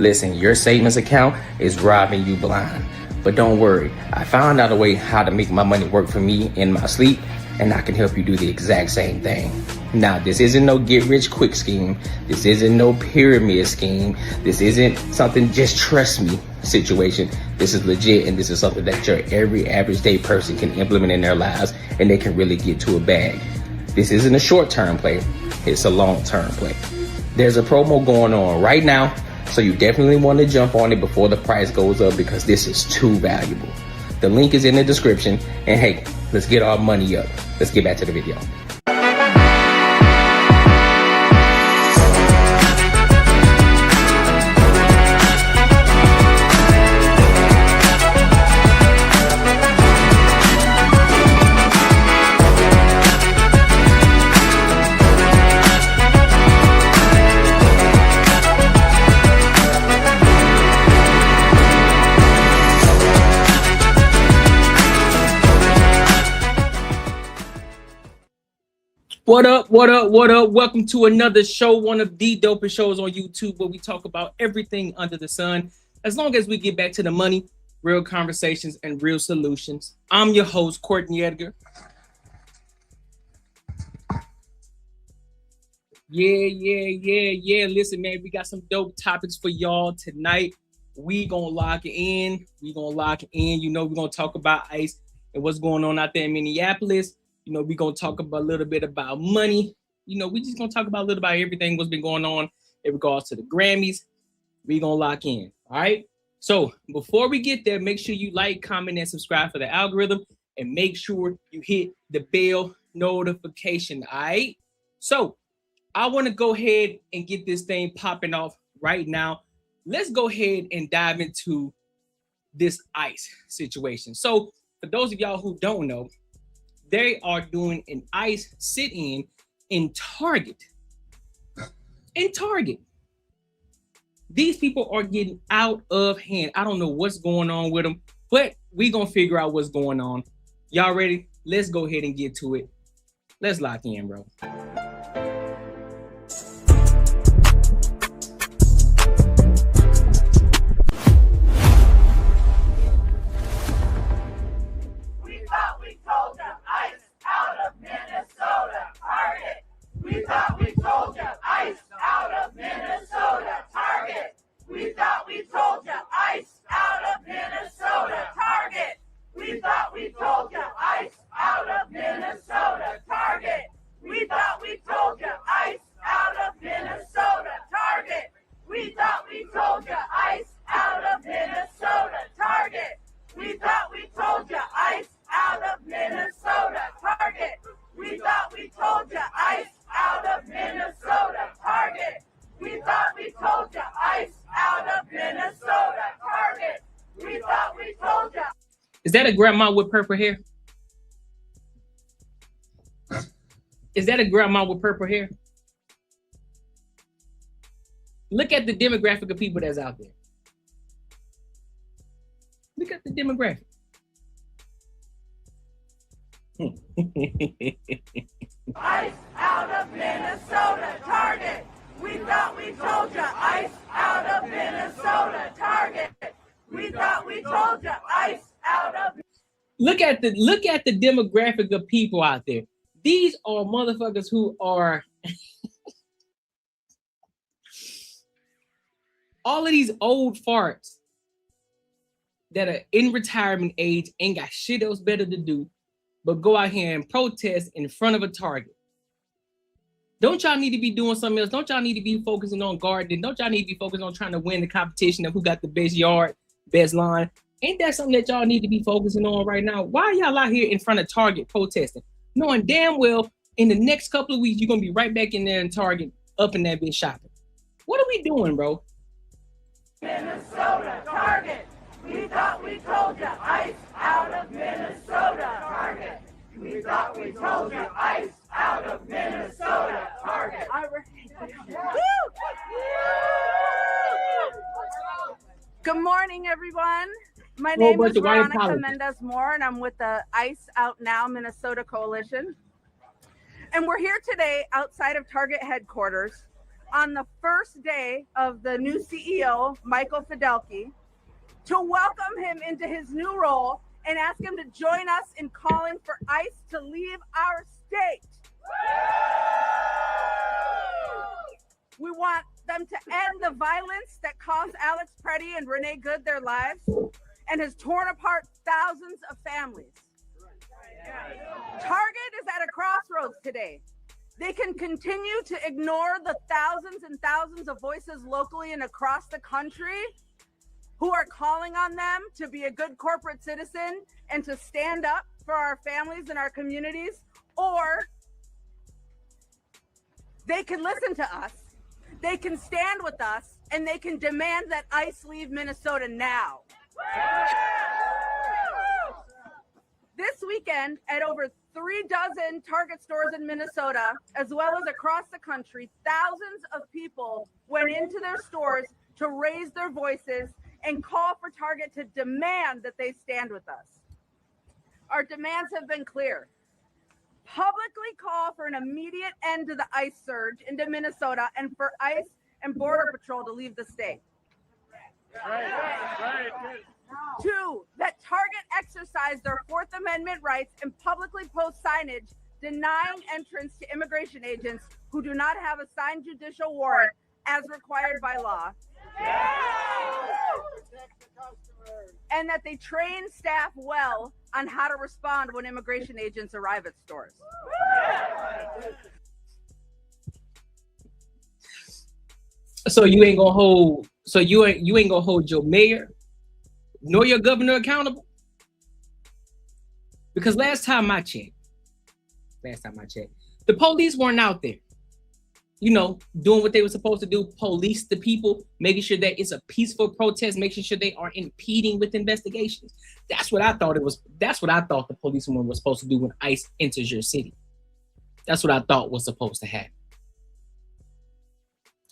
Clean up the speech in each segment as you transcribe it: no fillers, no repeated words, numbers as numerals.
Listen, your savings account is robbing you blind. But don't worry, I found out a way how to make my money work for me in my sleep, and I can help you do the exact same thing. Now, this isn't no get rich quick scheme. This isn't no pyramid scheme. This isn't something just trust me situation. This is legit, and this is something that your every average day person can implement in their lives, and they can really get to a bag. This isn't a short-term play. It's a long-term play. There's a promo going on right now, so you definitely want to jump on it before the price goes up because this is too valuable. The link is in the description, and hey, let's get our money up. Let's get back to the video. What up, what up, what up? Welcome to another show, one of the dopest shows on YouTube where we talk about everything under the sun. As long as we get back to the money, real conversations, and real solutions. I'm your host, Courtney Edgar. Yeah. Listen, man, we got some dope topics for y'all tonight. We gonna lock in. You know, we're gonna talk about ICE and what's going on out there in Minneapolis. You know, we're going to talk about a little bit about money. You know, we just going to talk about a little about everything what's been going on in regards to the Grammys. We're going to lock in. All right. So before we get there, make sure you like, comment, and subscribe for the algorithm. And make sure you hit the bell notification. All right. So I want to go ahead and get this thing popping off right now. Let's go ahead and dive into this ICE situation. So for those of y'all who don't know, they are doing an ICE sit-in in Target. These people are getting out of hand. I don't know what's going on with them, but we're going to figure out what's going on. Y'all ready? Let's go ahead and get to it. Let's lock in, bro. Is that a grandma with purple hair? Is that a grandma with purple hair? Look at the demographic of people that's out there. Look at the demographic. ICE out of Minnesota, Target. We thought we told you. ICE out of Minnesota, Target. We thought we told you. ICE out of. Look at the demographic of people out there. These are motherfuckers who are all of these old farts that are in retirement age, ain't got shit else better to do but go out here and protest in front of a Target. Don't y'all need to be doing something else? Don't y'all need to be focusing on gardening? Don't y'all need to be focusing on trying to win the competition of who got the best yard, best line? Ain't that something that y'all need to be focusing on right now? Why are y'all out here in front of Target protesting? Knowing damn well in the next couple of weeks, you're going to be right back in there in Target, up in that bitch shopping. What are we doing, bro? Minnesota, Target. We thought we told you. ICE out of Minnesota, Target. We thought we told you. ICE out of Minnesota, Target. Good morning, everyone. My name is Veronica Mendez-Moore, and I'm with the ICE Out Now Minnesota Coalition. And we're here today outside of Target headquarters on the first day of the new CEO, Michael Fidelki, to welcome him into his new role and ask him to join us in calling for ICE to leave our state. We want them to end the violence that cost Alex Preddy and Renee Good their lives and has torn apart thousands of families. Target is at a crossroads today. They can continue to ignore the thousands and thousands of voices locally and across the country who are calling on them to be a good corporate citizen and to stand up for our families and our communities, or they can listen to us, they can stand with us, and they can demand that ICE leave Minnesota now. This weekend, at over 36 Target stores in Minnesota, as well as across the country, thousands of people went into their stores to raise their voices and call for Target to demand that they stand with us. Our demands have been clear. Publicly call for an immediate end to the ICE surge into Minnesota and for ICE and Border Patrol to leave the state. Right. 2, that Target exercise their Fourth Amendment rights and publicly post signage denying entrance to immigration agents who do not have a signed judicial warrant as required by law. And that they train staff well on how to respond when immigration agents arrive at stores. So you ain't gonna hold your mayor nor your governor accountable? Because last time I checked, the police weren't out there, doing what they were supposed to do, police the people, making sure that it's a peaceful protest, making sure they are impeding with investigations. That's what I thought it was. That's what I thought the policeman was supposed to do when ICE enters your city. That's what I thought was supposed to happen.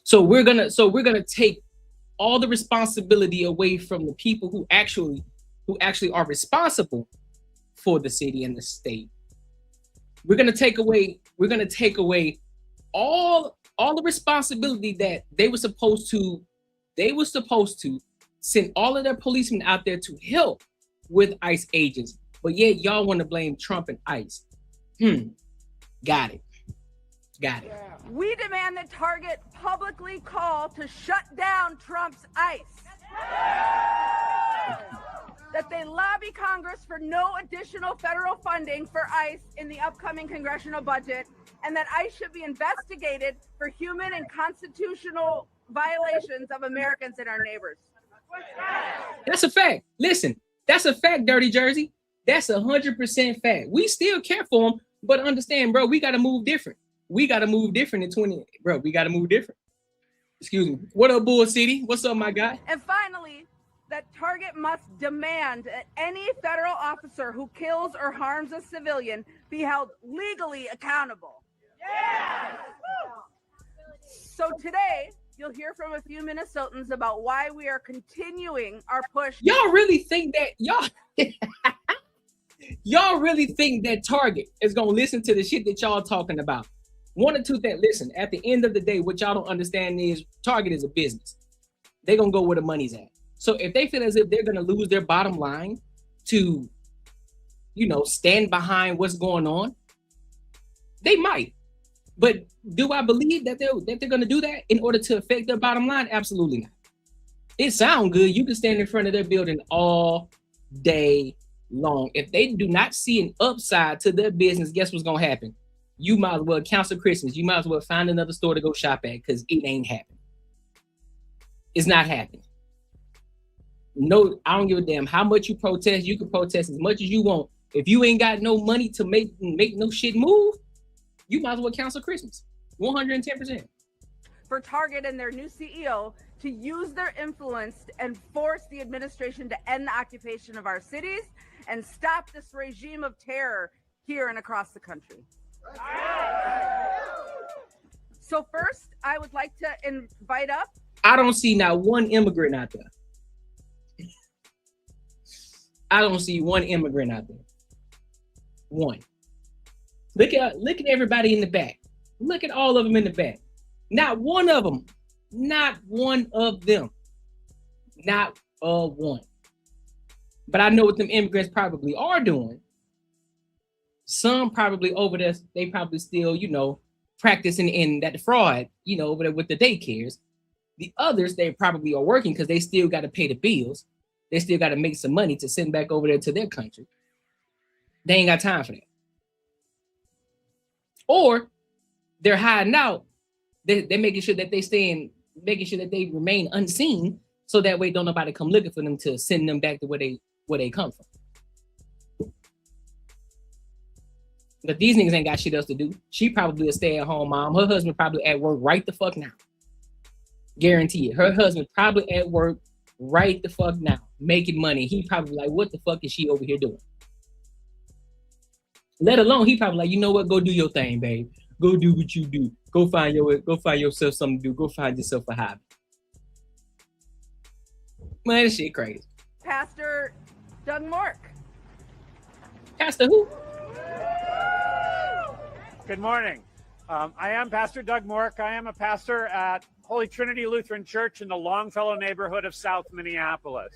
So we're gonna take all the responsibility away from the people who actually are responsible for the city and the state. We're gonna take away all the responsibility that they were supposed to send all of their policemen out there to help with ICE agents, but yet y'all want to blame Trump and ICE. Got it. We demand that Target publicly call to shut down Trump's ICE. That they lobby Congress for no additional federal funding for ICE in the upcoming congressional budget, and that ICE should be investigated for human and constitutional violations of Americans and our neighbors. That's a fact. Listen, that's a fact, Dirty Jersey. That's 100% fact. We still care for them, but understand, bro, we got to move different. We got to move different in 20, bro. We got to move different. Excuse me. What up, Bull City? What's up, my guy? And finally, that Target must demand that any federal officer who kills or harms a civilian be held legally accountable. Yes! So today, you'll hear from a few Minnesotans about why we are continuing our push. Y'all really think that y'all really think that Target is gonna listen to the shit that y'all talking about? One or two things. Listen, at the end of the day, what y'all don't understand is Target is a business. They're gonna go where the money's at. So if they feel as if they're gonna lose their bottom line to, stand behind what's going on, they might. But do I believe that they're gonna do that in order to affect their bottom line? Absolutely not. It sounds good. You can stand in front of their building all day long. If they do not see an upside to their business, guess what's gonna happen? You might as well cancel Christmas. You might as well find another store to go shop at, because it ain't happening. It's not happening. No, I don't give a damn how much you protest. You can protest as much as you want. If you ain't got no money to make no shit move, you might as well cancel Christmas. 110%. For Target and their new CEO to use their influence and force the administration to end the occupation of our cities and stop this regime of terror here and across the country. So first, I would like to invite up. I don't see not one immigrant out there. I don't see one immigrant out there. One. Look at everybody in the back. Look at all of them in the back. Not one of them. Not one of them. Not one. But I know what them immigrants probably are doing. Some probably over there, they probably still, practicing in that fraud, over there with the daycares. The others, they probably are working because they still got to pay the bills. They still got to make some money to send back over there to their country. They ain't got time for that. Or they're hiding out. They're making sure that making sure that they remain unseen, so that way don't nobody come looking for them to send them back to where they come from. But these niggas ain't got shit else to do. She probably a stay-at-home mom. Her husband probably at work right the fuck now. Guarantee it. Her husband probably at work right the fuck now, making money. He probably like, what the fuck is she over here doing? Let alone, he probably like, you know what? Go do your thing, babe. Go do what you do. Go find yourself something to do. Go find yourself a hobby. Man, this shit crazy. Pastor Doug Mork. Pastor who? Good morning. I am Pastor Doug Mork. I am a pastor at Holy Trinity Lutheran Church in the Longfellow neighborhood of South Minneapolis.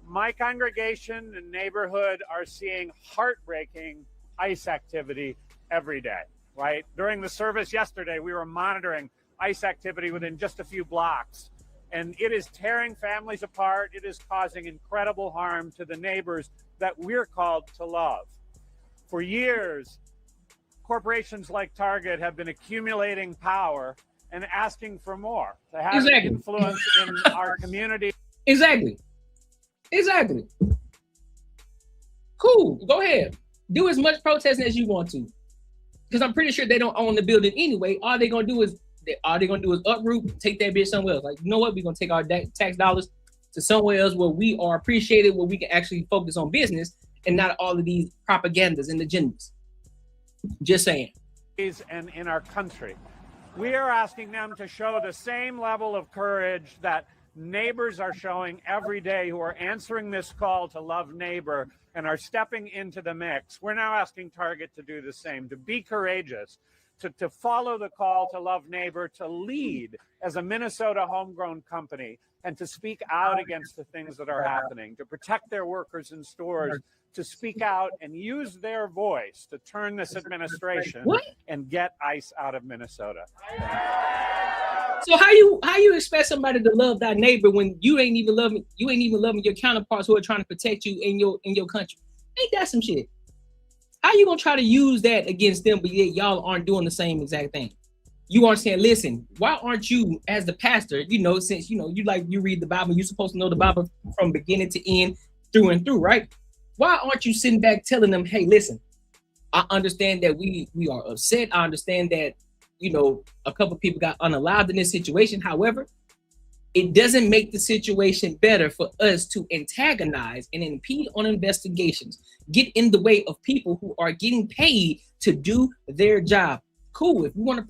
My congregation and neighborhood are seeing heartbreaking ICE activity every day, right? During the service yesterday, we were monitoring ICE activity within just a few blocks, and it is tearing families apart. It is causing incredible harm to the neighbors that we're called to love. For years, corporations like Target have been accumulating power and asking for more to have influence in our community. Exactly. Cool. Go ahead. Do as much protesting as you want to, because I'm pretty sure they don't own the building anyway. All they're gonna do is uproot, take that bitch somewhere else. Like, you know what? We're gonna take our tax dollars to somewhere else where we are appreciated, where we can actually focus on business and not all of these propagandas and agendas. Just saying. And in our country, we are asking them to show the same level of courage that neighbors are showing every day, who are answering this call to love neighbor and are stepping into the mix. We're now asking Target to do the same, to be courageous, to follow the call to love neighbor, to lead as a Minnesota homegrown company, and to speak out against the things that are happening, to protect their workers in stores, to speak out and use their voice to turn this administration and get ICE out of Minnesota. So how you expect somebody to love thy neighbor when you ain't even loving your counterparts who are trying to protect you in your country? Ain't that some shit? How you gonna try to use that against them, but yet y'all aren't doing the same exact thing? You aren't saying, listen, why aren't you, as the pastor, since you read the Bible, you're supposed to know the Bible from beginning to end, through and through, right? Why aren't you sitting back telling them, hey, listen, I understand that we are upset. I understand that, a couple people got unallowed in this situation. However, it doesn't make the situation better for us to antagonize and impede on investigations, get in the way of people who are getting paid to do their job. Cool. If you want to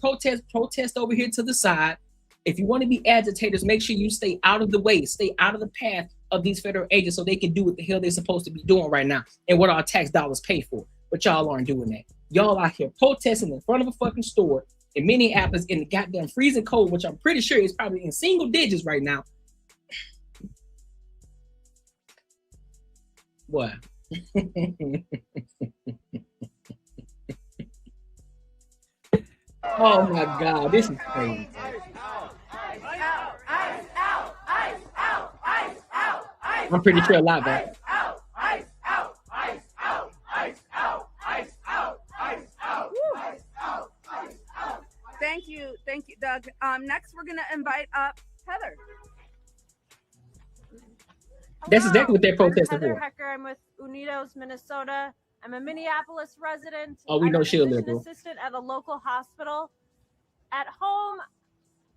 protest over here to the side. If you want to be agitators, make sure you stay out of the way, stay out of the path of these federal agents so they can do what the hell they're supposed to be doing right now and what our tax dollars pay for. But y'all aren't doing that. Y'all out here protesting in front of a fucking store in Minneapolis in the goddamn freezing cold, which I'm pretty sure is probably in single digits right now. Boy. Oh my God, this is crazy. I'm pretty sure a lot of that. Thank you, Doug. Next, we're gonna invite up Heather. That's exactly what they're protesting Heather for. Hecker. I'm with Unidos, Minnesota. I'm a Minneapolis resident. Oh, we know she's a I'm liberal. an assistant at a local hospital. At home,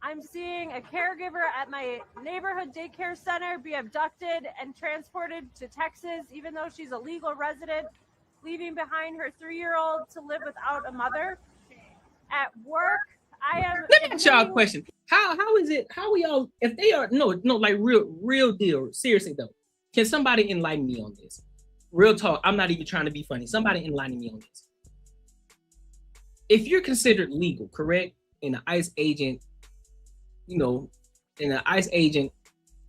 I'm seeing a caregiver at my neighborhood daycare center be abducted and transported to Texas, even though she's a legal resident, leaving behind her 3-year-old to live without a mother. At work, I am. Let me ask y'all a question. How is it? How we all? If they are like real deal. Seriously though, can somebody enlighten me on this? Real talk. I'm not even trying to be funny. Somebody enlighten me on this. If you're considered legal, correct, and the ICE agent and an ICE agent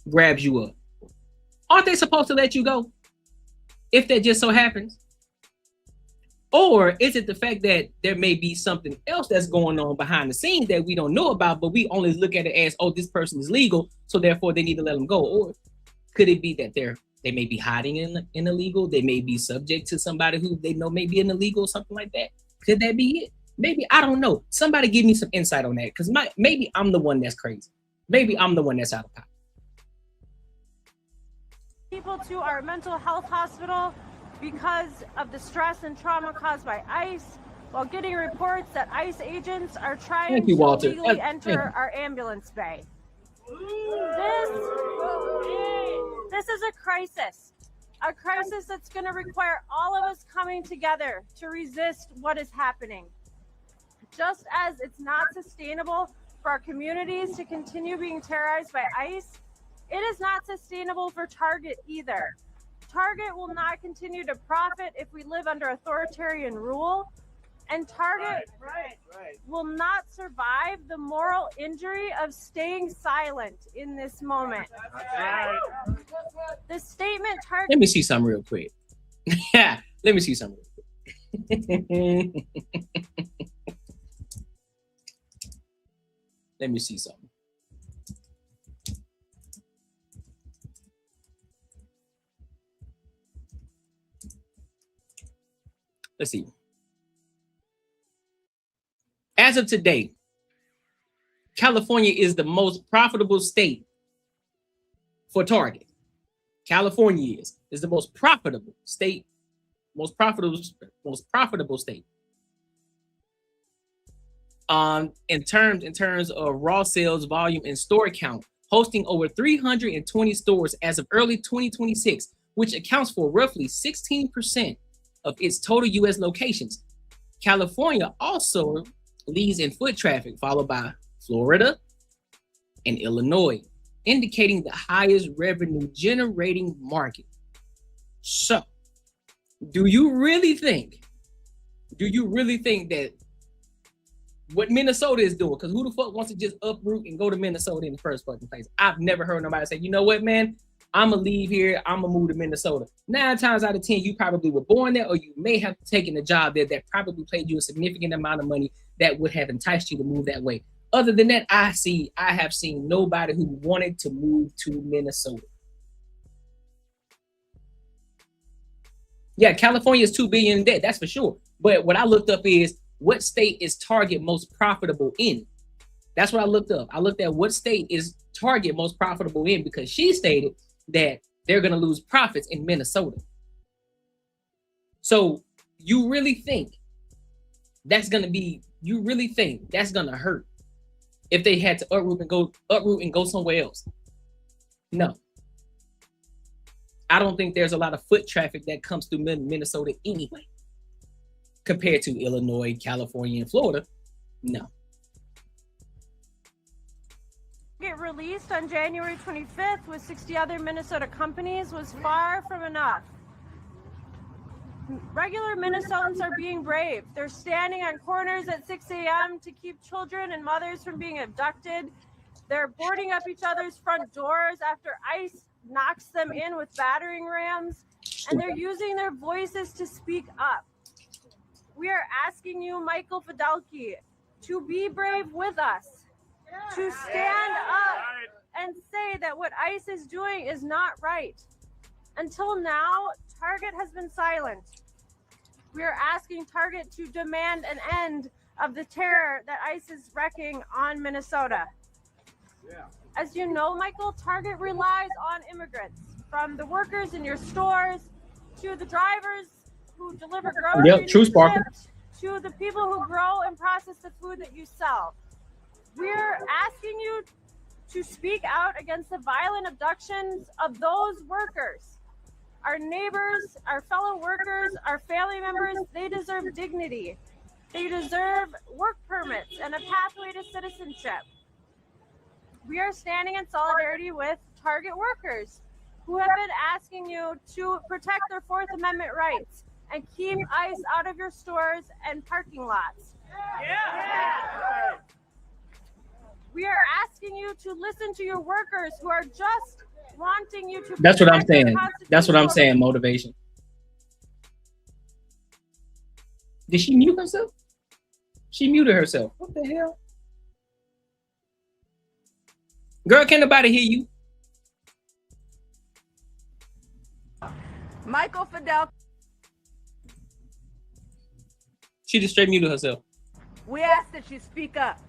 grabs you up, aren't they supposed to let you go if that just so happens? Or is it the fact that there may be something else that's going on behind the scenes that we don't know about, but we only look at it as, oh, this person is legal, so therefore they need to let them go? Or could it be that they may be hiding in illegal? They may be subject to somebody who they know may be in illegal, something like that. Could that be it? Maybe, I don't know. Somebody give me some insight on that, because maybe I'm the one that's crazy. Maybe I'm the one that's out of pocket. People to our mental health hospital because of the stress and trauma caused by ICE, while getting reports that ICE agents are trying to illegally enter our ambulance bay. This is a crisis that's going to require all of us coming together to resist what is happening. Just as it's not sustainable for our communities to continue being terrorized by ICE, it is not sustainable for Target either. Target will not continue to profit if we live under authoritarian rule, and Target will not survive the moral injury of staying silent in this moment. The statement Target... Let me see something real quick. Let me see something real quick. Let me see something. Let's see. As of today, California is the most profitable state for Target. California is the most profitable state, most profitable state. In terms of raw sales volume and store count, hosting over 320 stores as of early 2026, which accounts for roughly 16% of its total U.S. locations. California also leads in foot traffic, followed by Florida and Illinois, indicating the highest revenue generating market. So, do you really think that what Minnesota is doing, because who the fuck wants to just uproot and go to Minnesota in the first fucking place? I've never heard nobody say, you know what, man, I'm gonna leave here, I'm gonna move to Minnesota. 9 times out of 10, you probably were born there, or you may have taken a job there that probably paid you a significant amount of money that would have enticed you to move that way. Other than that, I have seen nobody who wanted to move to Minnesota. Yeah, California is $2 billion in debt, that's for sure. But what I looked up is, what state is Target most profitable in? That's what I looked up. I looked at what state is Target most profitable in, because she stated that they're going to lose profits in Minnesota. So you really think that's going to hurt if they had to uproot and go somewhere else? No. I don't think there's a lot of foot traffic that comes through Minnesota anyway, compared to Illinois, California, and Florida. No. Get released on January 25th with 60 other Minnesota companies was far from enough. Regular Minnesotans are being brave. They're standing on corners at 6 a.m. to keep children and mothers from being abducted. They're boarding up each other's front doors after ICE knocks them in with battering rams, and they're using their voices to speak up. We are asking you, Michael Fidelki, to be brave with us, to stand up and say that what ICE is doing is not right. Until now, Target has been silent. We are asking Target to demand an end of the terror that ICE is wreaking on Minnesota. As you know, Michael, Target relies on immigrants, from the workers in your stores to the drivers who deliver groceries to the people who grow and process the food that you sell. We're asking you to speak out against the violent abductions of those workers. Our neighbors, our fellow workers, our family members, they deserve dignity. They deserve work permits and a pathway to citizenship. We are standing in solidarity with Target workers who have been asking you to protect their Fourth Amendment rights and keep ICE out of your stores and parking lots. We are asking you to listen to your workers who are just wanting you to. That's what I'm protect their saying. That's what I'm constitutional saying. Motivation. Did she mute herself? She muted herself. What the hell? Girl, can't nobody hear you? Michael Fidel. She just straight muted herself. We ask that you speak up.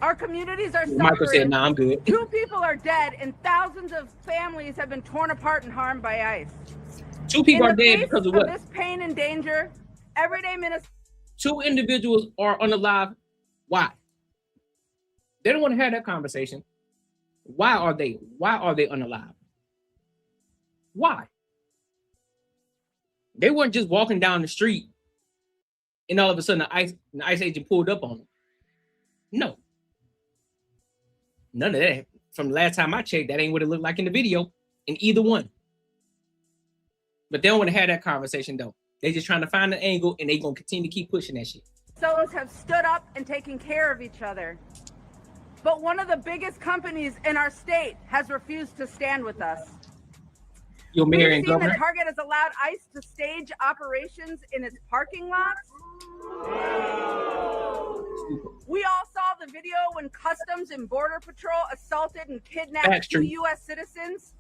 Our communities are Michael said, suffering. "Nah, I'm good." 2 people are dead and thousands of families have been torn apart and harmed by ICE. 2 people In are the dead face because of what? this pain and danger, everyday Minnesota. 2 individuals are unalive. Why? They don't want to have that conversation. Why are they unalive? Why? They weren't just walking down the street and all of a sudden the ICE agent pulled up on them. No. None of that. From the last time I checked, that ain't what it looked like in the video in either one. But they don't want to have that conversation though. They just trying to find an angle and they gonna continue to keep pushing that shit. Minnesotans have stood up and taken care of each other. But one of the biggest companies in our state has refused to stand with us. Your mayor We've and seen governor. that Target has allowed ICE to stage operations in its parking lots. We all saw the video when Customs and Border Patrol assaulted and kidnapped 2 U.S. citizens.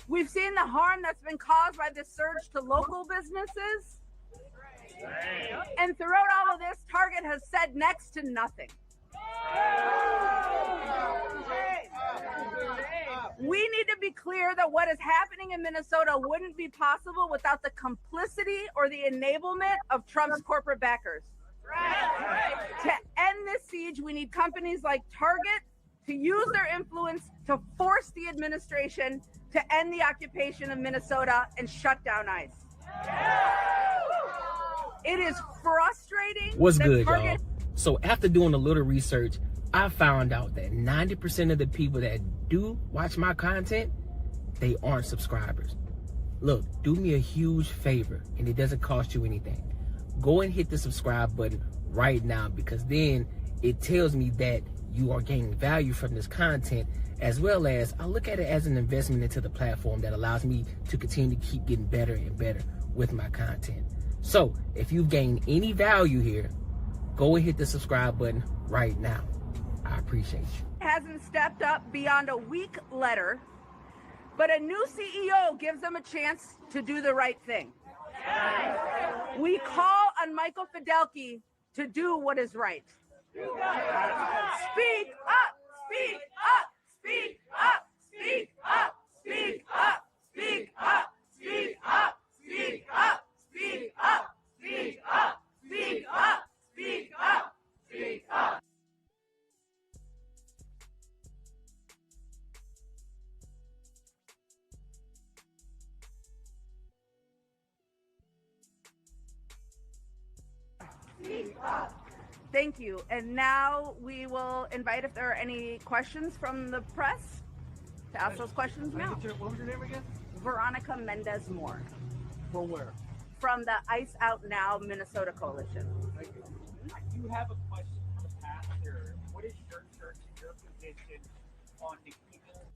We've seen the harm that's been caused by this surge to local businesses. And throughout all of this, Target has said next to nothing. We need to be clear that what is happening in Minnesota wouldn't be possible without the complicity or the enablement of Trump's corporate backers. To end this siege, we need companies like Target to use their influence to force the administration to end the occupation of Minnesota and shut down ICE. It is frustrating. What's good, y'all? So after doing a little research, I found out that 90% of the people that do watch my content, they aren't subscribers. Look, do me a huge favor, and it doesn't cost you anything. Go and hit the subscribe button right now, because then it tells me that you are gaining value from this content, as well as I look at it as an investment into the platform that allows me to continue to keep getting better and better with my content. So if you've gained any value here, go and hit the subscribe button right now. I appreciate you. Hasn't stepped up beyond a weak letter, but a new CEO gives them a chance to do the right thing. We call on Michael Fidelki to do what is right. Speak up, speak up, speak up, speak up, speak up, speak up, speak up, speak up, speak up, speak up, speak up, speak up, speak up. Thank you. And now we will invite if there are any questions from the press to ask those questions now. What was your name again? Veronica Mendez Moore From where? from the Ice Out Now Minnesota Coalition. Thank you. I do have a question for the pastor. What is your church and your position on the people?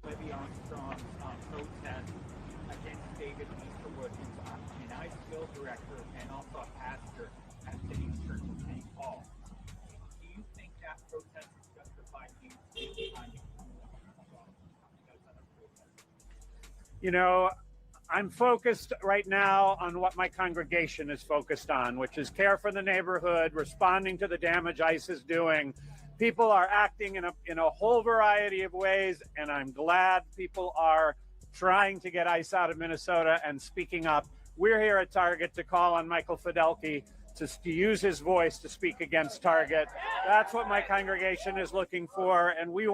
Libby Armstrong's protest against David Easterwood, who's an ICE field director and also a pastor at City Church in St. Paul. Do you think that protest is justified? You know, I'm focused right now on what my congregation is focused on, which is care for the neighborhood, responding to the damage ICE is doing. People are acting in a whole variety of ways, and I'm glad people are trying to get ICE out of Minnesota and speaking up. We're here at Target to call on Michael Fidelki to use his voice to speak against Target. That's what my congregation is looking for, and we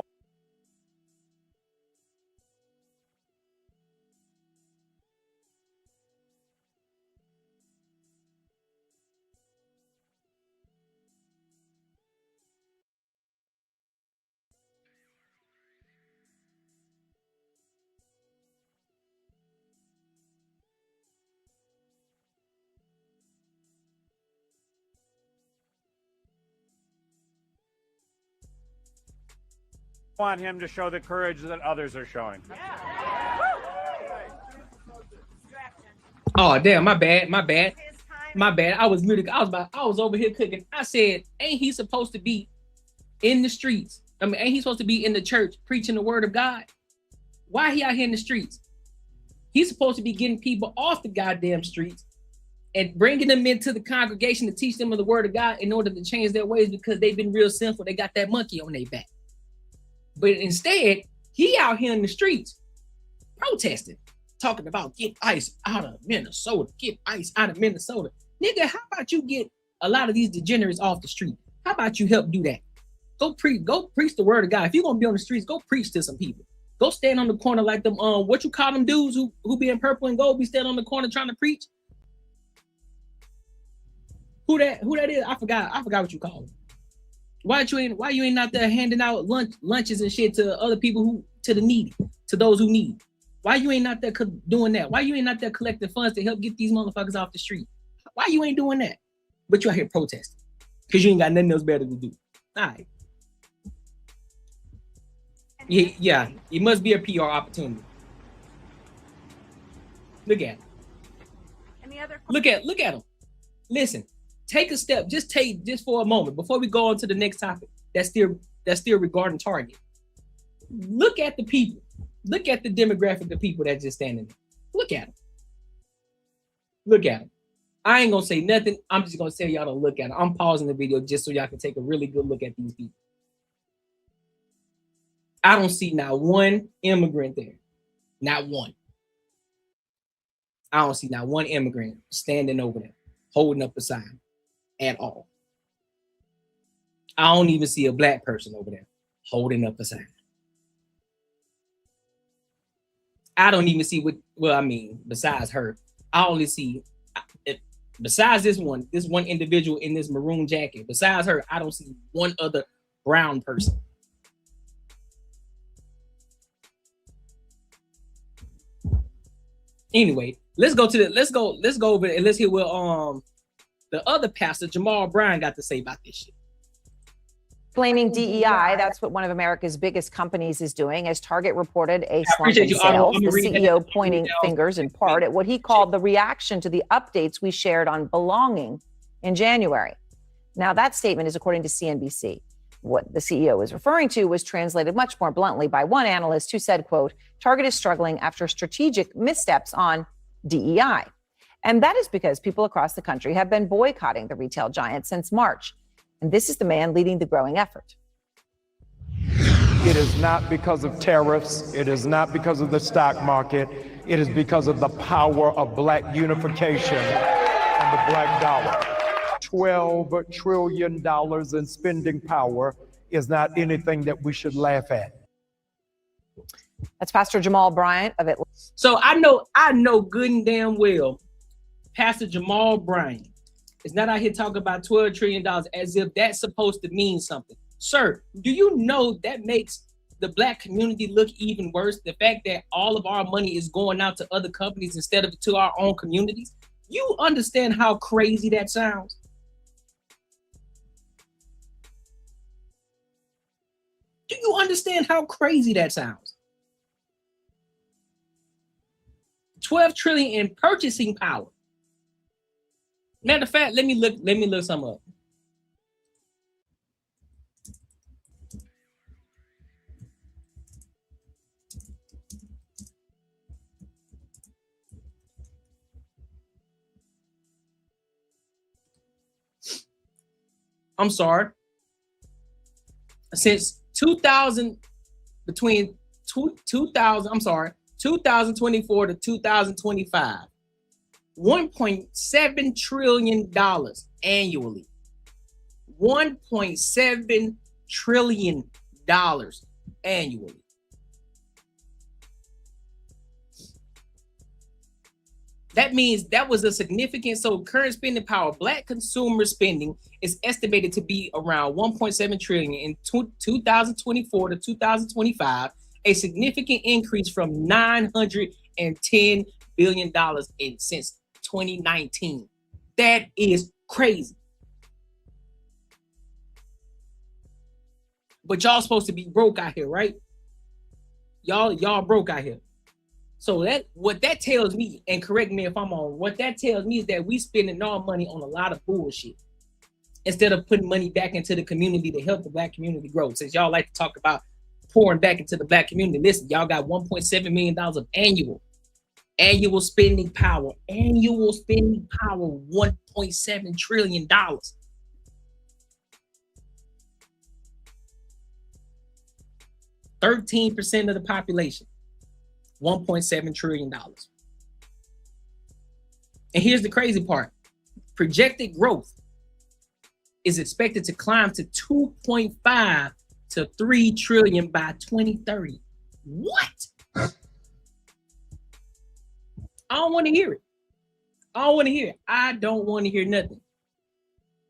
want him to show the courage that others are showing. Oh damn, my bad. I was muted. I was over here cooking. I said, ain't he supposed to be in the streets? I mean, ain't he supposed to be in the church preaching the word of God? Why he out here in the streets? He's supposed to be getting people off the goddamn streets and bringing them into the congregation to teach them of the word of God in order to change their ways, because they've been real sinful. They got that monkey on their back. But instead, he out here in the streets protesting, talking about get ICE out of Minnesota, get ICE out of Minnesota. Nigga, how about you get a lot of these degenerates off the street? How about you help do that? Go preach the word of God. If you're gonna be on the streets, go preach to some people. Go stand on the corner like them, what you call them dudes who be in purple and gold, be standing on the corner trying to preach? Who that is? I forgot what you call them. Why you ain't out there handing out lunches and shit to other people to the needy, to those who need? Why you ain't out there doing that? Why you ain't out there collecting funds to help get these motherfuckers off the street? Why you ain't doing that? But you out here protesting because you ain't got nothing else better to do. All right. Yeah, it must be a PR opportunity. Look at him. Any other Look at him. Listen, take a step. Just for a moment before we go on to the next topic. That's still regarding Target. Look at the people. Look at the demographic of people that just standing there. Look at them. Look at them. I ain't gonna say nothing. I'm just gonna tell y'all to look at them. I'm pausing the video just so y'all can take a really good look at these people. I don't see not one immigrant there. Not one. I don't see not one immigrant standing over there, holding up a sign at all. I don't even see a black person over there holding up a sign. I don't even see besides her, I only see, besides this one individual in this maroon jacket, besides her, I don't see one other brown person. Anyway, let's go over and let's hear what the other pastor, Jamal Bryant, got to say about this shit. Blaming DEI, that's what one of America's biggest companies is doing, as Target reported a slump in sales. The CEO pointing fingers in part at what he called the reaction to the updates we shared on belonging in January. Now, that statement is according to CNBC. What the CEO is referring to was translated much more bluntly by one analyst who said, quote, Target is struggling after strategic missteps on DEI. And that is because people across the country have been boycotting the retail giant since March. And this is the man leading the growing effort. It is not because of tariffs. It is not because of the stock market. It is because of the power of black unification and the black dollar. $12 trillion in spending power is not anything that we should laugh at. That's Pastor Jamal Bryant of Atlanta. So I know good and damn well Pastor Jamal Bryant is not out here talking about $12 trillion as if that's supposed to mean something. Sir, do you know that makes the black community look even worse? The fact that all of our money is going out to other companies instead of to our own communities. You understand how crazy that sounds? Do you understand how crazy that sounds? 12 trillion in purchasing power. Matter of fact, let me look some up. I'm sorry. Since 2024 to 2025, $1.7 trillion annually. $1.7 trillion annually. That means that was a significant, so current spending power, black consumer spending is estimated to be around 1.7 trillion in 2024 to 2025, a significant increase from $910 billion since 2019. That is crazy. but y'all supposed to be broke out here, right? Y'all broke out here. So what that tells me, and correct me if I'm wrong, what that tells me is that we spending our money on a lot of bullshit instead of putting money back into the community to help the Black community grow. Since y'all like to talk about pouring back into the Black community, listen, y'all got $1.7 million of annual spending power, $1.7 trillion. 13% of the population, $1.7 trillion. And here's the crazy part. Projected growth is expected to climb to 2.5 to 3 trillion by 2030. What? I don't want to hear it. I don't want to hear it. I don't want to hear nothing.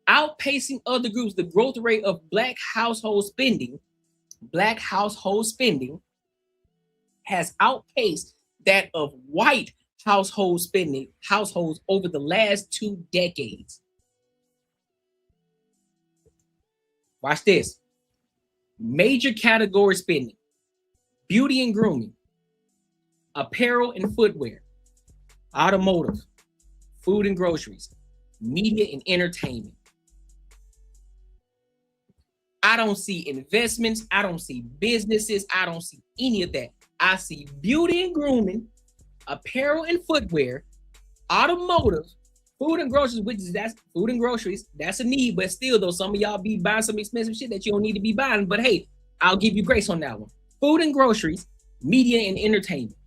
Outpacing other groups, the growth rate of Black household spending has outpaced that of white households over the last 2 decades. Watch this. Major category spending: beauty and grooming, apparel and footwear, automotive, food and groceries, media and entertainment. I don't see investments. I don't see businesses. I don't see any of that. I see beauty and grooming, apparel and footwear, automotive, food and groceries, that's food and groceries. That's a need, but still though, some of y'all be buying some expensive shit that you don't need to be buying. But hey, I'll give you grace on that one. Food and groceries, media and entertainment.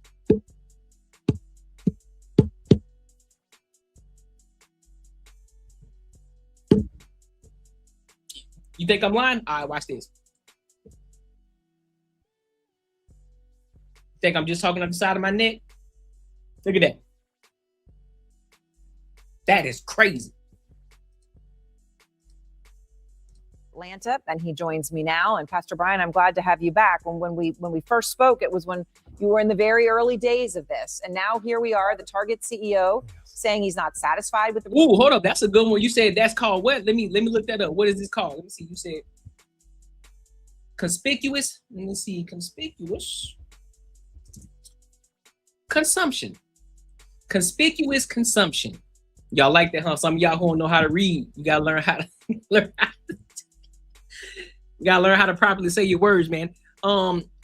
You think I'm lying? All right, watch this. Think I'm just talking off the side of my neck? Look at that. That is crazy. Atlanta, and he joins me now. And Pastor Brian, I'm glad to have you back. When we first spoke, it was when you were in the very early days of this, and now here we are, the Target CEO saying he's not satisfied with the. Ooh, hold up, that's a good one. You said that's called what? Let me look that up. What is this called? Let me see. You said conspicuous. Let me see. Conspicuous consumption. Conspicuous consumption. Y'all like that, huh? Some of y'all who don't know how to read, you gotta learn how to you gotta learn how to properly say your words, man.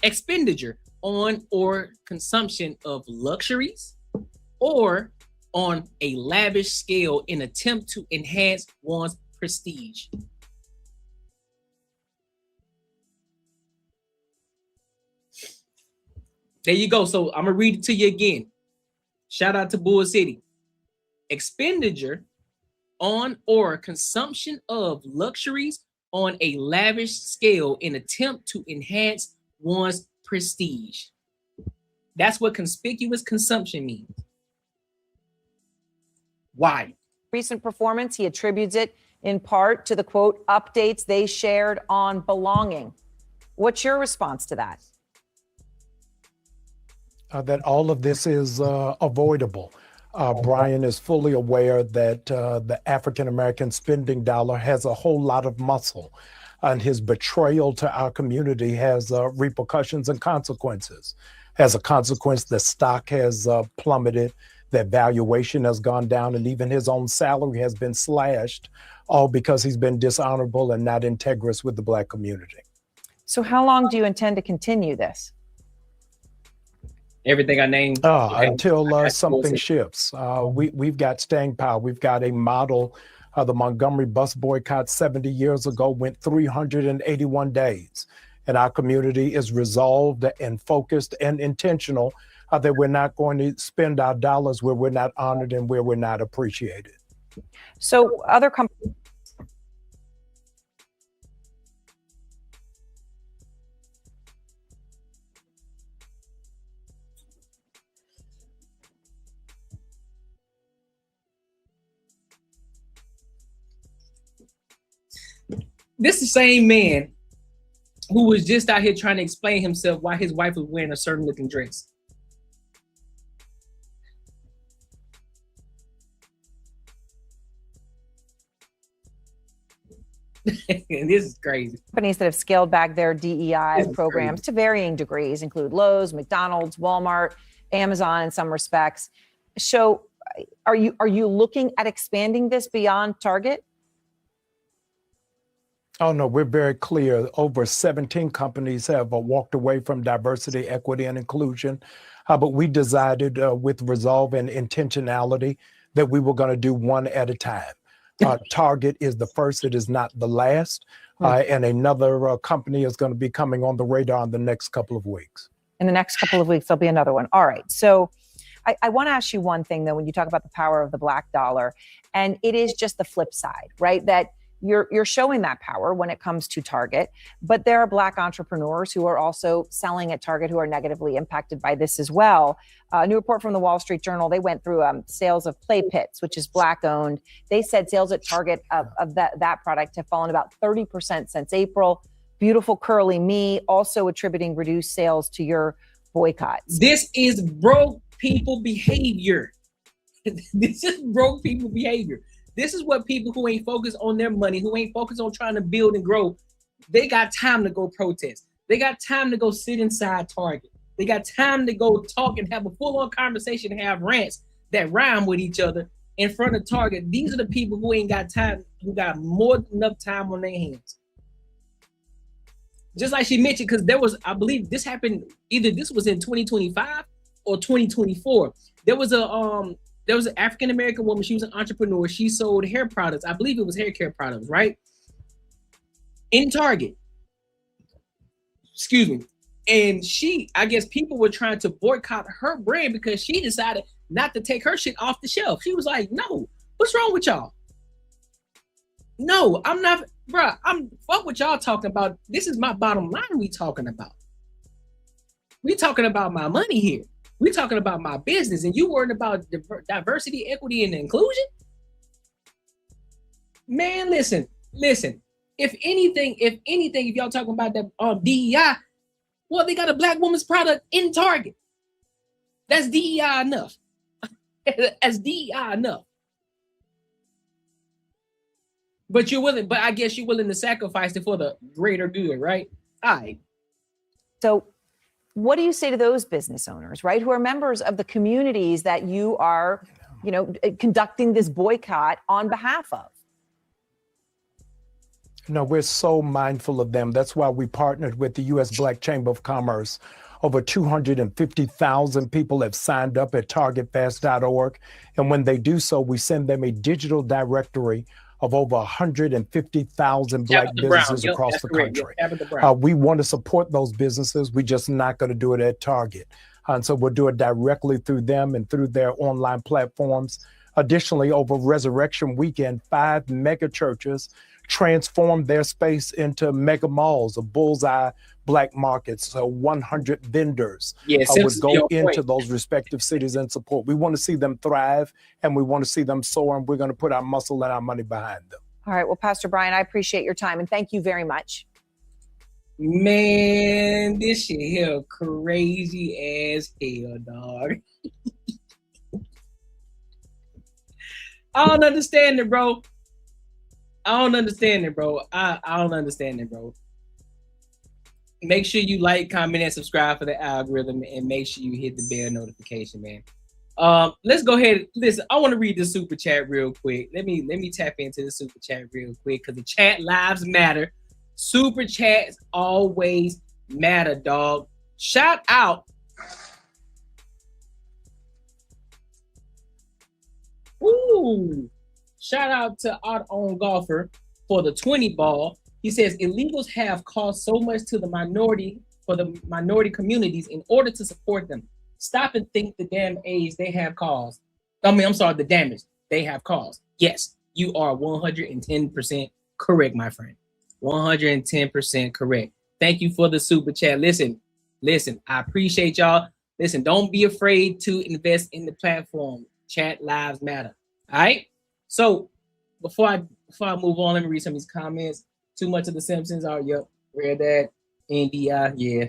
Expenditure on or consumption of luxuries or on a lavish scale in attempt to enhance one's prestige. There you go. So I'm gonna read it to you again. Shout out to Bull City. Expenditure on or consumption of luxuries on a lavish scale in attempt to enhance one's prestige. That's what conspicuous consumption means. Why? Recent performance, he attributes it in part to the quote updates they shared on belonging. What's your response to that? That all of this is avoidable. Brian is fully aware that the African-American spending dollar has a whole lot of muscle, and his betrayal to our community has repercussions and consequences. As a consequence, the stock has plummeted, that valuation has gone down, and even his own salary has been slashed, all because he's been dishonorable and not integrous with the Black community. So how long do you intend to continue this? Everything I named. Until something shifts. We've got staying power. We've got a model. The Montgomery bus boycott 70 years ago went 381 days. And our community is resolved and focused and intentional that we're not going to spend our dollars where we're not honored and where we're not appreciated. So other companies. This is the same man who was just out here trying to explain himself why his wife was wearing a certain looking dress. And this is crazy. Companies that have scaled back their DEI programs to varying degrees include Lowe's, McDonald's, Walmart, Amazon in some respects. So are you looking at expanding this beyond Target? Oh, no, we're very clear. Over 17 companies have walked away from diversity, equity, and inclusion. But we decided with resolve and intentionality that we were going to do one at a time. Target is the first, it is not the last. And another company is going to be coming on the radar in the next couple of weeks. In the next couple of weeks, there'll be another one. All right. So I want to ask you one thing, though, when you talk about the power of the black dollar, and it is just the flip side, right? That you're showing that power when it comes to Target, but there are Black entrepreneurs who are also selling at Target who are negatively impacted by this as well. A new report from the Wall Street Journal, they went through sales of Play Pits, which is Black owned. They said sales at Target of that product have fallen about 30% since April. Beautiful Curly Me also attributing reduced sales to your boycotts. This is broke people behavior. This is broke people behavior. This is what people who ain't focused on their money, who ain't focused on trying to build and grow, they got time to go protest. They got time to go sit inside Target. They got time to go talk and have a full-on conversation and have rants that rhyme with each other in front of Target. These are the people who ain't got time, who got more than enough time on their hands. Just like she mentioned, because there was, I believe this happened, either this was in 2025 or 2024. There was an African-American woman. She was an entrepreneur. She sold hair products. I believe it was hair care products, right? In Target. Excuse me. And I guess people were trying to boycott her brand because she decided not to take her shit off the shelf. She was like, no, what's wrong with y'all? No, I'm not, bruh, fuck what y'all talking about. This is my bottom line we talking about. We talking about my money here. We're talking about my business, and you worried about diversity, equity, and inclusion? Man, listen. If anything, if y'all talking about that DEI, well, they got a Black woman's product in Target. That's DEI enough. That's DEI enough. But I guess you're willing to sacrifice it for the greater good, right? All right. So what do you say to those business owners, right, who are members of the communities that you are, conducting this boycott on behalf of? No, we're so mindful of them. That's why we partnered with the U.S. Black Chamber of Commerce. Over 250,000 people have signed up at targetfast.org. And when they do so, we send them a digital directory of over 150,000 Black businesses across the country. We want to support those businesses. We're just not going to do it at Target. And so we'll do it directly through them and through their online platforms. Additionally, over Resurrection Weekend, 5 mega churches transformed their space into mega malls, a bullseye Black markets. So 100 vendors would go into those respective cities and support. We want to see them thrive, and we want to see them soar, and we're going to put our muscle and our money behind them. All right. Well, Pastor Brian, I appreciate your time, and thank you very much. Man, this shit here crazy as hell, dog. I don't understand it, bro. I don't understand it, bro. Make sure you like, comment, and subscribe for the algorithm, and make sure you hit the bell notification, man. Let's go ahead. Listen, I want to read the super chat real quick. Let me tap into the super chat real quick because the chat lives matter. Super chats always matter, dog. Shout out. Ooh. Shout out to our own golfer for the 20 ball. He says illegals have cost so much to the minority communities in order to support them. Stop and think the damage they have caused. The damage they have caused. Yes, you are 110% correct, my friend. 110% correct. Thank you for the super chat. Listen, I appreciate y'all. Listen, don't be afraid to invest in the platform. Chat lives matter. All right. So before I move on, let me read some of these comments. Too much of the Simpsons are, yep, read that. NDI, yeah.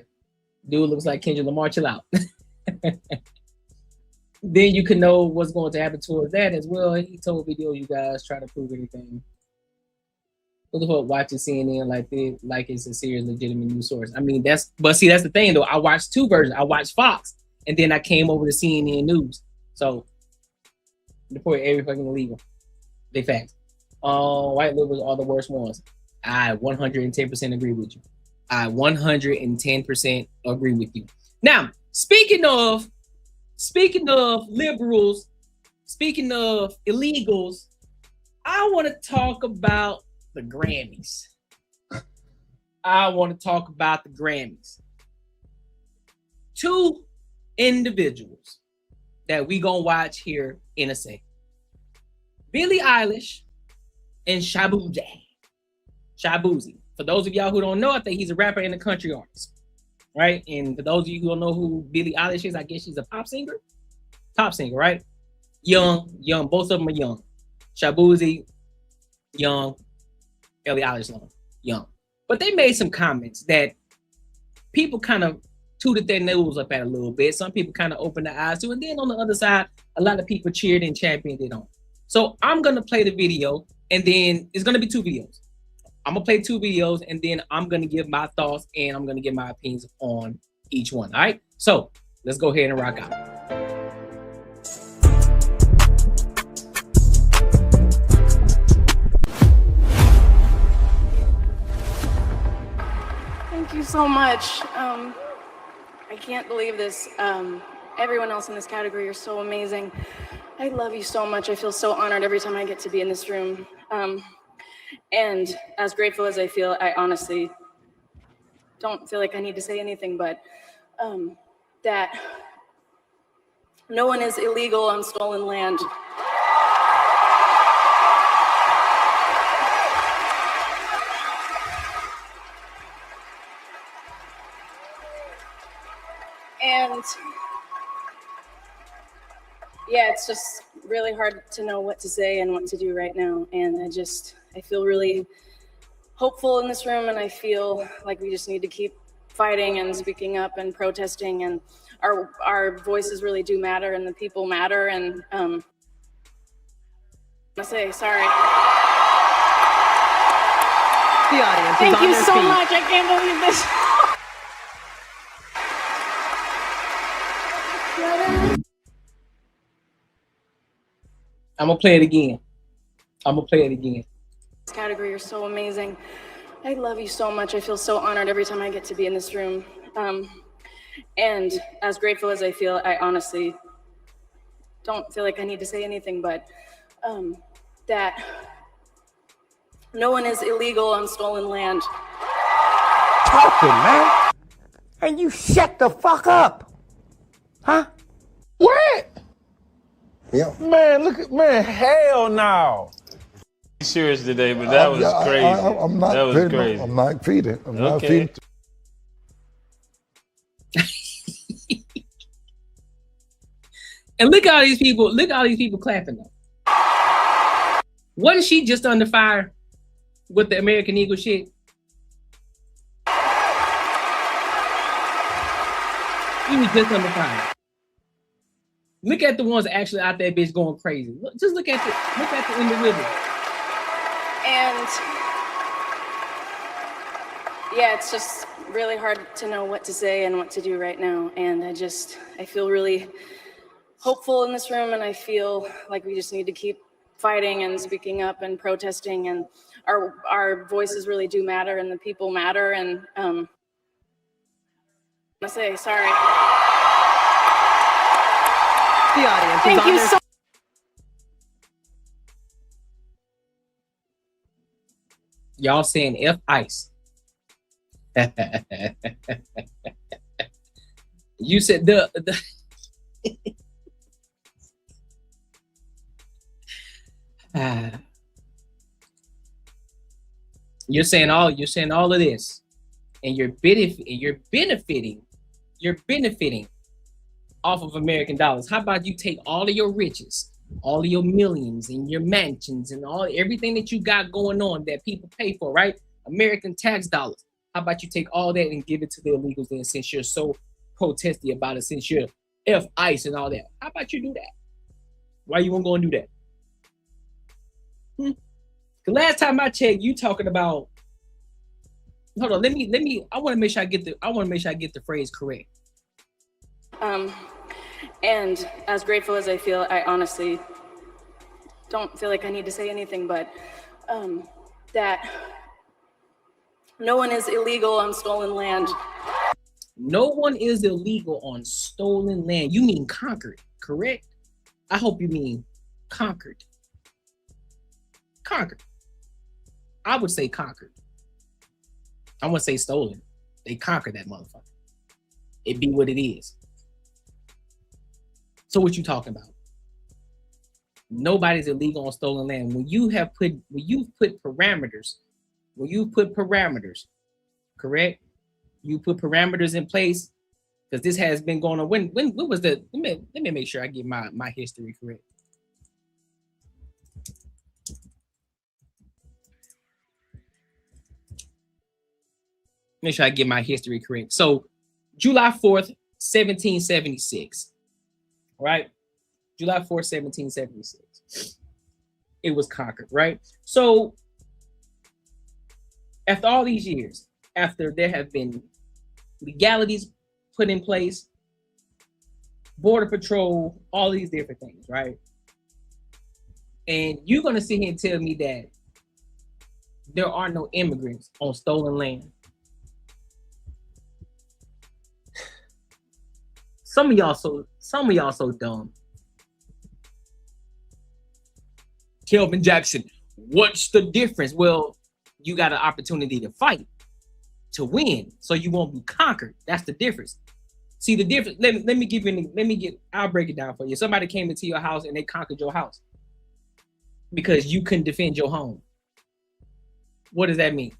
Dude looks like Kendrick Lamar, chill out. Then you can know what's going to happen towards that as well. He told video you guys try to prove anything. Who the fuck watches CNN like this, like it's a serious, legitimate news source? I mean, that's the thing though. I watched two versions. I watched Fox, and then I came over to CNN News. So deport every fucking illegal. They facts. White liberals are the worst ones. I 110% agree with you. I 110% agree with you. Now, speaking of liberals, speaking of illegals, I want to talk about the Grammys. I want to talk about the Grammys. Two individuals that we gonna watch here in a second. Billie Eilish and Shabuzi. For those of y'all who don't know, I think he's a rapper and a country artist, right? And for those of you who don't know who Billie Eilish is, I guess she's a pop singer, right? Young, both of them are young. Shabuzi, young. Billie Eilish, young. But they made some comments that people kind of tooted their nose up at a little bit. Some people kind of opened their eyes to, and then on the other side, a lot of people cheered and championed it on. So I'm gonna play the video, and then it's gonna be two videos. I'm gonna play two videos, and then I'm gonna give my thoughts and I'm gonna give my opinions on each one. All right. So let's go ahead and rock out. Thank you so much. I can't believe this. Everyone else in this category are so amazing. I love you so much. I feel so honored every time I get to be in this room. And as grateful as I feel, I honestly don't feel like I need to say anything, but that no one is illegal on stolen land. And yeah, it's just really hard to know what to say and what to do right now. And I feel really hopeful in this room, and I feel like we just need to keep fighting and speaking up and protesting, and our voices really do matter, and the people matter. And I say sorry. The audience. Thank you so much. I can't believe this. I'm gonna play it again. This category, you're so amazing. I love you so much. I feel so honored every time I get to be in this room. And as grateful as I feel, I honestly don't feel like I need to say anything, but that no one is illegal on stolen land. Talking, man. And you shut the fuck up. Huh? What? Yeah. Man, look at, man, hell no. Serious today, but that was crazy. I'm not that was feeding. crazy. I'm not feeding. I'm not Okay. feeding. And look at all these people clapping though. Wasn't she just under fire with the American Eagle shit? He was just under fire. Look at the ones actually out there, bitch, going crazy. Just look at the individual. And yeah, it's just really hard to know what to say and what to do right now. And I feel really hopeful in this room, and I feel like we just need to keep fighting and speaking up and protesting, and our voices really do matter, and the people matter. And I say sorry. The audience. Thank you so. Y'all saying F ICE. You said the you're saying all of this, and you're benefiting off of American dollars. How about you take all of your riches, all of your millions and your mansions and everything that you got going on that people pay for, right? American tax dollars. How about you take all that and give it to the illegals then, since you're so protesty about it, since you're F ICE and all that? How about you do that? Why you won't go and do that? The last time I checked, you talking about. Hold on, let me. I want to make sure I get the phrase correct. And as grateful as I feel, I honestly don't feel like I need to say anything, but that no one is illegal on stolen land. No one is illegal on stolen land. You mean conquered, correct? I hope you mean conquered. Conquered. I would say conquered. I wouldn't say stolen. They conquered that motherfucker. It be what it is. So what you talking about? Nobody's illegal on stolen land. When you put parameters, correct? You put parameters in place, because this has been going on. When was the? Let me make sure I get my history correct. Make sure I get my history correct. So, July 4th, 1776. Right? July 4th, 1776. It was conquered, right? So, after all these years, after there have been legalities put in place, border patrol, all these different things, right? And you're going to sit here and tell me that there are no immigrants on stolen land. Some of y'all so dumb. Kelvin Jackson, what's the difference? Well, you got an opportunity to fight, to win, so you won't be conquered. That's the difference. See the difference. I'll break it down for you. Somebody came into your house and they conquered your house because you couldn't defend your home. What does that mean?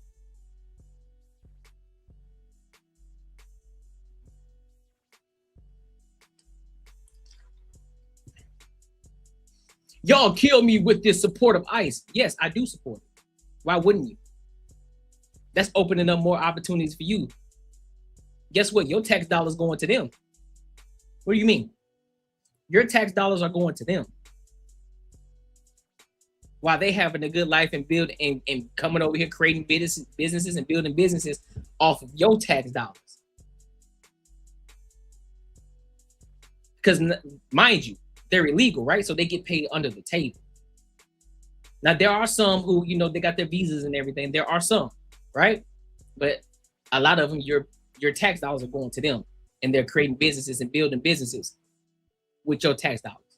Y'all kill me with this support of ICE. Yes, I do support it. Why wouldn't you? That's opening up more opportunities for you. Guess what? Your tax dollars going to them. What do you mean? Your tax dollars are going to them. While they having a good life and build and coming over here creating businesses and building businesses off of your tax dollars. Because mind you, they're illegal, right? So they get paid under the table. Now, there are some who, they got their visas and everything. There are some, right? But a lot of them, your tax dollars are going to them, and they're creating businesses and building businesses with your tax dollars.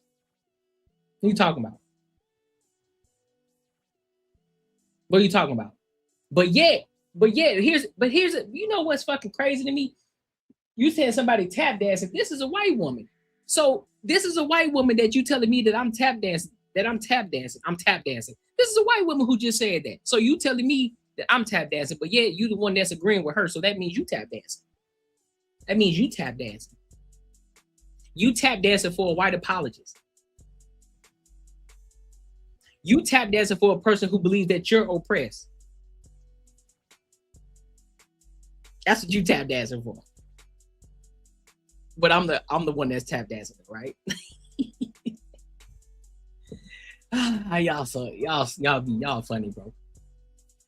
What are you talking about? What are you talking about? But yet, here's what's fucking crazy to me? You saying somebody tap dancing. This is a white woman. So this is a white woman that you telling me that I'm tap dancing. I'm tap dancing. This is a white woman who just said that. So you telling me that I'm tap dancing, but yeah, you the one that's agreeing with her. So that means you tap dancing. That means you tap dancing. You tap dancing for a white apologist. You tap dancing for a person who believes that you're oppressed. That's what you tap dancing for. But I'm the one that's tap dancing, right? Y'all funny, bro.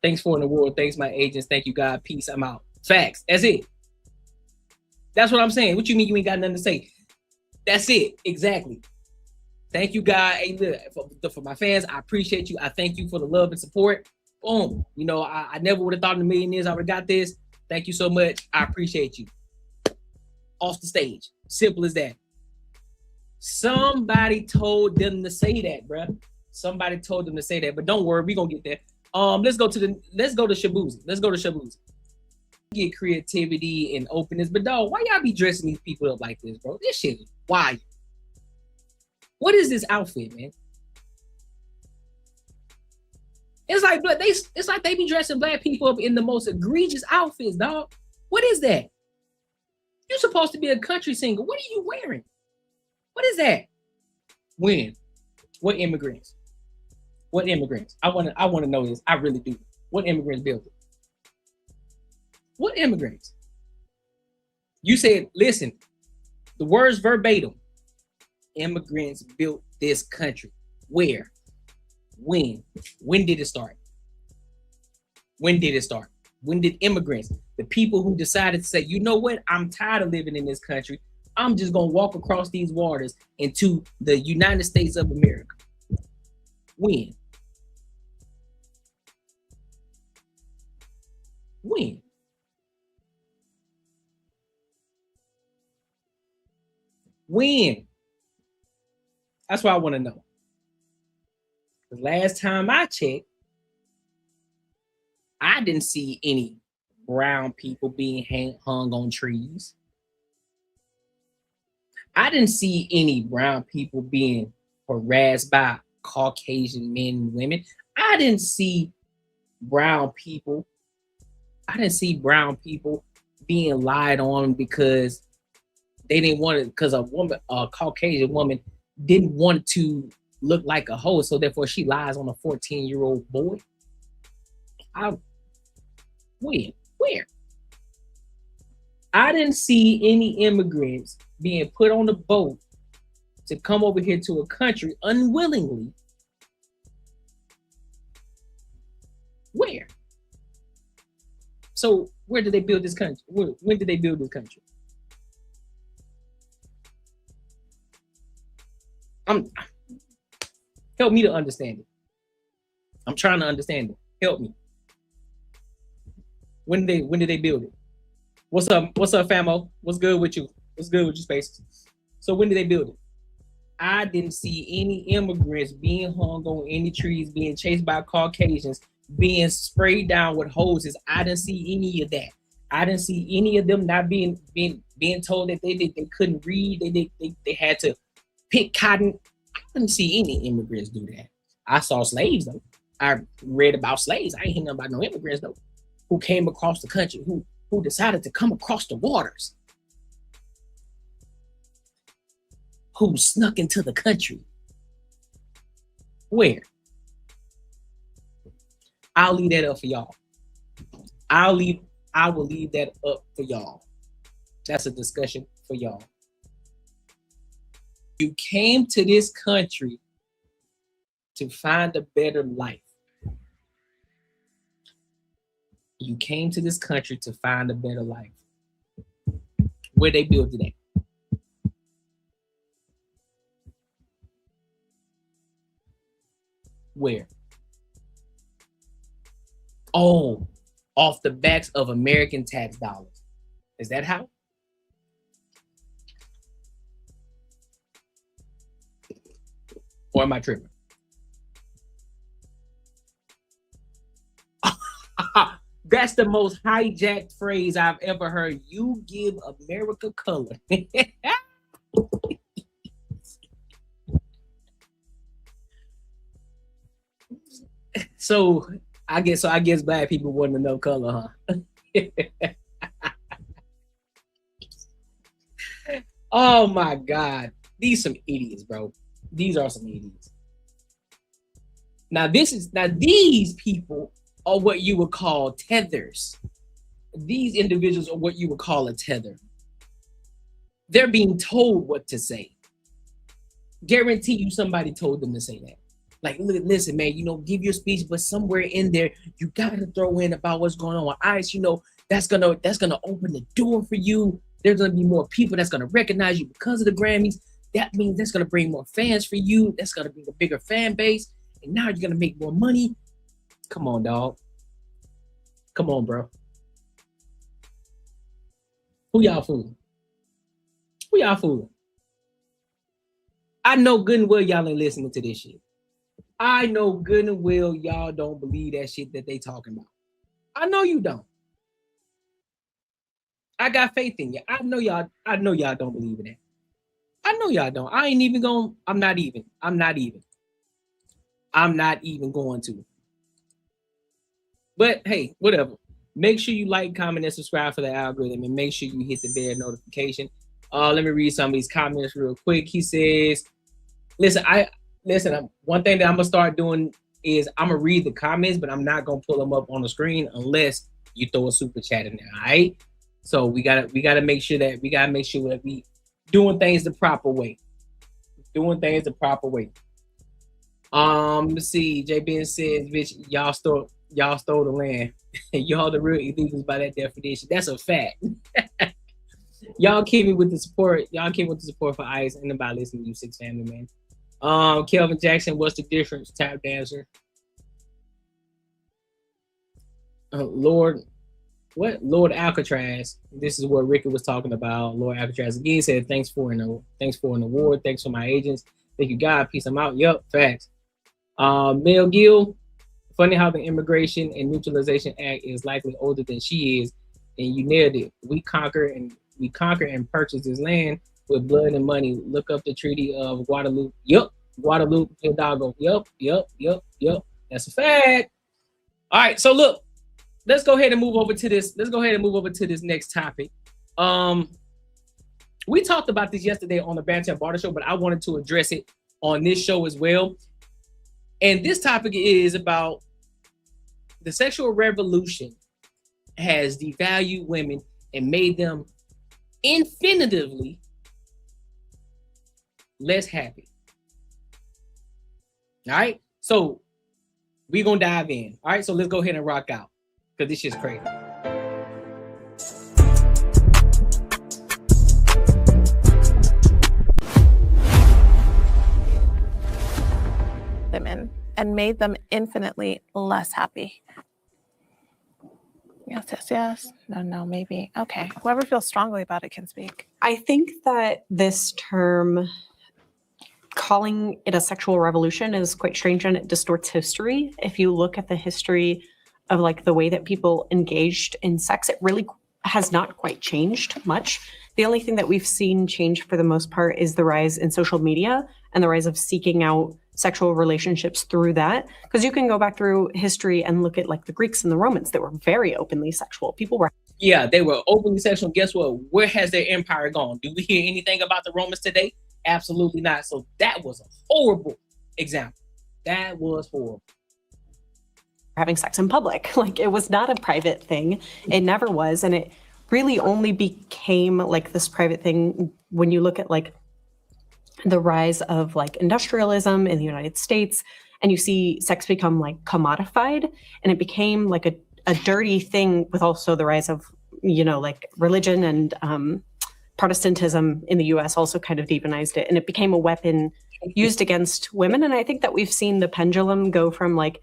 Thanks for an award. Thanks, my agents. Thank you, God. Peace. I'm out. Facts. That's it. That's what I'm saying. What you mean you ain't got nothing to say? That's it. Exactly. Thank you, God. Hey, look, for my fans, I appreciate you. I thank you for the love and support. Boom. I never would have thought in a million years I would have got this. Thank you so much. I appreciate you. Off the stage. Simple as that. Somebody told them to say that, bruh. Somebody told them to say that, but don't worry, we're gonna get there. Let's go to Shabuzi. Get creativity and openness, but dog, why y'all be dressing these people up like this, bro? This shit is wild. What is this outfit, man? It's like they be dressing black people up in the most egregious outfits, dog. What is that? You're supposed to be a country singer. What are you wearing? What is that? When? What immigrants? What immigrants? I want to know this. I really do. What immigrants built it? What immigrants? You said, listen, the words verbatim. Immigrants built this country. Where? When? When did it start? When did it start? When did immigrants, the people who decided to say, you know what, I'm tired of living in this country, I'm just gonna walk across these waters into the United States of America? When? When? When? That's what I want to know. The last time I checked, I didn't see any brown people being hung on trees. I didn't see any brown people being harassed by Caucasian men and women. I didn't see brown people. I didn't see brown people being lied on because they didn't want it, because a Caucasian woman didn't want to look like a hoe, so therefore she lies on a 14-year-old boy. Where? I didn't see any immigrants being put on a boat to come over here to a country unwillingly. Where? So where did they build this country? When did they build this country? Help me to understand it. I'm trying to understand it. Help me. When did they build it? What's up, famo? What's good with you? What's good with you, Space? So when did they build it? I didn't see any immigrants being hung on any trees, being chased by Caucasians, being sprayed down with hoses. I didn't see any of that. I didn't see any of them not being told that they couldn't read. They had to pick cotton. I didn't see any immigrants do that. I saw slaves though. I read about slaves. I ain't hear nothing about no immigrants though, who came across the country, who decided to come across the waters, who snuck into the country. Where? I'll leave that up for y'all. I will leave that up for y'all. That's a discussion for y'all. You came to this country to find a better life. You came to this country to find a better life. Where they built it at? Where? Oh, off the backs of American tax dollars. Is that how? Or am I tripping? That's the most hijacked phrase I've ever heard. You give America color. So I guess black people wasn't enough color, huh? Oh my God. These some idiots, bro. These are some idiots. Now these people are what you would call tethers. These individuals are what you would call a tether. They're being told what to say. Guarantee you somebody told them to say that. Like, listen, man, give your speech, but somewhere in there, you gotta throw in about what's going on with ICE. That's gonna open the door for you. There's gonna be more people that's gonna recognize you because of the Grammys. That means that's gonna bring more fans for you. That's gonna bring a bigger fan base. And now you're gonna make more money. Come on, dog. Come on, bro. Who y'all fooling? Who y'all fooling? I know good and well y'all ain't listening to this shit. I know good and well y'all don't believe that shit that they talking about. I know you don't. I got faith in you. I know y'all don't believe in that. I know y'all don't. I'm not even going to. But hey, whatever. Make sure you like, comment, and subscribe for the algorithm, and make sure you hit the bell notification. Let me read some of these comments real quick. He says, listen, one thing that I'm gonna start doing is I'm gonna read the comments, but I'm not gonna pull them up on the screen unless you throw a super chat in there. All right. So we gotta make sure that we doing things the proper way. Let's see. JBN says, bitch, y'all stole the land. Y'all the real illegals by that definition. That's a fact. Y'all keep me with the support. Y'all keep with the support for ICE and about listening to you, Six Family, man. Kelvin Jackson, what's the difference? Tap dancer. Lord Alcatraz. This is what Ricky was talking about. Lord Alcatraz again said, thanks for an award. Thanks for my agents. Thank you, God. Peace. I'm out. Yep, facts. Mel Gill. Funny how the Immigration and Neutralization Act is likely older than she is, and you nailed it. We conquer and purchase this land with blood and money. Look up the Treaty of Guadalupe. Yup, Guadalupe Hidalgo. Yup. That's a fact. All right, so look, let's go ahead and move over to this. Next topic. We talked about this yesterday on the Banter and Barter Show, but I wanted to address it on this show as well. And this topic is about the sexual revolution has devalued women and made them infinitively less happy. All right, so we're gonna dive in. All right, so let's go ahead and rock out because this shit's crazy. Women and made them infinitely less happy. Yes. No, maybe. Okay. Whoever feels strongly about it can speak. I think that this term, calling it a sexual revolution, is quite strange and it distorts history. If you look at the history of like the way that people engaged in sex, it really has not quite changed much. The only thing that we've seen change for the most part is the rise in social media and the rise of seeking out sexual relationships through that. Because you can go back through history and look at like the Greeks and the Romans that were very openly sexual. People were. Yeah, they were openly sexual. Guess what? Where has their empire gone? Do we hear anything about the Romans today? Absolutely not. So that was a horrible example. That was horrible. Having sex in public. Like it was not a private thing. It never was. And it really only became like this private thing when you look at like the rise of like industrialism in the United States, and you see sex become like commodified, and it became like a dirty thing with also the rise of, you know, like religion and Protestantism in the US also kind of demonized it, and it became a weapon used against women. And I think that we've seen the pendulum go from like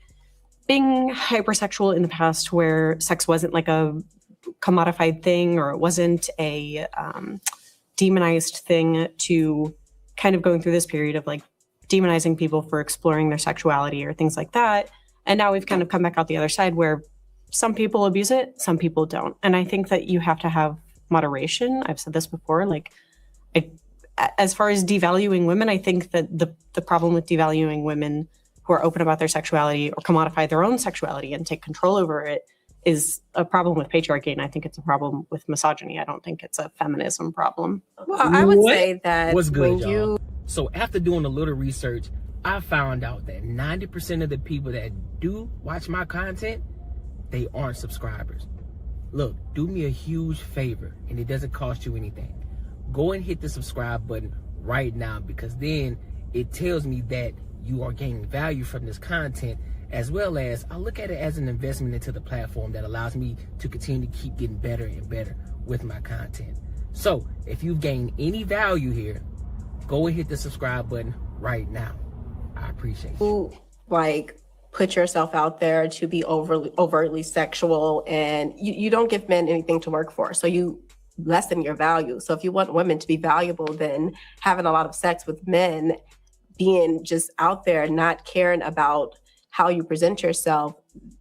being hypersexual in the past where sex wasn't like a commodified thing or it wasn't a demonized thing to kind of going through this period of like demonizing people for exploring their sexuality or things like that. And now we've kind of come back out the other side where some people abuse it, some people don't. And I think that you have to have moderation. I've said this before, like as far as devaluing women, I think that the problem with devaluing women who are open about their sexuality or commodify their own sexuality and take control over it is a problem with patriarchy, and I think it's a problem with misogyny. I don't think it's a feminism problem. Well, I would say that what's good, y'all? So after doing a little research, I found out that 90% of the people that do watch my content, they aren't subscribers. Look, do me a huge favor, and it doesn't cost you anything. Go and hit the subscribe button right now, because then it tells me that you are gaining value from this content, as well as I look at it as an investment into the platform that allows me to continue to keep getting better and better with my content. So if you've gained any value here, go and hit the subscribe button right now. I appreciate you. Like put yourself out there to be overtly sexual, and you don't give men anything to work for. So you lessen your value. So if you want women to be valuable, then having a lot of sex with men, being just out there, not caring about how you present yourself,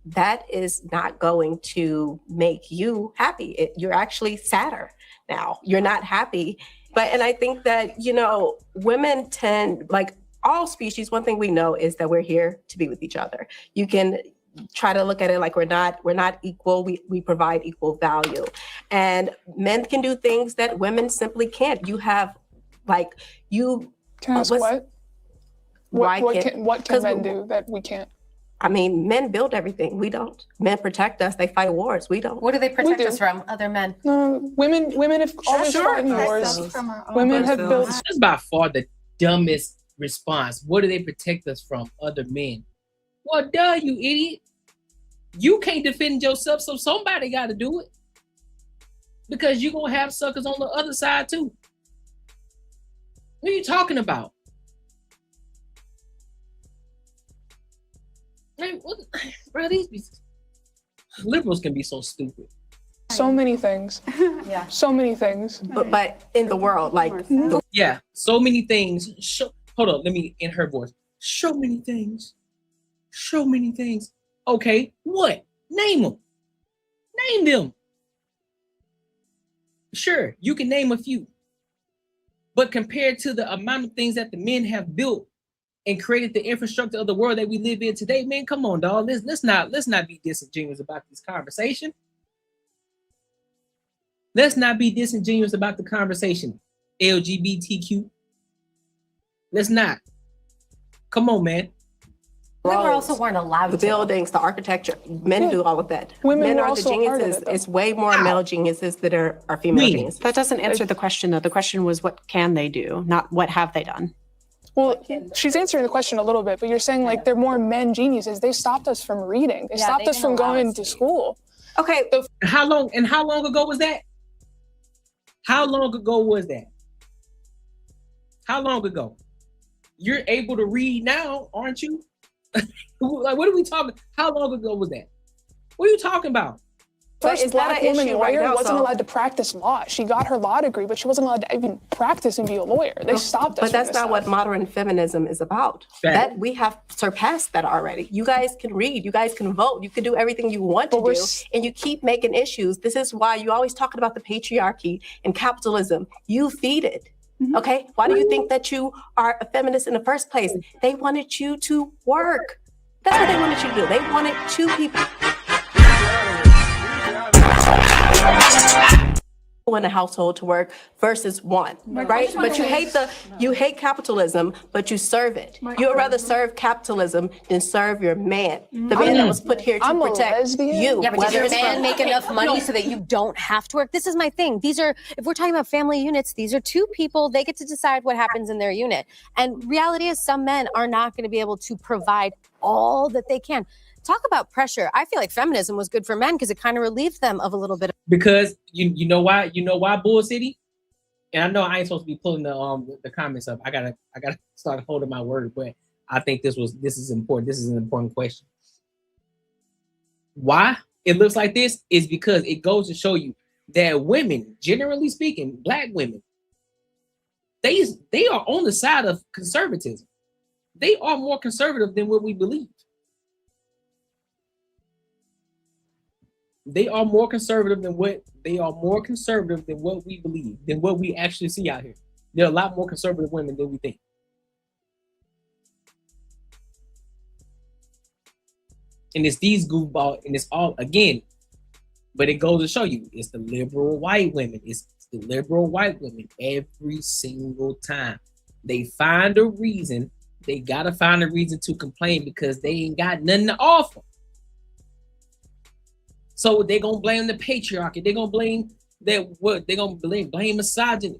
that is not going to make you happy. You're actually sadder now. You're not happy. And I think that, you know, women tend, like all species, one thing we know is that we're here to be with each other. You can try to look at it like we're not equal. We provide equal value. And men can do things that women simply can't. You have like, you... Can I ask what? What can men do that we can't? I mean, men build everything. We don't. Men protect us. They fight wars. We don't. What do they protect us from? Other men? Women have always fought in wars. Women have built. That's by far the dumbest response. What do they protect us from? Other men. Well, duh, you idiot. You can't defend yourself, so somebody got to do it. Because you're going to have suckers on the other side too. What are you talking about? Man, bro, these liberals can be so stupid. So many things. Yeah. So many things. But in the world, like Yeah, so many things. Hold on, let me in her voice. So many things. So many things. Okay, what? Name them. Name them. Sure, you can name a few. But compared to the amount of things that the men have built and created the infrastructure of the world that we live in today, man, come on, dog. Let's not be disingenuous about this conversation. Let's not be disingenuous about the conversation. LGBTQ. Let's not. Come on, man. Women also weren't allowed the to. Buildings, the architecture. Men do all of that. Women Men were are the also a part of geniuses. it, though. It's way more male geniuses that are female geniuses. That doesn't answer the question, though. The question was, what can they do, not what have they done? Well, she's answering the question a little bit, but you're saying like they're more men geniuses. They stopped us from reading. They stopped us from going to school. Okay. How long ago was that? How long ago was that? How long ago? You're able to read now, aren't you? Like, what are we talking? How long ago was that? What are you talking about? First black woman lawyer wasn't allowed to practice law. She got her law degree, but she wasn't allowed to even practice and be a lawyer. They stopped us. But that's not what modern feminism is about. That we have surpassed that already. You guys can read, you guys can vote, you can do everything you want to do, and you keep making issues. This is why you always talking about the patriarchy and capitalism. You feed it. Okay? Why do you think that you are a feminist in the first place? They wanted you to work. That's what they wanted you to do. They wanted two people in a household to work versus one, right? But you hate capitalism, but you serve it. You would rather serve capitalism than serve your man, the man that was put here to protect you. Yeah, but does your man make enough money so that you don't have to work? This is my thing. These are, if we're talking about family units, these are two people. They get to decide what happens in their unit. And reality is some men are not going to be able to provide all that they can. Talk about pressure. I feel like feminism was good for men because it kind of relieved them of a little bit. Because you know why? You know why, Bull City? And I know I ain't supposed to be pulling the comments up. I gotta start holding my word, but I think this is important. This is an important question. Why it looks like this is because it goes to show you that women, generally speaking, black women, they are on the side of conservatism. They are more conservative than what we believe. They are more conservative than what we believe, than what we actually see out here. There are a lot more conservative women than we think. And it's these goofballs, and it's all again, but it goes to show you it's the liberal white women. It's the liberal white women every single time. They find a reason, they gotta find a reason to complain because they ain't got nothing to offer. So they're gonna blame the patriarchy. They're gonna blame that what? They're gonna blame misogyny.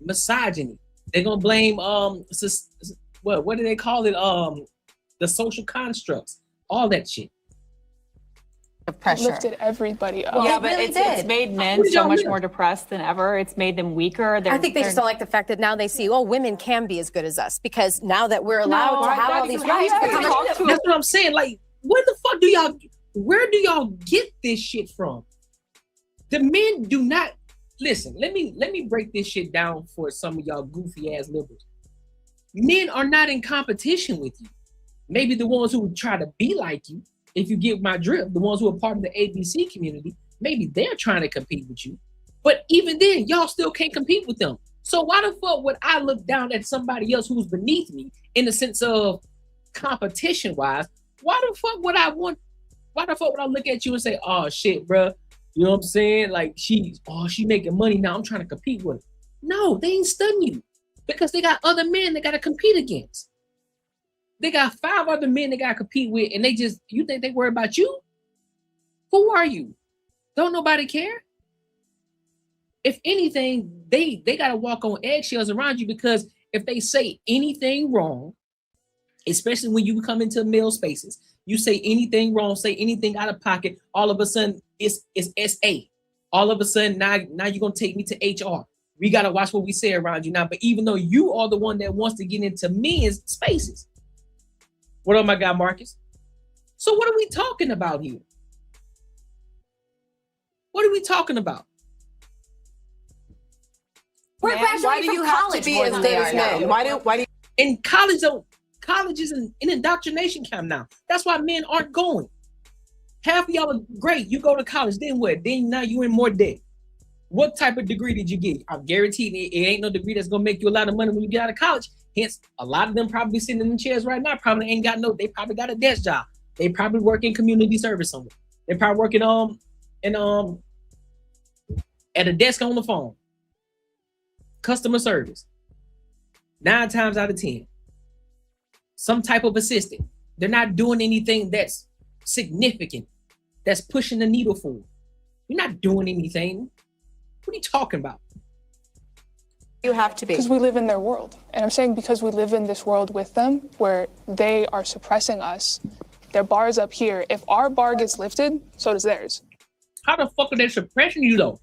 They're gonna blame what do they call it? The social constructs, all that shit. It lifted everybody up. Yeah, but it's made men so much more depressed than ever. It's made them weaker. I think they just don't like the fact that now they see, oh, women can be as good as us because now that we're allowed to have all these rights. That's what I'm saying. Like, where do y'all get this shit from? The men do not listen. Let me break this shit down for some of y'all goofy ass liberals. Men are not in competition with you. Maybe the ones who would try to be like you, if you get my drift, the ones who are part of the ABC community, maybe they're trying to compete with you. But even then, y'all still can't compete with them. So why the fuck would I look down at somebody else who's beneath me in the sense of competition wise? Why the fuck would I look at you and say, oh shit, bro? You know what I'm saying? Like she making money now. I'm trying to compete with her. No, they ain't studying you because they got other men they got to compete against. They got 5 other men they got to compete with, and you think they worry about you? Who are you? Don't nobody care? If anything, they got to walk on eggshells around you because if they say anything wrong, especially when you come into male spaces. You say anything wrong, say anything out of pocket, all of a sudden it's SA. All of a sudden now you're gonna take me to HR. We gotta watch what we say around you now. But even though you are the one that wants to get into men's spaces. What up, my guy Marcus? So what are we talking about here? What are we talking about? We're Why do you have to be as good as men? Why do in college is an indoctrination camp now. That's why men aren't going. Half of y'all are great. You go to college, then what? Then now you in more debt. What type of degree did you get? I'm guaranteed it ain't no degree that's gonna make you a lot of money when you get out of college. Hence, a lot of them probably sitting in the chairs right now. Probably ain't got they probably got a desk job. They probably work in community service somewhere. They probably working at a desk on the phone. Customer service. 9 times out of 10. Some type of assistant. They're not doing anything that's significant, that's pushing the needle forward. You're not doing anything. What are you talking about? You have to be. Because we live in their world. And I'm saying because we live in this world with them where they are suppressing us, their bar is up here. If our bar gets lifted, so does theirs. How the fuck are they suppressing you though?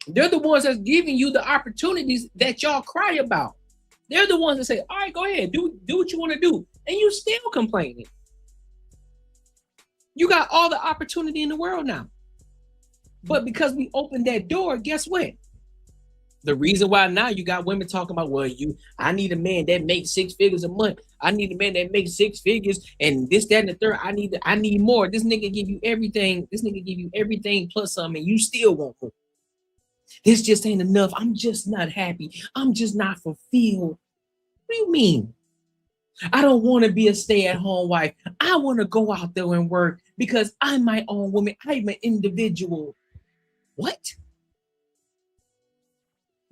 They're the ones that's giving you the opportunities that y'all cry about. They're the ones that say, all right, go ahead, do what you want to do. And you still complaining. You got all the opportunity in the world now. But because we opened that door, guess what? The reason why now you got women talking about, well, I need a man that makes 6 figures a month. I need a man that makes 6 figures and this, that, and the third. I need more. This nigga give you everything. This nigga give you everything plus something, and you still want more. This just ain't enough. I'm just not happy. I'm just not fulfilled. What do you mean? I don't want to be a stay-at-home wife. I want to go out there and work because I'm my own woman. I'm an individual. What?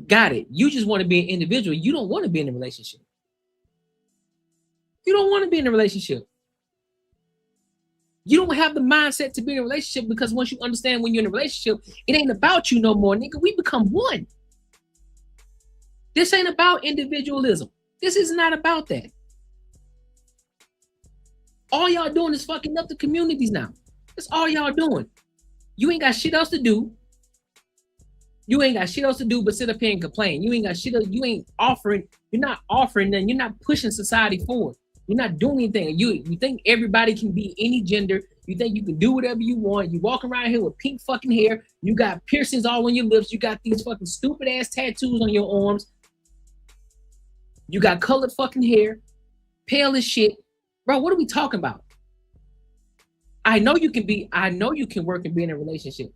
Got it. You just want to be an individual. You don't want to be in a relationship. You don't want to be in a relationship. You don't have the mindset to be in a relationship because once you understand when you're in a relationship, it ain't about you no more, nigga. We become one. This ain't about individualism. This is not about that. All y'all doing is fucking up the communities now. That's all y'all doing. You ain't got shit else to do. You ain't got shit else to do but sit up here and complain. You ain't got shit else. You ain't offering. You're not offering nothing. You're not pushing society forward. You're not doing anything. You think everybody can be any gender. You think you can do whatever you want. You walk around here with pink fucking hair. You got piercings all on your lips. You got these fucking stupid ass tattoos on your arms. You got colored fucking hair. Pale as shit. Bro, what are we talking about? I know you can work and be in a relationship.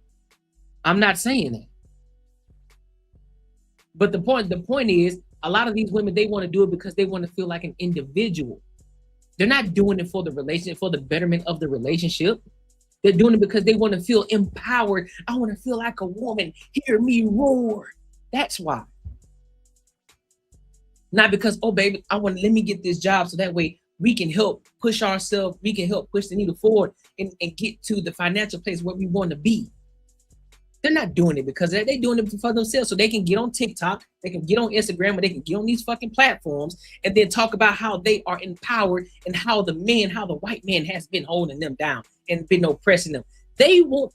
I'm not saying that. But the point is, a lot of these women, they want to do it because they want to feel like an individual. They're not doing it for the relationship, for the betterment of the relationship. They're doing it because they want to feel empowered. I want to feel like a woman. Hear me roar. That's why. Not because, oh baby, let me get this job so that way we can help push ourselves, we can help push the needle forward and get to the financial place where we want to be. They're not doing it because they're doing it for themselves so they can get on TikTok, they can get on Instagram, or they can get on these fucking platforms and then talk about how they are empowered and how the white man has been holding them down and been oppressing them. They want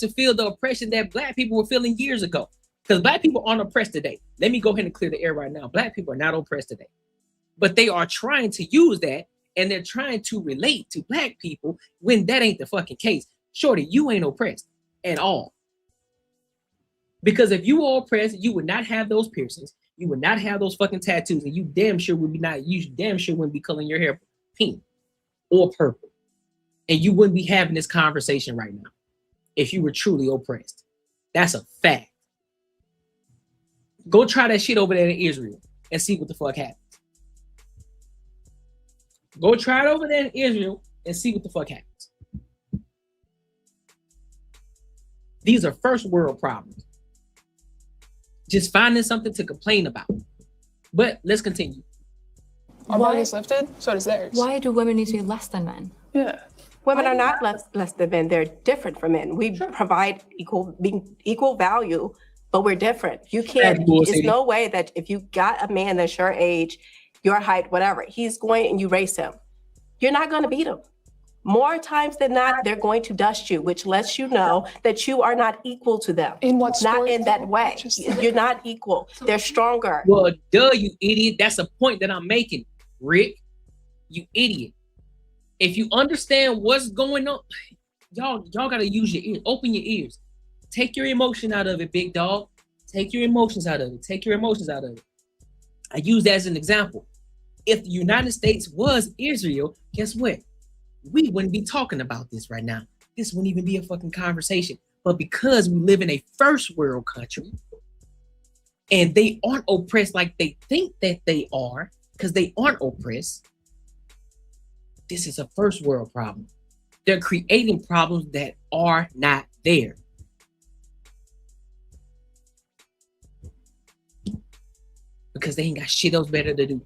to feel the oppression that black people were feeling years ago because black people aren't oppressed today. Let me go ahead and clear the air right now. Black people are not oppressed today, but they are trying to use that and they're trying to relate to black people when that ain't the fucking case. Shorty, you ain't oppressed at all. Because if you were oppressed, you would not have those piercings, you would not have those fucking tattoos, and you damn sure wouldn't be coloring your hair pink or purple. And you wouldn't be having this conversation right now if you were truly oppressed. That's a fact. Go try that shit over there in Israel and see what the fuck happens. Go try it over there in Israel and see what the fuck happens. These are first world problems. Just finding something to complain about. But let's continue. Our bar is lifted, so does theirs. Why do women need to be less than men? Yeah. Women are not less than men. They're different from men. We provide equal value, but we're different. You can't, there's no way that if you got a man that's your age your height, whatever. He's going and you race him. You're not going to beat him. More times than not, they're going to dust you, which lets you know that you are not equal to them. In what sport? Not in that way. You're not equal. They're stronger. Well, duh, you idiot. That's a point that I'm making, Rick. You idiot. If you understand what's going on, y'all gotta use your ears. Open your ears. Take your emotion out of it, big dog. Take your emotions out of it. Take your emotions out of it. I use that as an example. If the United States was Israel, guess what? We wouldn't be talking about this right now. This wouldn't even be a fucking conversation. But because we live in a first world country and they aren't oppressed like they think that they are, because they aren't oppressed, this is a first world problem. They're creating problems that are not there. Because they ain't got shit else better to do.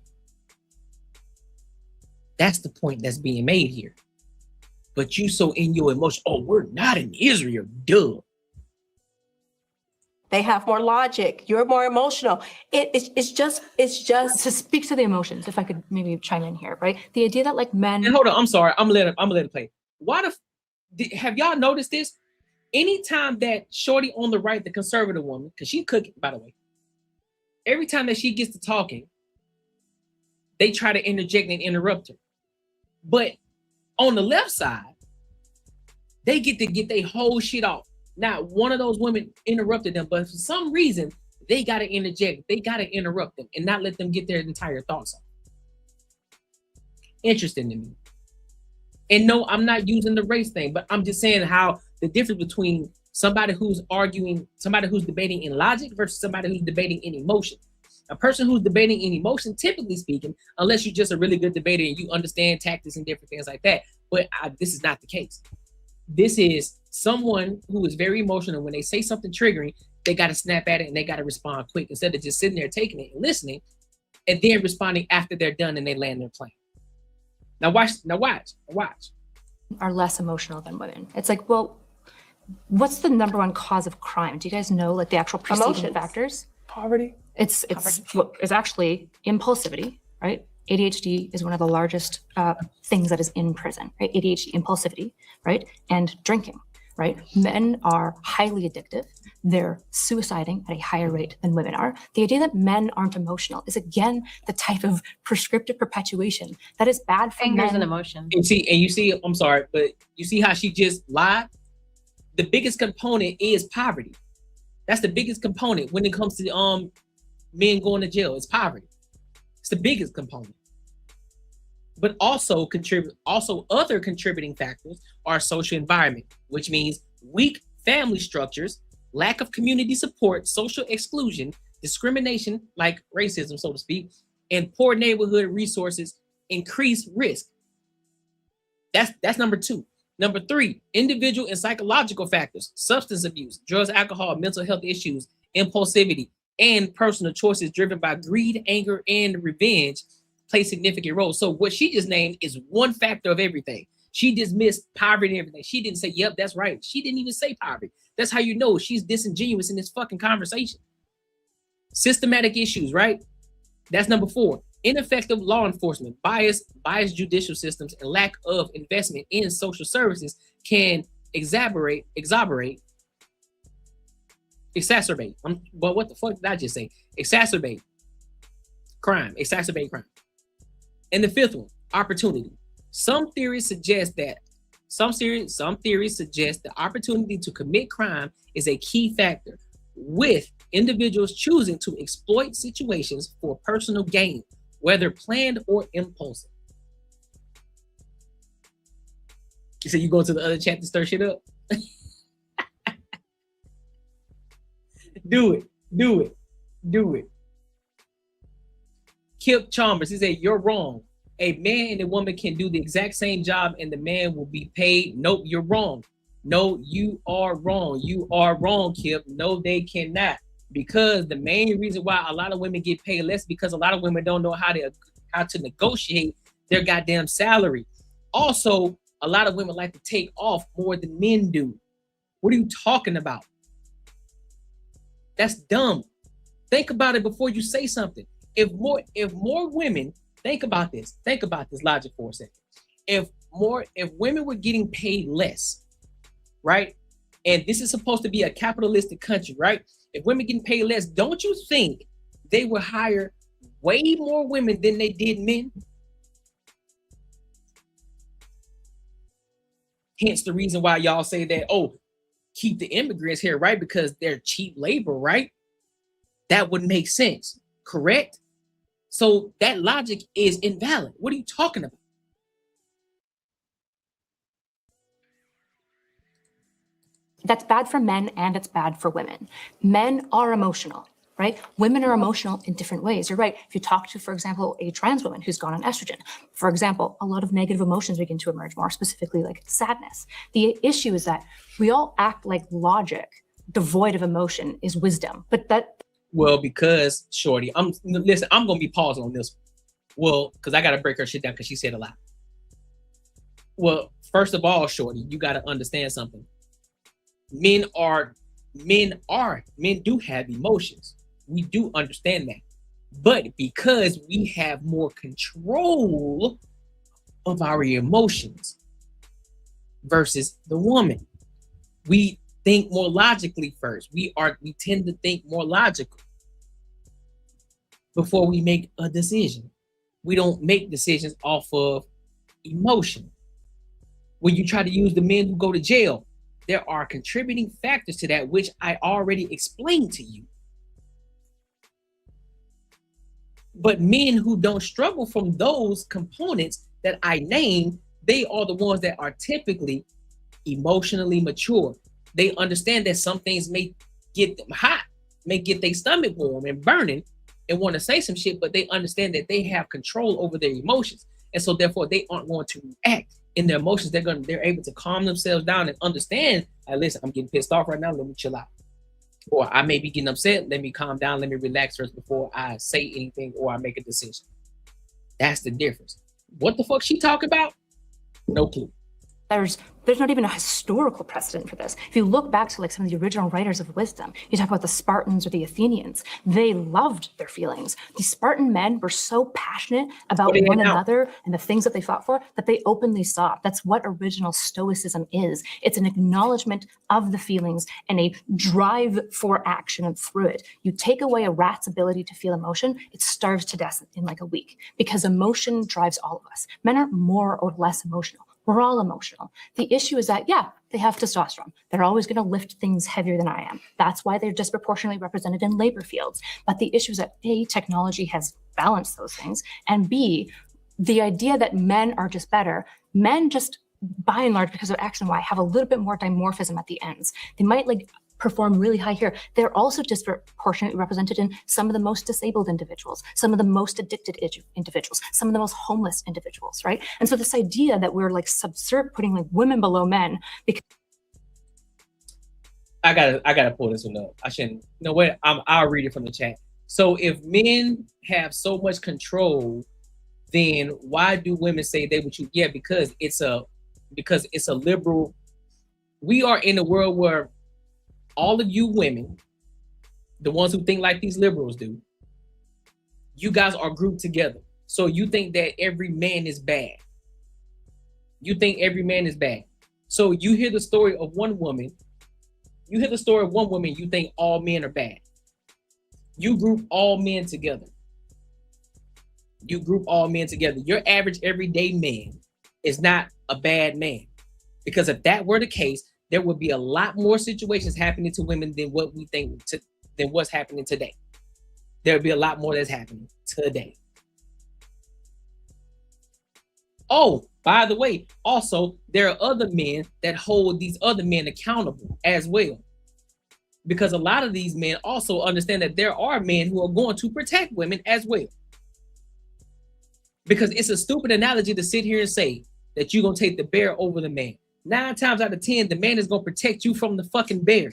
That's the point that's being made here. But you so in your emotion, oh, we're not in Israel, duh. They have more logic. You're more emotional. It's just to speak to the emotions. If I could maybe chime in here, right? The idea that like men. And hold on, I'm sorry. I'm gonna let it play. Have y'all noticed this? Anytime that shorty on the right, the conservative woman, because she cooking, by the way, every time that she gets to talking, they try to interject and interrupt her. But on the left side, they get to get their whole shit off. Not one of those women interrupted them, but for some reason, they got to interject. They got to interrupt them and not let them get their entire thoughts off. Interesting to me. And no, I'm not using the race thing, but I'm just saying how the difference between somebody who's arguing, somebody who's debating in logic versus somebody who's debating in emotion. A person who's debating in emotion, typically speaking, unless you're just a really good debater and you understand tactics and different things like that, but this is not the case. This is someone who is very emotional. When they say something triggering, they got to snap at it and they got to respond quick instead of just sitting there taking it and listening and then responding after they're done and they land their plane. Now watch. Are less emotional than women. It's like, well, what's the number one cause of crime? Do you guys know like the actual preceding factors? Poverty. It's actually impulsivity, right? ADHD is one of the largest things that is in prison, right? ADHD, impulsivity, right? And drinking, right? Men are highly addictive. They're suiciding at a higher rate than women are. The idea that men aren't emotional is again the type of prescriptive perpetuation that is bad for men. And emotion. And you see, I'm sorry, but you see how she just lied? The biggest component is poverty. That's the biggest component when it comes to men going to jail. It's poverty. It's the biggest component. But also other contributing factors are social environment, which means weak family structures, lack of community support, social exclusion, discrimination, like racism, so to speak, and poor neighborhood resources increase risk. That's number 2. Number 3, individual and psychological factors, substance abuse, drugs, alcohol, mental health issues, impulsivity, and personal choices driven by greed, anger, and revenge play significant roles. So what she just named is one factor of everything. She dismissed poverty and everything. She didn't say, yep, that's right. She didn't even say poverty. That's how you know she's disingenuous in this fucking conversation. Systematic issues, right? That's number 4. Ineffective law enforcement, biased judicial systems, and lack of investment in social services can exacerbate. But what the fuck did I just say? Exacerbate crime. And the 5th one, opportunity. Some theories suggest the opportunity to commit crime is a key factor, with individuals choosing to exploit situations for personal gain, whether planned or impulsive. You said you go to the other chat to stir shit up? Do it. Kip Chalmers, he said, you're wrong. A man and a woman can do the exact same job and the man will be paid. Nope, you're wrong. No, you are wrong. You are wrong, Kip. No, they cannot. Because the main reason why a lot of women get paid less because a lot of women don't know how to negotiate their goddamn salary. Also, a lot of women like to take off more than men do. What are you talking about? That's dumb. Think about it before you say something. If more women Think about this. Think about this logic for a second. If women were getting paid less, right? And this is supposed to be a capitalistic country, right? If women getting paid less, don't you think they would hire way more women than they did men? Hence the reason why y'all say that, oh, keep the immigrants here, right? Because they're cheap labor, right? That would make sense, correct? So that logic is invalid. What are you talking about? That's bad for men and it's bad for women. Men are emotional, right? Women are emotional in different ways. You're right. If you talk to, for example, a trans woman who's gone on estrogen, for example, a lot of negative emotions begin to emerge, more specifically like sadness. The issue is that we all act like logic devoid of emotion is wisdom, but that. Well, because Shorty, I'm gonna be pausing on this. Well, because I gotta break her shit down because she said a lot. Well, first of all, Shorty, you gotta understand something. Men do have emotions. We do understand that. But because we have more control of our emotions versus the woman, we think more logically first. We tend to think more logical before we make a decision. We don't make decisions off of emotion. When you try to use the men who go to jail, there are contributing factors to that, which I already explained to you. But men who don't struggle from those components that I named, they are the ones that are typically emotionally mature. They understand that some things may get them hot, may get their stomach warm and burning and want to say some shit, but they understand that they have control over their emotions. And so therefore they aren't going to react in their emotions. They're able to calm themselves down and understand, hey, listen, I'm getting pissed off right now, let me chill out. Or I may be getting upset, let me calm down, let me relax first before I say anything or I make a decision. That's the difference. What the fuck she talking about? No clue. There's not even a historical precedent for this. If you look back to like some of the original writers of wisdom, you talk about the Spartans or the Athenians, they loved their feelings. These Spartan men were so passionate about one another and the things that they fought for that they openly sobbed. That's what original Stoicism is. It's an acknowledgement of the feelings and a drive for action and through it. You take away a rat's ability to feel emotion, it starves to death in like a week because emotion drives all of us. Men are more or less emotional. We're all emotional. The issue is that, yeah, they have testosterone. They're always going to lift things heavier than I am. That's why they're disproportionately represented in labor fields. But the issue is that A, technology has balanced those things, and B, the idea that men are just better, men just, by and large, because of X and Y, have a little bit more dimorphism at the ends. They might like perform really high here. They're also disproportionately represented in some of the most disabled individuals, some of the most addicted individuals, some of the most homeless individuals, right? And so this idea that we're like putting like women below men because I gotta pull this one up. I shouldn't. You know what? I'll read it from the chat. So if men have so much control, then why do women say they would choose? Yeah, because it's a liberal. We are in a world where all of you women, the ones who think like these liberals do, you guys are grouped together. So you think that every man is bad. You think every man is bad. So you hear the story of one woman, you think all men are bad. You group all men together. Your average everyday man is not a bad man. Because if that were the case, there would be a lot more situations happening to women than what we think than what's happening today. There would be a lot more that's happening today. Oh, by the way, also, there are other men that hold these other men accountable as well. Because a lot of these men also understand that there are men who are going to protect women as well. Because it's a stupid analogy to sit here and say that you're going to take the bear over the man. 9 times out of 10, the man is going to protect you from the fucking bear.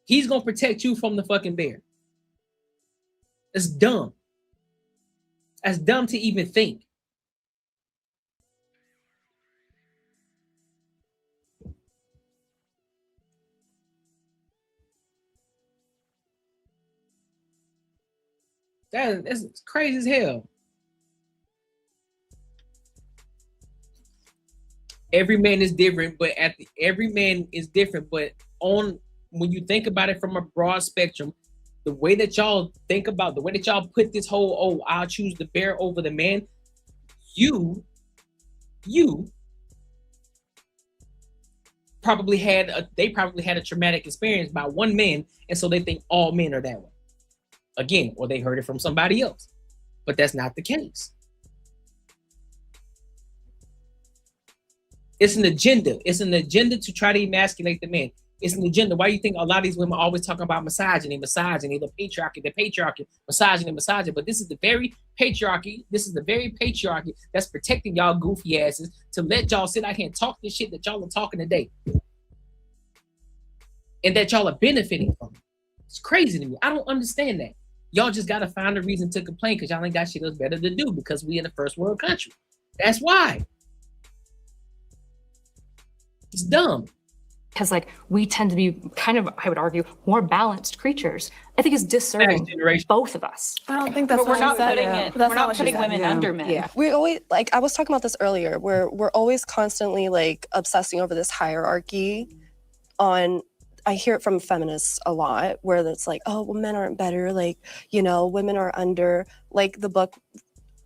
He's going to protect you from the fucking bear. That's dumb. That's dumb to even think. That's crazy as hell. Every man is different, but every man is different. But when you think about it from a broad spectrum, the way that y'all think about, the way that y'all put this whole, I'll choose the bear over the man, you probably had a traumatic experience by one man, and so they think all men are that way. Again, or they heard it from somebody else. But that's not the case. It's an agenda. It's an agenda to try to emasculate the man. It's an agenda. Why do you think a lot of these women always talking about misogyny, the patriarchy, misogyny? But this is the very patriarchy. This is the very patriarchy that's protecting y'all goofy asses to let y'all sit out here and talk this shit that y'all are talking today. And that y'all are benefiting from. It's crazy to me. I don't understand that. Y'all just got to find a reason to complain because y'all ain't got shit else better to do because we in a first world country. That's why. It's dumb. Because like we tend to be kind of, I would argue, more balanced creatures. I think it's disserving both of us. I don't think that's but what we're not said. putting it. That's We're not not putting women under men. Yeah. We always, like I was talking about this earlier, we're always constantly like obsessing over this hierarchy on. I hear it from feminists a lot where it's like, oh, well, men aren't better. Like, you know, women are under, like the book,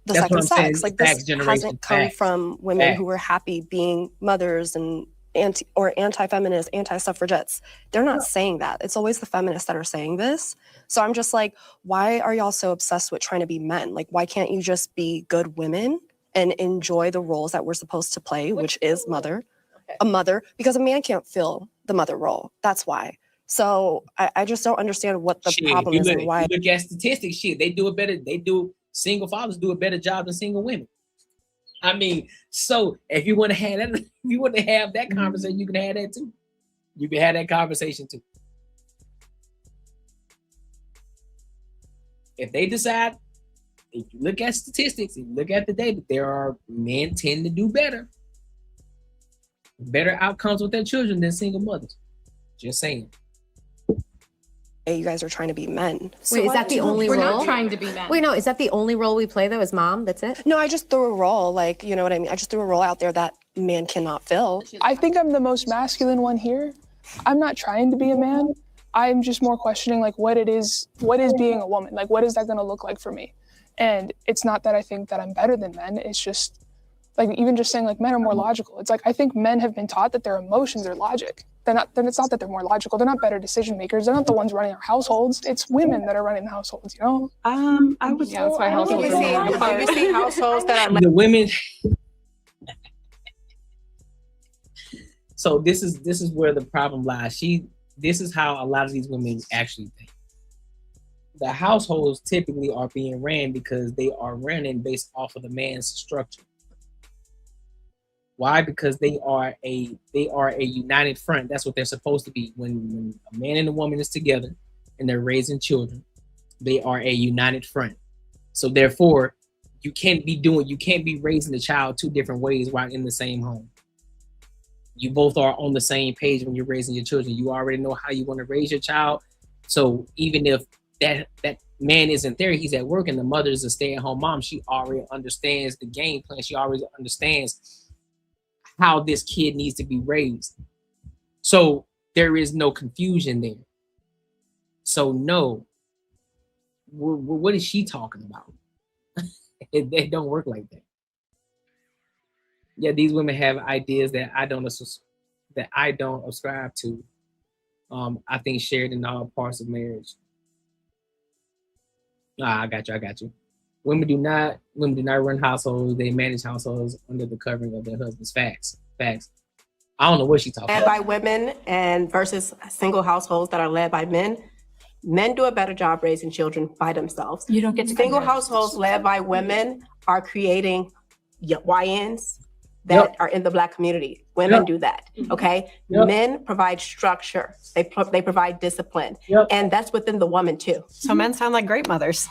The Second Sex. Like this hasn't come from women who were happy being mothers and anti-feminist, anti-suffragettes. They're not saying that. It's always the feminists that are saying this. So I'm just like, why are y'all so obsessed with trying to be men? Like, why can't you just be good women and enjoy the roles that we're supposed to play, which is a mother, because a man can't fill the mother role. That's why. So I just don't understand what the problem is and why. You look at statistics, single fathers do a better job than single women. I mean, so if you want to have that, if you want to have that conversation, you can have that too. You can have that conversation too. If they decide, if you look at statistics, if you look at the data, men tend to do better outcomes with their children than single mothers. Just saying. You guys are trying to be men. Wait, is that the only role? We're not trying to be men. Wait, no, is that the only role we play though, as mom? That's it? No, I just threw a role, like, you know what I mean? I just threw a role out there that man cannot fill. I think I'm the most masculine one here. I'm not trying to be a man. I'm just more questioning like what is being a woman? Like what is that gonna look like for me? And it's not that I think that I'm better than men. It's just like even just saying like men are more logical. It's like I think men have been taught that their emotions are logic. Then it's not that they're more logical. They're not better decision makers. They're not the ones running our households. It's women that are running the households, you know? I would that's why households You see households that are the women. So this is where the problem lies. This is how a lot of these women actually think. The households typically are being ran because they are running based off of the man's structure. Why? Because they are a united front. That's what they're supposed to be. When a man and a woman is together and they're raising children, they are a united front. So therefore, you can't be raising the child two different ways while in the same home. You both are on the same page when you're raising your children. You already know how you want to raise your child. So even if that man isn't there, he's at work, and the mother is a stay-at-home mom, she already understands the game plan. She already understands how this kid needs to be raised. So there is no confusion there. So no, what is she talking about? It don't work like that. Yeah, these women have ideas that I don't ascribe to. I think shared in all parts of marriage. I got you. Women do not run households. They manage households under the covering of their husbands. Facts. I don't know what she's talking led about. by women and versus single households that are led by men. Men do a better job raising children by themselves. You don't get to single households led by women are creating YNs that are in the Black community. Women do that. Okay. Men provide structure. They provide discipline, and that's within the woman too. So men sound like great mothers.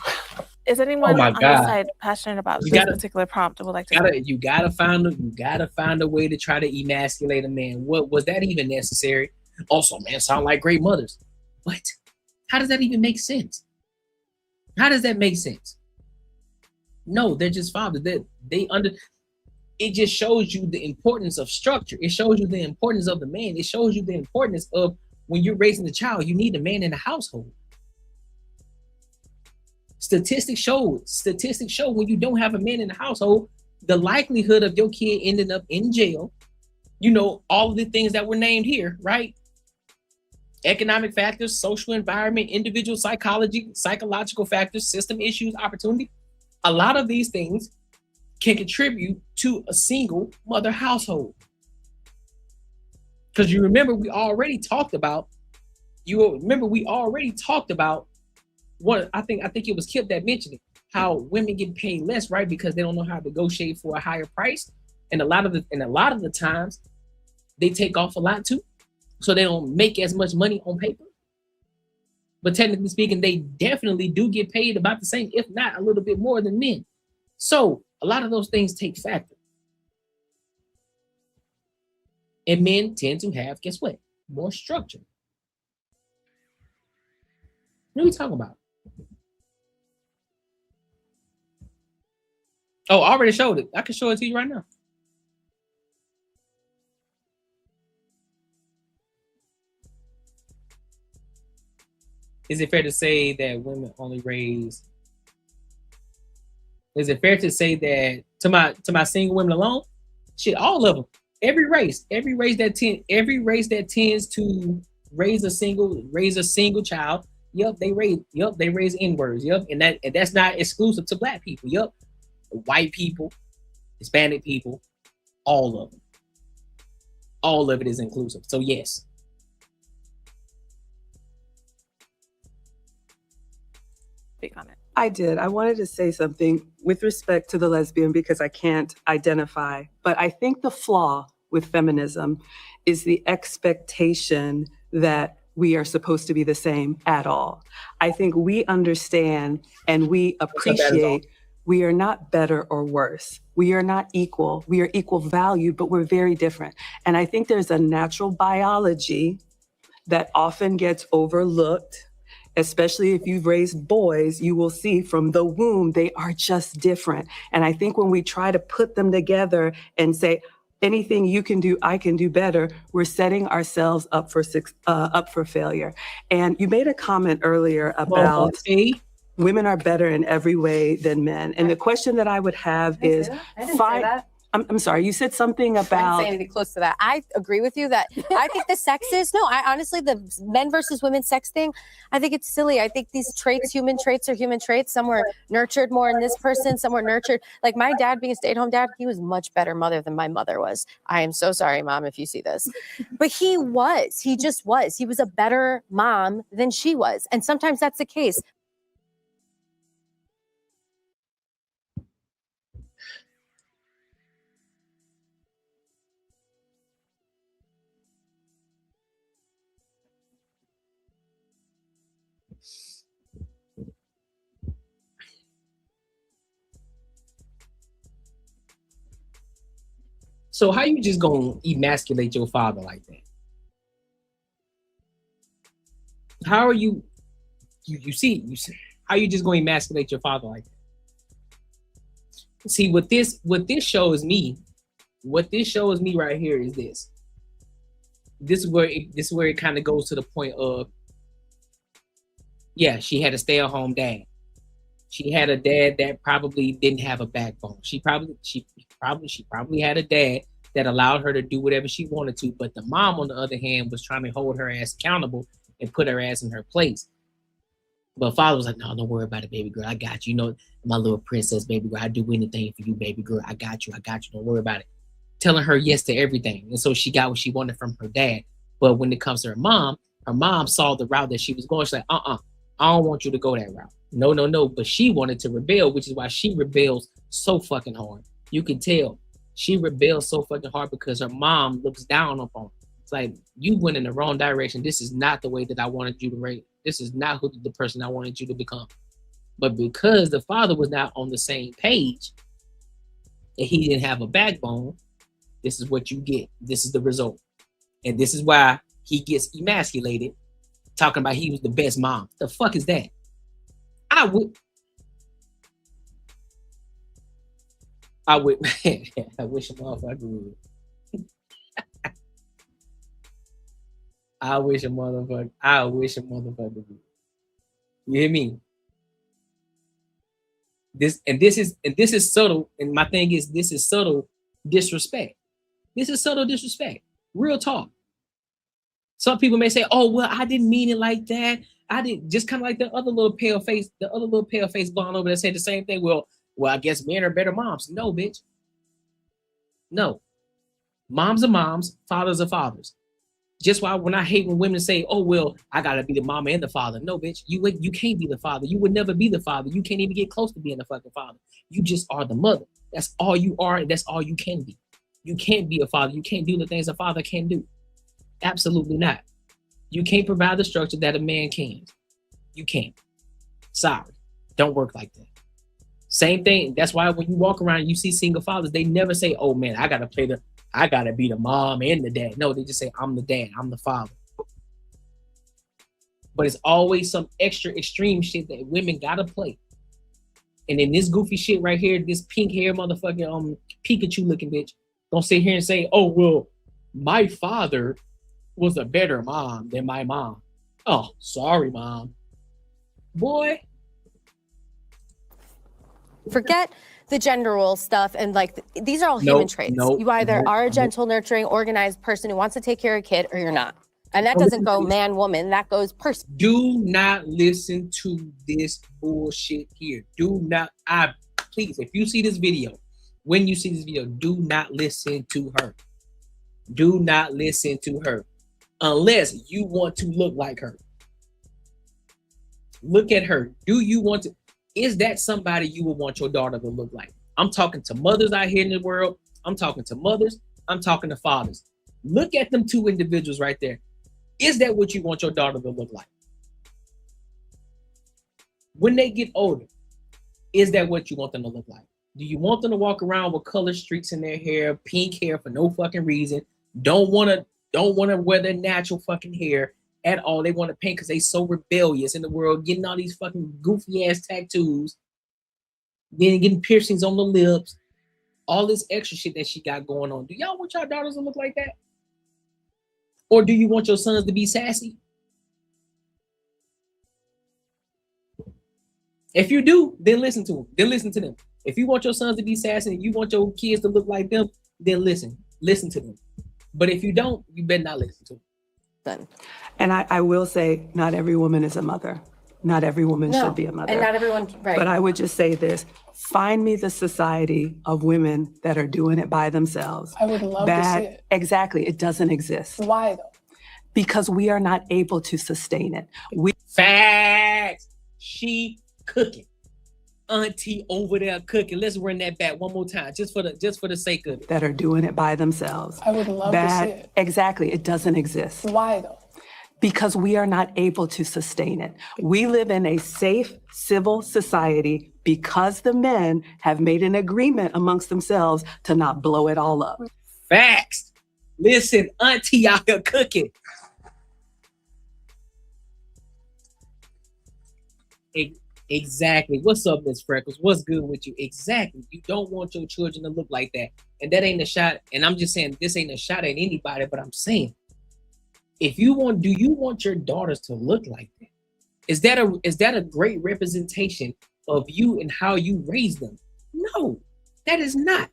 Is anyone on this side passionate about this particular prompt? Would like to. You gotta find a way to try to emasculate a man. What was that even necessary? Also, men sound like great mothers. What? How does that even make sense? How does that make sense? No, they're just fathers. It just shows you the importance of structure. It shows you the importance of the man. It shows you the importance of when you're raising a child, you need a man in the household. Statistics show when you don't have a man in the household, the likelihood of your kid ending up in jail, all of the things that were named here, right? Economic factors, social environment, individual psychology, psychological factors, system issues, opportunity. A lot of these things can contribute to a single mother household. Because you remember we already talked about what I think it was Kip that mentioned it, how women get paid less, right? Because they don't know how to negotiate for a higher price. And a lot of the times they take off a lot too. So they don't make as much money on paper. But technically speaking, they definitely do get paid about the same, if not a little bit more than men. So a lot of those things take factor. And men tend to have, guess what? More structure. What are we talking about? Oh, I already showed it. I can show it to you right now. Is it fair to say that women only raise? Is it fair to say that to my single women alone? Shit, all of them. Every race that tends to raise a single child. Yep, they raise N-words. Yep, and that's not exclusive to black people. Yep, white people, Hispanic people, all of them. All of it is inclusive. So yes. Speak on it. I did. I wanted to say something with respect to the lesbian because I can't identify, but I think the flaw with feminism is the expectation that we are supposed to be the same at all. I think we understand and we appreciate we are not better or worse. We are not equal. We are equal value, but we're very different. And I think there's a natural biology that often gets overlooked. Especially if you've raised boys, you will see from the womb, they are just different. And I think when we try to put them together and say, anything you can do, I can do better, we're setting ourselves up for failure. And you made a comment earlier about women are better in every way than men. And the question that I would have is, I'm sorry, you said something about... I didn't say anything close to that. I agree with you that I think the sexist, honestly, the men versus women sex thing, I think it's silly. I think these traits, human traits are human traits. Some were nurtured more in this person, some were nurtured. Like my dad being a stay-at-home dad, he was much better mother than my mother was. I am so sorry, Mom, if you see this. But he just was. He was a better mom than she was. And sometimes that's the case. So how you just gonna emasculate your father like that? How are you see how you just gonna emasculate your father like that? See what this shows me right here is this. This is where it kind of goes to the point of, yeah, she had a stay-at-home dad. She had a dad that probably didn't have a backbone. She probably had a dad that allowed her to do whatever she wanted to, but the mom, on the other hand, was trying to hold her ass accountable and put her ass in her place. But father was like, no, don't worry about it, baby girl. I got you. You know, my little princess, baby girl. I'd do anything for you, baby girl. I got you. Don't worry about it. Telling her yes to everything. And so she got what she wanted from her dad. But when it comes to her mom saw the route that she was going. She's like, I don't want you to go that route. No. But she wanted to rebel, which is why she rebels so fucking hard. You can tell she rebels so fucking hard because her mom looks down upon her. It's like, you went in the wrong direction. This is not the way that I wanted you to raise. This is not the person I wanted you to become. But because the father was not on the same page and he didn't have a backbone, this is what you get. This is the result. And this is why he gets emasculated, talking about he was the best mom. The fuck is that? I would. I wish a motherfucker would. I wish a motherfucker would. You hear me? This is subtle. And my thing is, this is subtle disrespect. This is subtle disrespect. Real talk. Some people may say, "Oh, well, I didn't mean it like that. I didn't." Just kind of like the other little pale face blonde over there said the same thing. Well, I guess men are better moms. No, bitch. No. Moms are moms. Fathers are fathers. Just why when I hate when women say, "Oh, well, I gotta be the mama and the father." No, bitch. You can't be the father. You would never be the father. You can't even get close to being the fucking father. You just are the mother. That's all you are, and that's all you can be. You can't be a father. You can't do the things a father can do. Absolutely not. You can't provide the structure that a man can. You can't. Sorry. Don't work like that. Same thing. That's why when you walk around and you see single fathers, they never say, "Oh man, I gotta be the mom and the dad." No, they just say, "I'm the dad, I'm the father." But it's always some extra extreme shit that women gotta play. And then this goofy shit right here, this pink hair motherfucking Pikachu looking bitch, don't sit here and say, "Oh well, my father was a better mom than my mom." Oh, sorry, mom. Boy. Forget the gender role stuff and like these are all human traits. You either are a gentle, nurturing, organized person who wants to take care of a kid, or you're not. And that doesn't go man, woman. That goes person. Do not listen to this bullshit here. Do not. Please, if you see this video, when you see this video, do not listen to her. Do not listen to her unless you want to look like her. Look at her. Do you want to? Is that somebody you would want your daughter to look like? I'm talking to mothers out here in the world. I'm talking to mothers. I'm talking to fathers. Look at them two individuals right there. Is that what you want your daughter to look like? When they get older, is that what you want them to look like? Do you want them to walk around with color streaks in their hair, pink hair for no fucking reason? Don't want to wear their natural fucking hair at all. They want to paint because they so rebellious in the world, getting all these fucking goofy ass tattoos, then getting piercings on the lips, all this extra shit that she got going on. Do y'all want your daughters to look like that? Or do you want your sons to be sassy? If you do, then listen to them. Then listen to them. If you want your sons to be sassy and you want your kids to look like them, then listen to them. But if you don't, you better not listen to them. And I will say, not every woman is a mother. Not every woman should be a mother. And not everyone, right. But I would just say this, find me the society of women that are doing it by themselves. I would love to see it. Exactly, it doesn't exist. Why though? Because we are not able to sustain it. Facts. She cooking. Auntie over there cooking. Let's run that back one more time, just for the sake of it. That are doing it by themselves. I would love to see it. Exactly, it doesn't exist. Why though? Because we are not able to sustain it. We live in a safe, civil society because the men have made an agreement amongst themselves to not blow it all up. Facts. Listen, Auntie out here cooking. Exactly. What's up, Miss Freckles? What's good with you? Exactly. You don't want your children to look like that. And that ain't a shot. And I'm just saying, this ain't a shot at anybody, but I'm saying, do you want your daughters to look like that? Is that a great representation of you and how you raise them? No, that is not.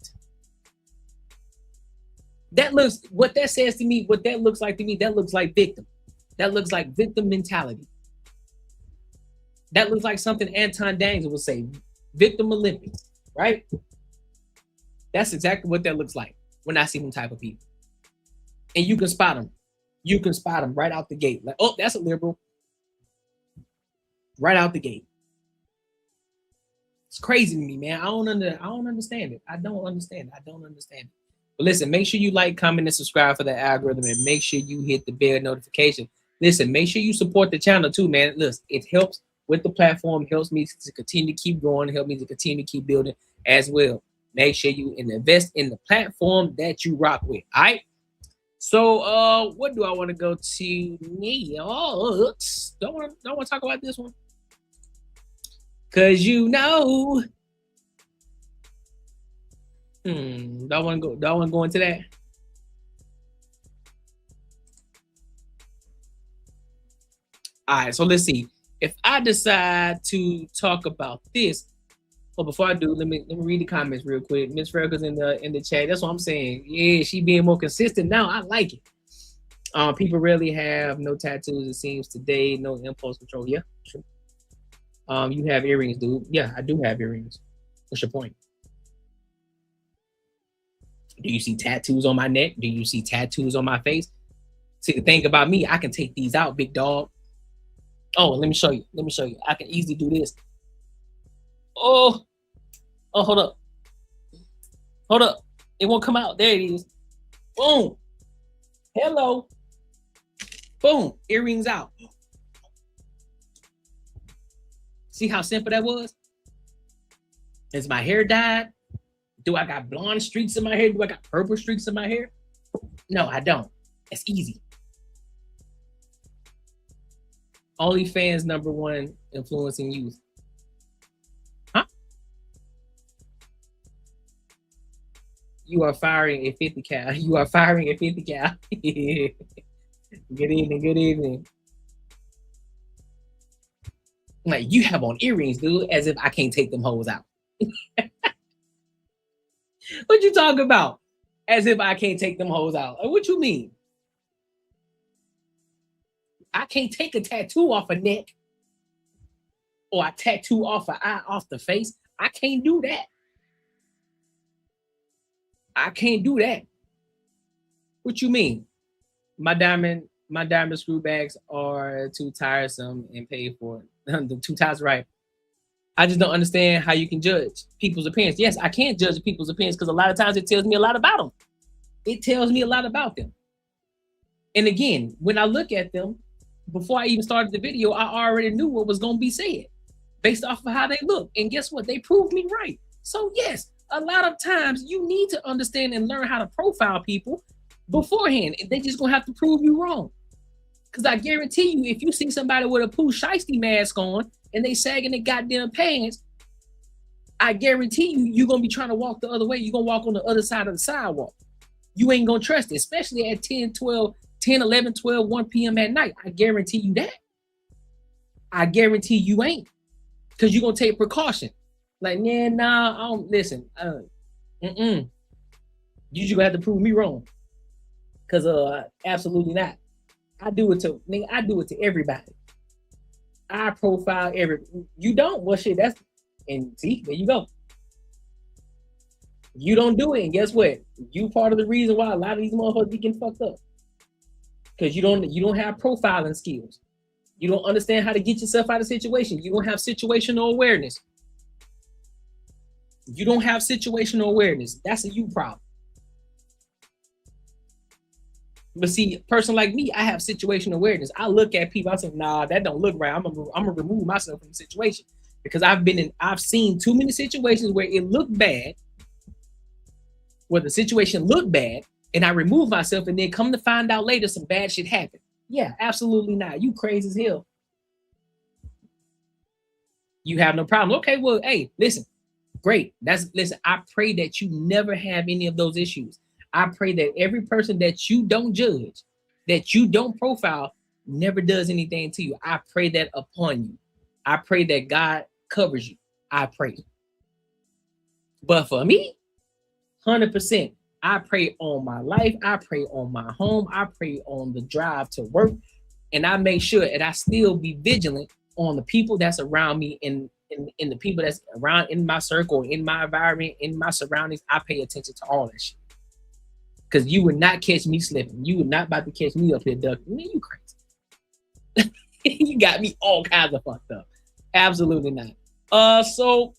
What that says to me, what that looks like to me, that looks like victim. That looks like victim mentality. That looks like something Anton Daniels would say, victim Olympics, right? That's exactly what that looks like when I see them type of people. And you can spot them. You can spot them right out the gate. Like, oh, that's a liberal. Right out the gate. It's crazy to me, man. I don't understand it. I don't understand it. But listen, make sure you like, comment, and subscribe for the algorithm, and make sure you hit the bell notification. Listen, make sure you support the channel too, man. Listen, it helps with the platform, helps me to continue to keep growing, help me to continue to keep building as well. Make sure you invest in the platform that you rock with. All right. So what do I want to go to next? Don't want to talk about this one. Cause you know. Do I want to go into that? All right, so let's see. If I decide to talk about this, well, before I do, let me read the comments real quick. Miss Fergus in the chat. That's what I'm saying. Yeah, she being more consistent now. I like it. People rarely have no tattoos, it seems today, no impulse control. Yeah, true. You have earrings, dude. Yeah, I do have earrings. What's your point? Do you see tattoos on my neck? Do you see tattoos on my face? See, the thing about me, I can take these out, big dog. Oh, let me show you. Let me show you. I can easily do this. Oh, hold up. Hold up. It won't come out. There it is. Boom. Hello. Boom. Earrings out. See how simple that was? Is my hair dyed? Do I got blonde streaks in my hair? Do I got purple streaks in my hair? No, I don't. It's easy. OnlyFans #1 influencing youth. Huh? You are firing a 50 cal. You are firing a 50 cal. Good evening. Good evening. Like, you have on earrings, dude, as if I can't take them hoes out. What you talking about? As if I can't take them hoes out. What you mean? I can't take a tattoo off a neck or a tattoo off an eye, off the face. I can't do that. I can't do that. What you mean? My diamond screw bags are too tiresome and paid for. The 2 times right. I just don't understand how you can judge people's appearance. Yes, I can't judge people's appearance because a lot of times it tells me a lot about them. It tells me a lot about them. And again, when I look at them, before I even started the video, I already knew what was going to be said based off of how they look. And guess what? They proved me right. So yes, a lot of times you need to understand and learn how to profile people beforehand. They just going to have to prove you wrong. Because I guarantee you, if you see somebody with a Pooh Shiesty mask on and they sagging their goddamn pants, I guarantee you, you're going to be trying to walk the other way. You're going to walk on the other side of the sidewalk. You ain't going to trust it, especially at 10, 11, 12, 1 p.m. at night. I guarantee you that. I guarantee you ain't. Because you're going to take precaution. Like, yeah, nah, I don't listen. You just going to have to prove me wrong. Because absolutely not. I do it to everybody. I profile you don't? Well, shit, and see, there you go. You don't do it, and guess what? You part of the reason why a lot of these motherfuckers be getting fucked up. Because you don't have profiling skills. You don't understand how to get yourself out of situations. You don't have situational awareness. You don't have situational awareness. That's a you problem. But see, a person like me, I have situational awareness. I look at people, I say, nah, that don't look right. I'm gonna remove myself from the situation. Because I've seen too many situations where it looked bad, where the situation looked bad, and I remove myself, and then come to find out later some bad shit happened. Yeah, absolutely not. You crazy as hell. You have no problem. Okay, well, hey, listen, great. Listen, I pray that you never have any of those issues. I pray that every person that you don't judge, that you don't profile, never does anything to you. I pray that upon you. I pray that God covers you. I pray. But for me, 100%, I pray on my life. I pray on my home. I pray on the drive to work. And I make sure that I still be vigilant on the people that's around me and the people that's around in my circle, in my environment, in my surroundings. I pay attention to all that shit. Because you would not catch me slipping. You would not about to catch me up here ducking. Man, you crazy. You got me all kinds of fucked up. Absolutely not. So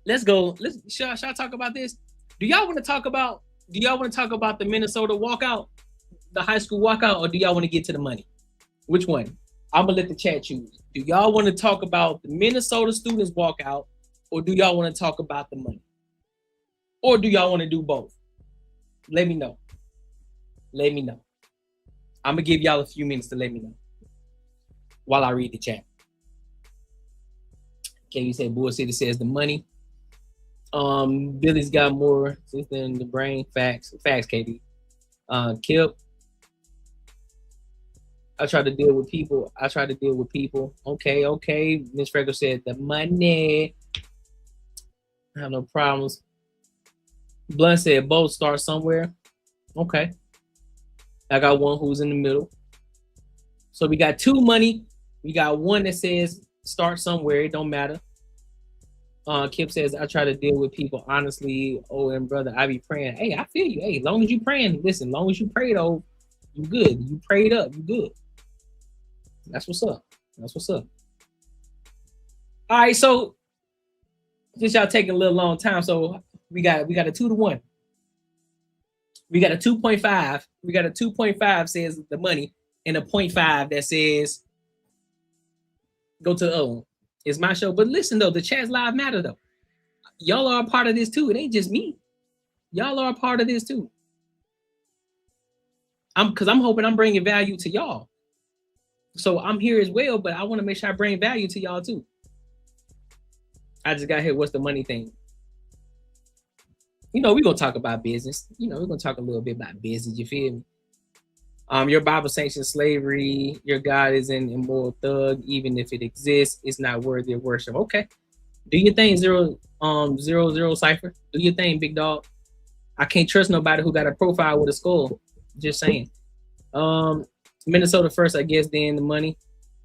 let's go. Shall I talk about this? Do y'all want to talk about the Minnesota walkout, the high school walkout, or do y'all want to get to the money? Which one? I'm gonna let the chat choose. Do y'all want to talk about the Minnesota students walkout, or do y'all want to talk about the money? Or do y'all want to do both? Let me know. Let me know. I'm gonna give y'all a few minutes to let me know while I read the chat. Katie said bullshit. It says the money. Billy's got more than the brain. Facts, Katie. Kip. I try to deal with people. Okay. Miss Freckle said the money. I have no problems. Blunt said both start somewhere. Okay. I got one who's in the middle. So we got 2 money. We got one that says start somewhere. It don't matter. Kip says, I try to deal with people honestly. Oh, and brother, I be praying. Hey, I feel you. Hey, as long as you praying, listen, as long as you pray though, you good. You prayed up, you good. That's what's up. All right, so since y'all taking a little long time, so we got a 2-1. We got a 2.5. We got a 2.5 says the money, and a 0.5 that says go to the other one. It's my show. But listen though, the chat's live matter though. Y'all are a part of this too. It ain't just me. Y'all are a part of this too. I'm hoping I'm bringing value to y'all. So I'm here as well, but I want to make sure I bring value to y'all too. I just got hit. What's the money thing? We're going to talk about business. We're going to talk a little bit about business. You feel me? Your Bible sanctions slavery. Your God is an immoral thug. Even if it exists, it's not worthy of worship. Okay. Do your thing, 000 Cypher. Do your thing, big dog. I can't trust nobody who got a profile with a skull. Just saying. Minnesota first, I guess, then the money.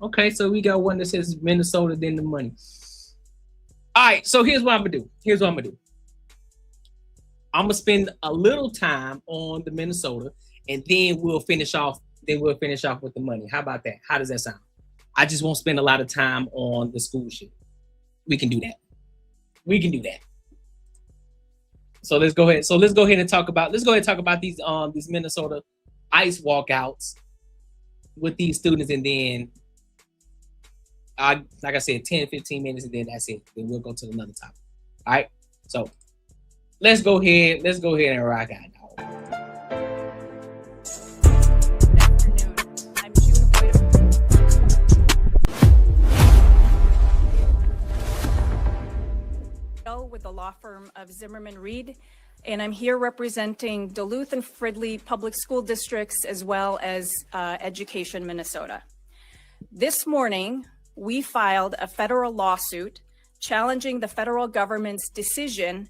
Okay, so we got one that says Minnesota, then the money. All right, so here's what I'm gonna do. I'm gonna spend a little time on the Minnesota, and then we'll finish off with the money. How about that? How does that sound? I just won't spend a lot of time on the school shit. We can do that. So let's go ahead and talk about these Minnesota ice walkouts with these students, and then like I said, 10-15 minutes, and then that's it. Then we'll go to another topic. All right. So let's go ahead and rock out. With the law firm of Zimmerman Reed, and I'm here representing Duluth and Fridley Public School Districts as well as Education Minnesota. This morning, we filed a federal lawsuit challenging the federal government's decision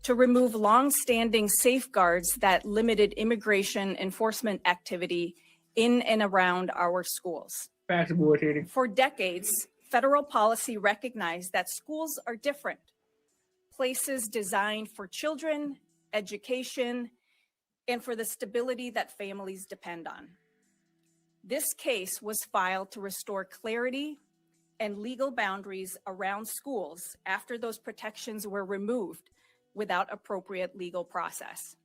to remove long-standing safeguards that limited immigration enforcement activity in and around our schools. For decades, federal policy recognized that schools are different, places designed for children, education, and for the stability that families depend on. This case was filed to restore clarity and legal boundaries around schools after those protections were removed without appropriate legal process.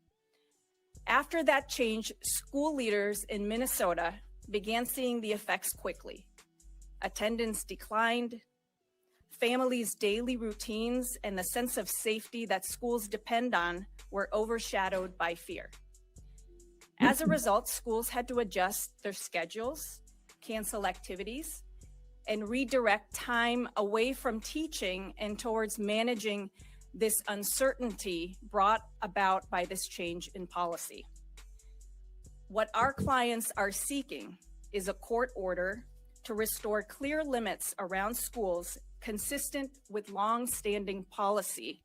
After that change, school leaders in Minnesota began seeing the effects quickly. Attendance declined, families' daily routines and the sense of safety that schools depend on were overshadowed by fear. As a result, schools had to adjust their schedules, cancel activities, and redirect time away from teaching and towards managing this uncertainty brought about by this change in policy. What our clients are seeking is a court order to restore clear limits around schools consistent with long-standing policy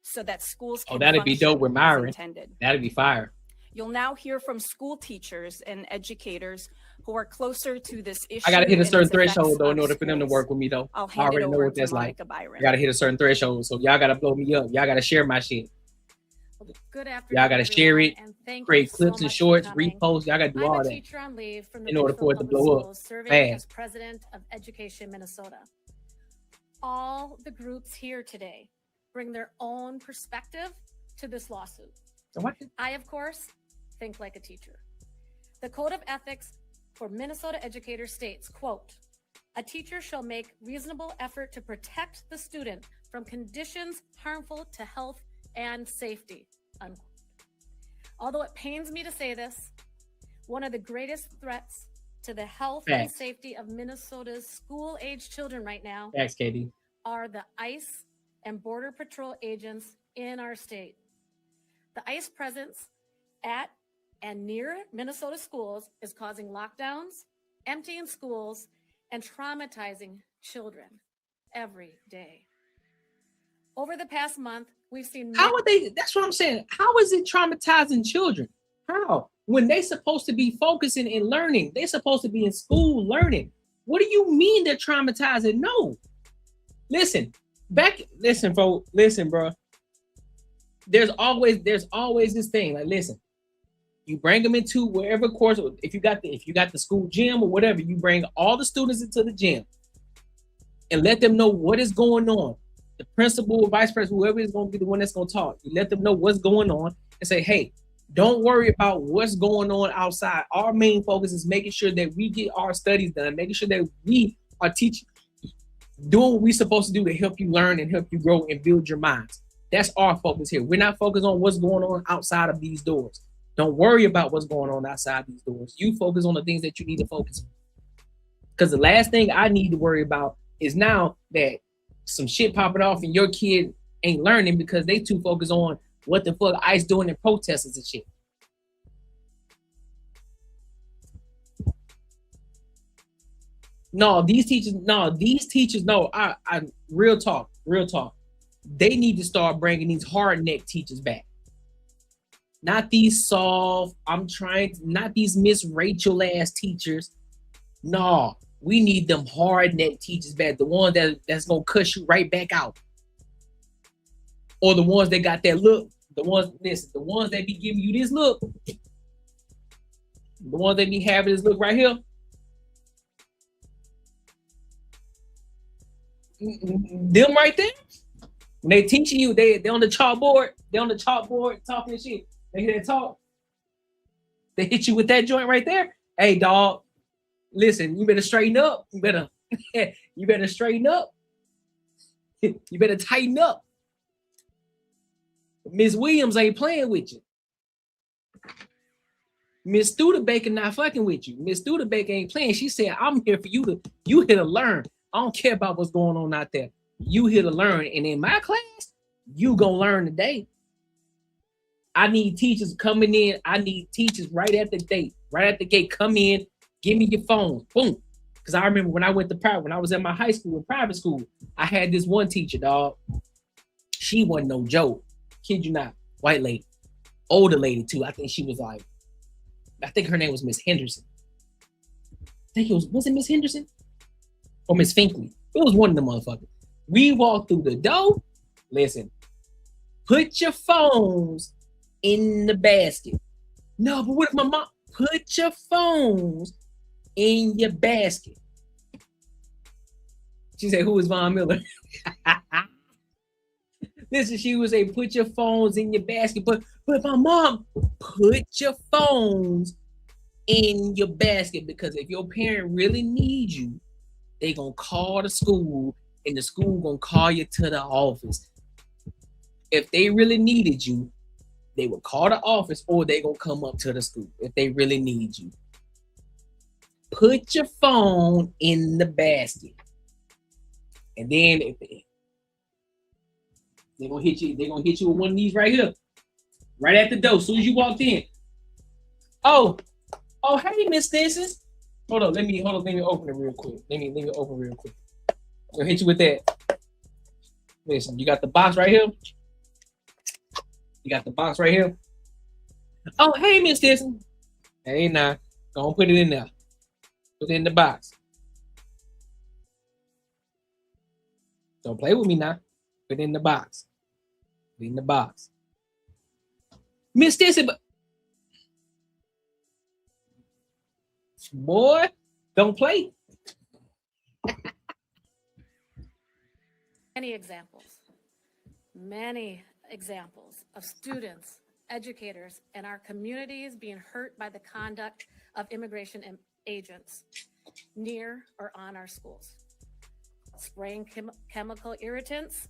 so that schools can that'd be dope with Myron. intended. That'd be fire. You'll now hear from school teachers and educators who are closer to this issue. I gotta hit a certain and its threshold effects though in on order for them to schools. work with me though. I'll I hand it already know over what to that's like. Monica Byron. I gotta hit a certain threshold, so y'all gotta blow me up. Y'all gotta share my shit. Good afternoon, Y'all gotta share it, everyone, and thank create you so clips and much for shorts, coming. repost. Y'all gotta do I'm all a that teacher on leave from the in order for it to Batesville blow Public up Schools, serving as fast. president of Education Minnesota. All the groups here today bring their own perspective to this lawsuit. I, of course, think like a teacher. The Code of Ethics for Minnesota educators states, quote, "A teacher shall make reasonable effort to protect the student from conditions harmful to health and safety," unquote. Although it pains me to say this, one of the greatest threats to the health and Facts. safety of Minnesota's school-age children right now Thanks, Katie. are the ICE and Border Patrol agents in our state. The ICE presence at and near Minnesota schools is causing lockdowns, emptying schools, and traumatizing children every day. Over the past month, we've seen— How are they? That's what I'm saying. How is it traumatizing children? How? When they're supposed to be focusing and learning, they're supposed to be in school learning. What do you mean they're traumatizing? No. Listen, bro. There's always this thing. Like, listen, you bring them into wherever course. If you got the school gym or whatever, you bring all the students into the gym and let them know what is going on. The principal, vice principal, whoever is going to be the one that's going to talk, you let them know what's going on and say, hey, don't worry about what's going on outside. Our main focus is making sure that we get our studies done, making sure that we are teaching, doing what we're supposed to do to help you learn and help you grow and build your minds. That's our focus here. We're not focused on what's going on outside of these doors. Don't worry about what's going on outside these doors. You focus on the things that you need to focus on. Because the last thing I need to worry about is now that some shit popping off and your kid ain't learning because they too focused on what the fuck ICE doing in protesters and shit. These teachers, I real talk. They need to start bringing these hard neck teachers back. Not these soft, not these Miss Rachel ass teachers. No, we need them hard neck teachers back. The ones that's gonna cuss you right back out. Or the ones that got that look. The ones that be giving you this look. The ones that be having this look right here. Them right there. When they teaching you, they on the chalkboard. They on the chalkboard talking shit. They hear that talk. They hit you with that joint right there. Hey, dog. Listen, you better straighten up. You better straighten up. You better tighten up. Miss Williams ain't playing with you. Miss Studebaker not fucking with you. Miss Studebaker ain't playing. She said, I'm here for you here to learn. I don't care about what's going on out there. You here to learn. And in my class, you gonna learn today. I need teachers coming in. I need teachers right at the gate. Come in, give me your phone. Boom. Because I remember when I went to private, when I was at my high school, in private school, I had this one teacher, dog. She wasn't no joke. Kid you not. White lady. Older lady, too. I think her name was Miss Henderson. Was it Miss Henderson? Or Miss Finkley? It was one of the motherfuckers. We walked through the door. Listen, put your phones in the basket. No, but what if my mom? Put your phones in your basket. She said, who is Von Miller? Listen, she would say, put your phones in your basket. But my mom, put your phones in your basket, because if your parent really needs you, they gonna call the school and the school gonna call you to the office. If they really needed you, they would call the office or they gonna come up to the school if they really need you. Put your phone in the basket. And then if they're gonna hit you with one of these right here. Right at the door, as soon as you walked in. Oh, hey, Miss Stinson. Hold on, let me open it real quick. Let me open real quick. I'll hit you with that. Listen, you got the box right here. Oh, hey, Miss Stinson. Hey, nah. Go on, put it in there. Put it in the box. Don't play with me now. Put it in the box. Put it in the box. Miss Stinson, but boy, don't play. Many examples of students, educators, and our communities being hurt by the conduct of immigration agents near or on our schools. Spraying chemical irritants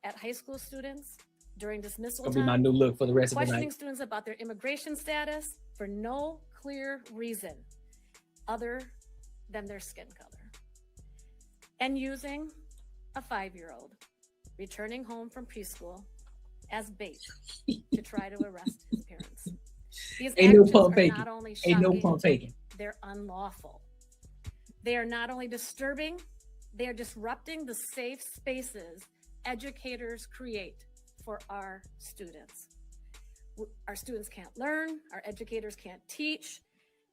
at high school students during dismissal time. That'll be my new look for the rest of the night. Questioning students about their immigration status for no clear reason other than their skin color. And using a 5-year-old returning home from preschool as bait to try to arrest his parents. These Ain't no actions pump are faking. not only Ain't no shocking, pump faking. they're unlawful. They are not only disturbing, they are disrupting the safe spaces educators create for our students. Our students can't learn, our educators can't teach,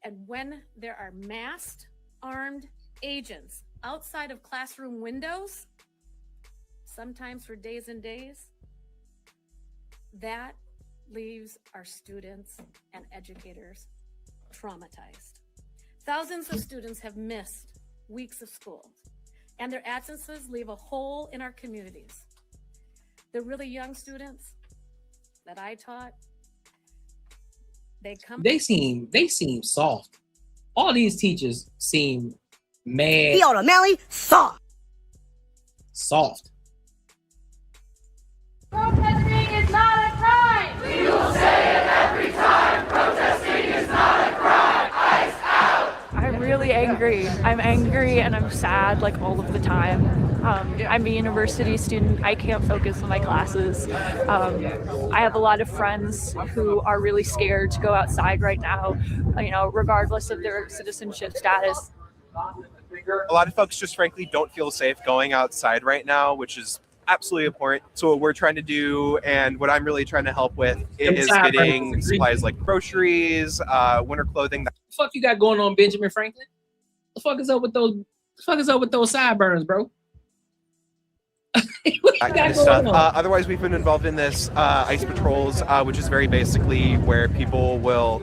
and when there are masked, armed agents outside of classroom windows, sometimes for days and days, that leaves our students and educators traumatized. Thousands of students have missed weeks of school, and their absences leave a hole in our communities. The really young students that I taught, They seem soft. All these teachers seem mad. Fiona Melly, soft. Soft. Protesting is not a crime. We will say it every time. Protesting is not a crime. Ice out. I'm really angry. I'm angry and I'm sad like all of the time. I'm a university student. I can't focus on my classes. I have a lot of friends who are really scared to go outside right now, regardless of their citizenship status. A lot of folks just frankly don't feel safe going outside right now, which is absolutely important. So what we're trying to do and what I'm really trying to help with is getting supplies like groceries, winter clothing. What the fuck you got going on, Benjamin Franklin? The fuck is up with those sideburns, bro? That kind of stuff. Otherwise, we've been involved in this ice patrols, which is very basically where people will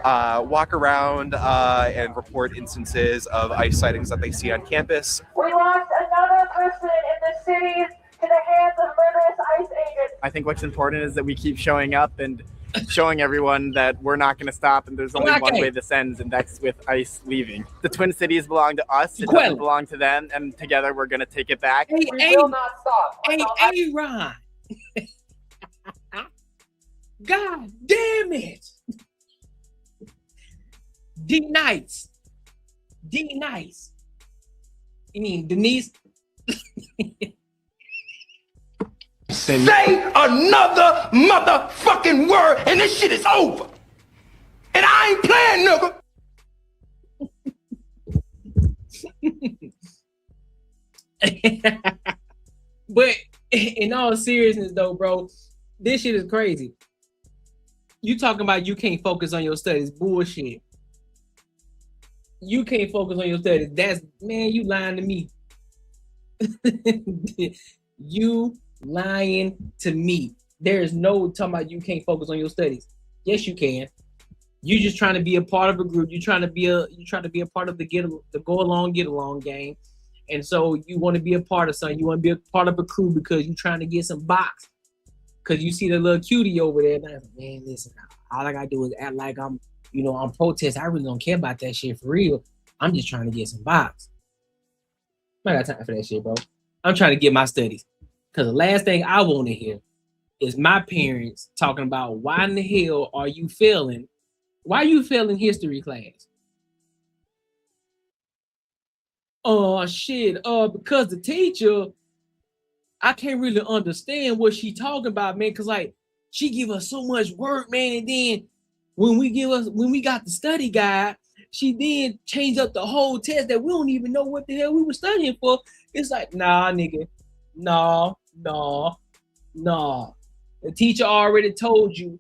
walk around and report instances of ice sightings that they see on campus. We lost another person in the city to the hands of murderous ICE agents. I think what's important is that we keep showing up and showing everyone that we're not going to stop and there's only one way this ends, and that's with ICE leaving. The Twin Cities belong to us, it doesn't belong to them, and together we're going to take it back. We will not stop. Hey, Ron. God damn it. D-Nice. You mean Denise? Say another motherfucking word and this shit is over. And I ain't playing, nigga. But in all seriousness though, bro, this shit is crazy. You talking about you can't focus on your studies. Bullshit. You can't focus on your studies. That's, man, you lying to me. You lying to me. There is no talking about you can't focus on your studies. Yes, you can. You just trying to be a part of a group. You trying to be a part of the go along, get along game. And so you want to be a part of something. You want to be a part of a crew because you're trying to get some box. Because you see the little cutie over there. And I'm like, man, listen, all I gotta do is act like I'm protesting. I really don't care about that shit for real. I'm just trying to get some box. I got time for that shit, bro. I'm trying to get my studies. Because the last thing I want to hear is my parents talking about why in the hell are you failing? Why are you failing history class? Oh, shit. Because the teacher, I can't really understand what she talking about, man. Because, like, she give us so much work, man. And then when we got the study guide, she then changed up the whole test that we don't even know what the hell we were studying for. It's like, nah, nigga. No. The teacher already told you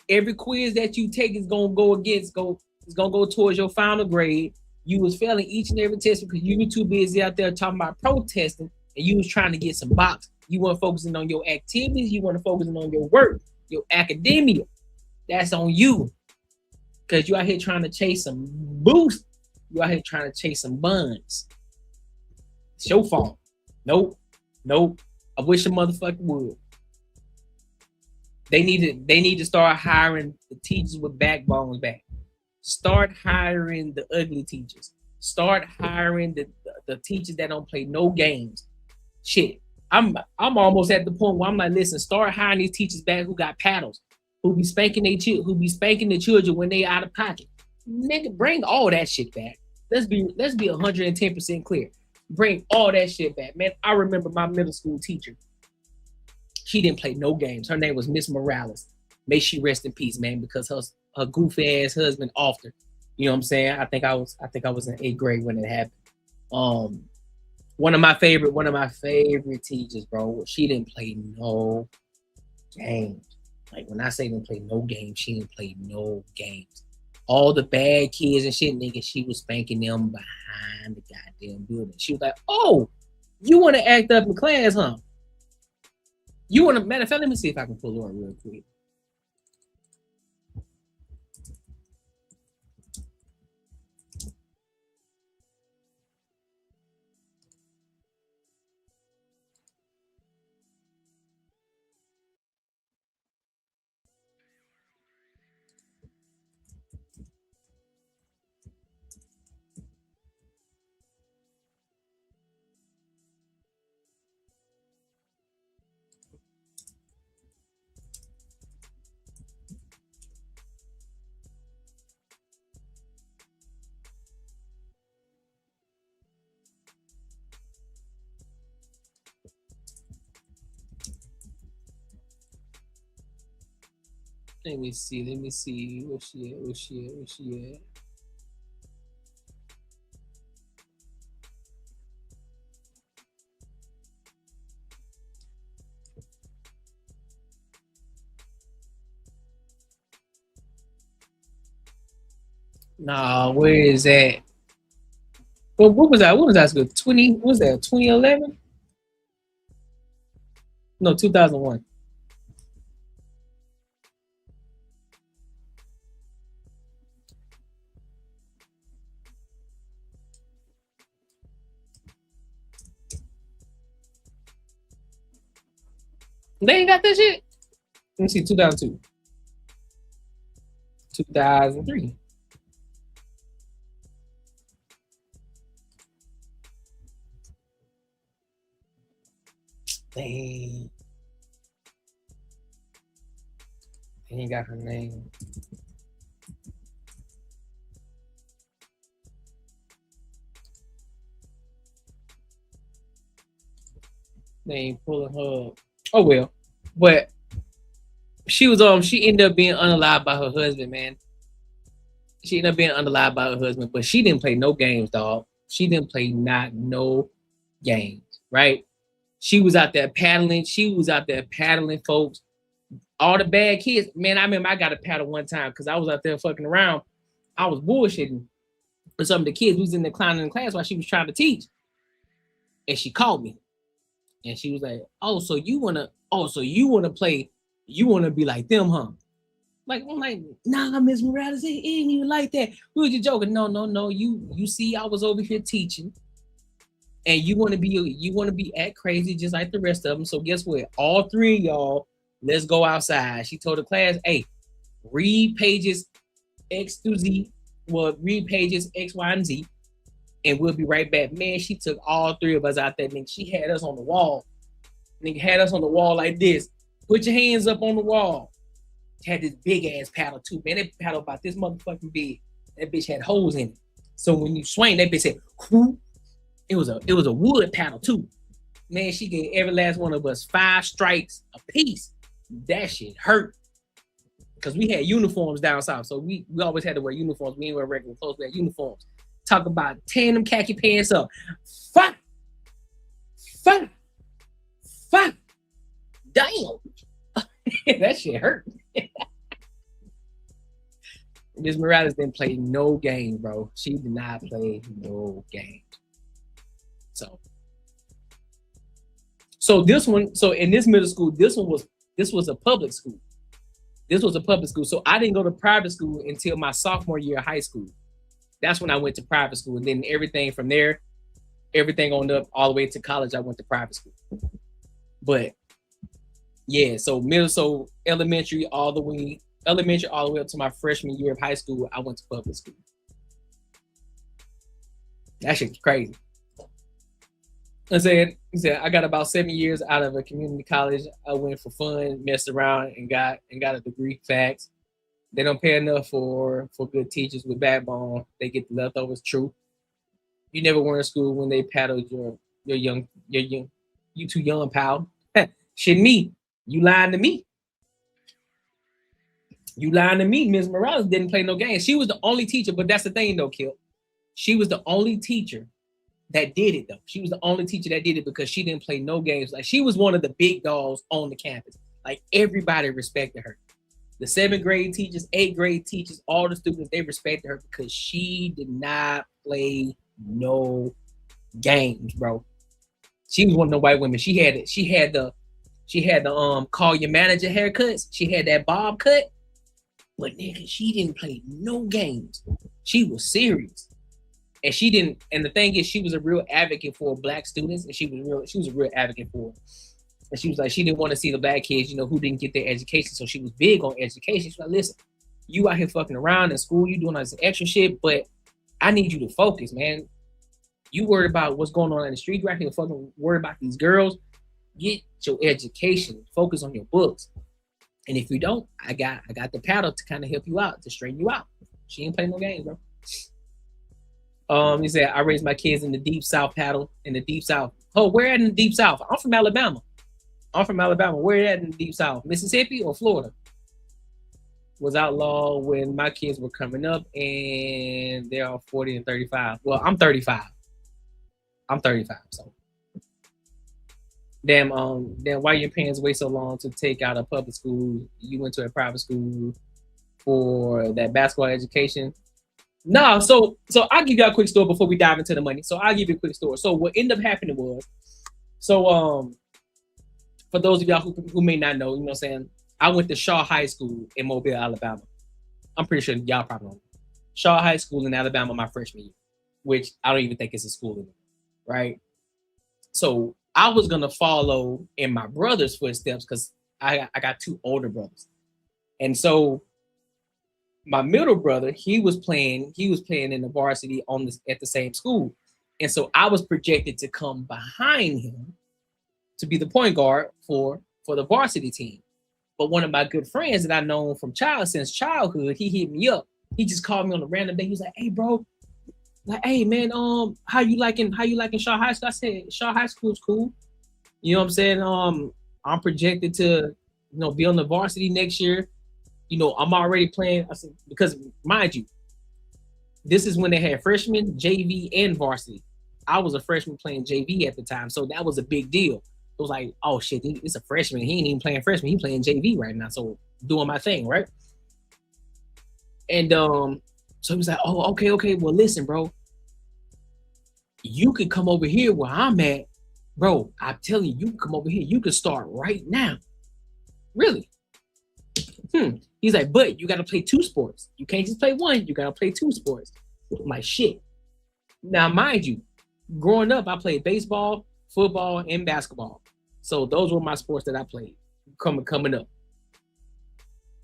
every quiz that you take is gonna go towards your final grade. You was failing each and every test because you were too busy out there talking about protesting and you was trying to get some box. You weren't focusing on your activities, you weren't focusing on your work, your academia. That's on you. Because you out here trying to chase some boost. You out here trying to chase some buns. It's your fault. Nope. I wish a motherfucker would. They need to start hiring the teachers with backbones back. Start hiring the ugly teachers. Start hiring the teachers that don't play no games. Shit. I'm almost at the point where I'm like, listen, start hiring these teachers back who got paddles, who be spanking the children when they out of pocket. Nigga, bring all that shit back. Let's be 110% clear. Bring all that shit back, man. I remember my middle school teacher. She didn't play no games. Her name was Miss Morales. May she rest in peace, man, because her goofy ass husband offed her. You know what I'm saying? I think I was in 8th grade when it happened. One of my favorite teachers, bro. She didn't play no games. Like when I say didn't play no games, she didn't play no games. All the bad kids and shit, nigga, she was spanking them behind the goddamn building. She was like, "Oh, you want to act up in class, huh? You want to?" Matter of fact, let me see if I can pull her real quick. Let me see. Where she at? Nah, where is that? Well, what was that? What was that school? 2011? No, 2001. They ain't got that shit. Let me see, 2002. 2003. Dang. They ain't got her name. They ain't pulling her up. Oh well. But she ended up being unalived by her husband, man. She ended up being unalived by her husband, but she didn't play no games, dog. She didn't play no games, right? She was out there paddling. Folks. All the bad kids, man. I remember I got a paddle one time because I was out there fucking around. I was bullshitting with some of the kids who was in the clowning in class while she was trying to teach. And she called me. And she was like, "Oh, so you wanna play, you wanna be like them, huh?" Like, I'm like, "Nah, Miss Morales, it ain't even like that. We were just joking." No. You see, I was over here teaching. And you wanna be act crazy just like the rest of them. So guess what? All three of y'all, let's go outside. She told the class, "Hey, read pages X through Z. Well, read pages X, Y, and Z. And we'll be right back." Man, she took all three of us out there. Nigga, she had us on the wall. Nigga had us on the wall like this. Put your hands up on the wall. Had this big ass paddle too, man. That paddle about this motherfucking big. That bitch had holes in it. So when you swing, that bitch said, "Whoo." It was a wood paddle too. Man, she gave every last one of us 5 strikes a piece. That shit hurt. Because we had uniforms down south. So we always had to wear uniforms. We didn't wear regular clothes, we had uniforms. Talk about tearing them khaki pants up. Fuck. Damn. That shit hurt. Miss Morales didn't play no game, bro. She did not play no game. So this one, so in this middle school, this was a public school. This was a public school. So I didn't go to private school until my sophomore year of high school. That's when I went to private school. And then everything from there, everything on up all the way to college, I went to private school. But yeah, so elementary all the way up to my freshman year of high school, I went to public school. That shit's crazy. I said, I got about 7 years out of a community college. I went for fun, messed around, and got a degree. Facts. They don't pay enough for good teachers with backbone. They get the leftovers. True. You never were in school when they paddled you too young, pal. Shit, me. You lying to me. You lying to me. Ms. Morales didn't play no games. She was the only teacher, but that's the thing though, Kill. She was the only teacher that did it though. She was the only teacher that did it because she didn't play no games. Like she was one of the big dogs on the campus. Like everybody respected her. The 7th grade teachers, 8th grade teachers, all the students, they respected her because she did not play no games, bro. She was one of the white women. She had the call your manager haircuts. She had that bob cut. But nigga, she didn't play no games. She was serious. And she didn't, and the thing is, she was a real advocate for black students, and she was a real advocate for them. And she was like, she didn't want to see the black kids, who didn't get their education. So she was big on education. She's like, listen, you out here fucking around in school, you doing all this extra shit, but I need you to focus, man. You worried about what's going on in the street, you out here fucking worried about these girls. Get your education, focus on your books. And if you don't, I got the paddle to kind of help you out, to straighten you out. She ain't playing no games, bro. He said, I raised my kids in the deep South, paddle in the deep South. Oh, where at in the deep South? I'm from Alabama. Where at in the deep South? Mississippi or Florida? Was outlawed when my kids were coming up, and they're all 40 and 35. Well, I'm 35. So damn, why your parents wait so long to take out a public school? You went to a private school for that basketball education? No, so I'll give you a quick story before we dive into the money. So I'll give you a quick story. So what ended up happening was, for those of y'all who may not know, what I'm saying, I went to Shaw High School in Mobile, Alabama. I'm pretty sure y'all probably know. Shaw High School in Alabama my freshman year, which I don't even think it's a school anymore, right? So I was gonna follow in my brother's footsteps because I got 2 older brothers. And so my middle brother, he was playing in the varsity at the same school. And so I was projected to come behind him to be the point guard for the varsity team. But one of my good friends that I known from since childhood, he hit me up. He just called me on a random day. He was like, "Hey, bro, like, hey man, how you liking Shaw High School?" I said, "Shaw High School's cool." You know what I'm saying? I'm projected to, be on the varsity next year. I'm already playing. I said, because mind you, this is when they had freshmen, JV, and varsity. I was a freshman playing JV at the time, so that was a big deal. It was like, oh shit, it's a freshman. He ain't even playing freshman. He playing JV right now. So doing my thing, right? And so he was like, oh, okay. Well, listen, bro. You could come over here where I'm at. Bro, I'm telling you, you can come over here. You can start right now. Really? He's like, but you got to play 2 sports. You can't just play one. You got to play 2 sports. I'm like, shit. Now, mind you, growing up, I played baseball, football, and basketball. So those were my sports that I played coming up.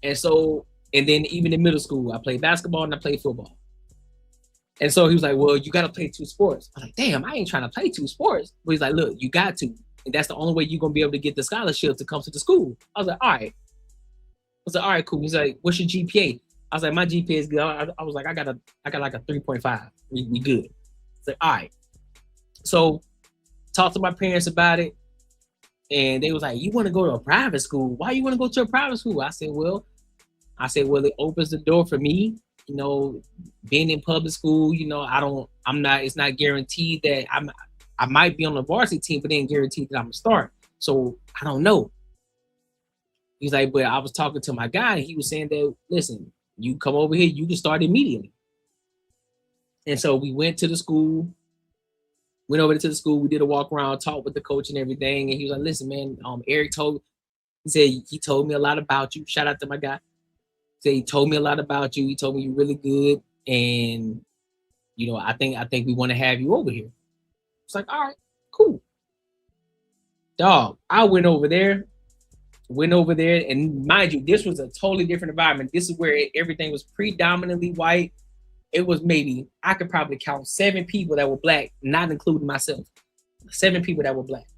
And so, and then even in middle school, I played basketball and I played football. And so he was like, well, you got to play 2 sports. I'm like, damn, I ain't trying to play 2 sports. But he's like, look, you got to. And that's the only way you're going to be able to get the scholarship to come to the school. I was like, all right. All right, cool. He's like, what's your GPA? I was like, my GPA is good. I was like, I got like a 3.5. We good. He's like, all right. So talked to my parents about it. And they was like, you want to go to a private school? Why you want to go to a private school? I said, well, it opens the door for me, being in public school, it's not guaranteed that I might be on the varsity team, but it ain't guaranteed that I'm gonna start. So I don't know. He's like, but I was talking to my guy, and he was saying that, listen, you come over here, you can start immediately. And so we went over to the school, we did a walk around, talked with the coach and everything. And he was like, listen, man, Eric he told me a lot about you. Shout out to my guy. He told me a lot about you. He told me you're really good. And, I think we want to have you over here. It's like, all right, cool. Dog, I went over there, and mind you, this was a totally different environment. This is where everything was predominantly white. It was maybe, I could probably count 7 people that were black, not including myself. 7 people that were black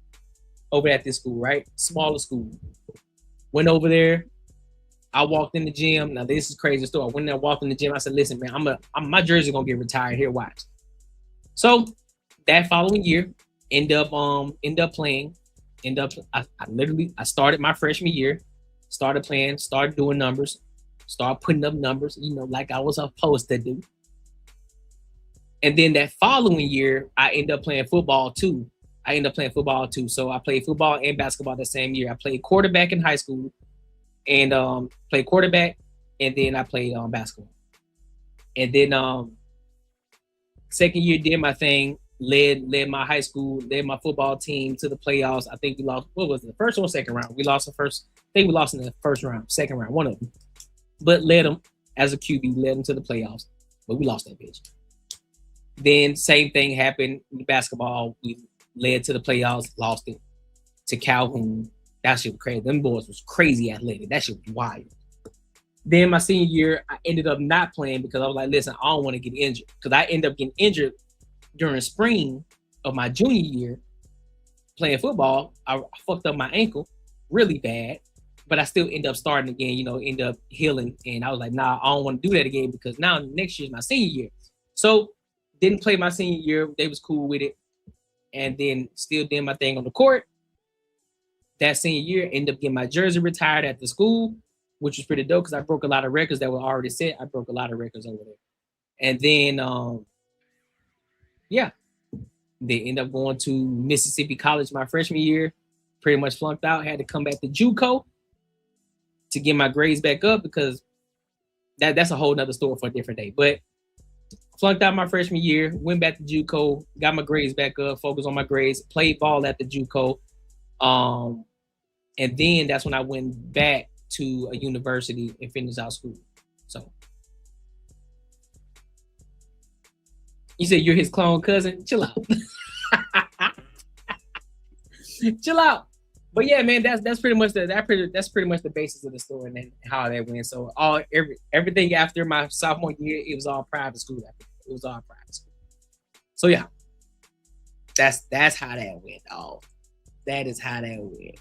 over at this school, right? Smaller school. Went over there. I walked in the gym. Now, this is crazy story. I went there, walked in the gym. I said, listen, man, my jersey going to get retired here. Watch. So that following year, end up playing. I started my freshman year, started playing, started doing numbers, started putting up numbers, like I was supposed to do. And then that following year, I ended up playing football too. So I played football and basketball that same year. I played quarterback in high school and played quarterback, and then I played basketball. And then second year did my thing, led my high school, led my football team to the playoffs. I think we lost, what was it, the first or second round? We lost in the first round, second round, one of them. But led them as a QB, led them to the playoffs. But we lost that bitch. Then same thing happened in basketball. We led to the playoffs, lost it to Calhoun. That shit was crazy. Them boys was crazy athletic. That shit was wild. Then my senior year, I ended up not playing because I was like, listen, I don't want to get injured. Because I ended up getting injured during spring of my junior year playing football. I fucked up my ankle really bad, but I still ended up starting again, end up healing. And I was like, nah, I don't want to do that again because now next year is my senior year. So didn't play my senior year. They was cool with it. And then still did my thing on the court. That senior year, ended up getting my jersey retired at the school, which was pretty dope because I broke a lot of records that were already set. I broke a lot of records over there. And then, they ended up going to Mississippi College my freshman year, pretty much flunked out, had to come back to JUCO to get my grades back up because that's a whole nother story for a different day. But flunked out my freshman year, went back to JUCO, got my grades back up, focused on my grades, played ball at the JUCO. And then that's when I went back to a university and finished out school. So you said you're his clone cousin? Chill out. Chill out. But yeah, man, that's pretty much the basis of the story and how that went. So everything after my sophomore year, it was all private school. It was all private school. So yeah, that's how that went. Oh, that is how that went.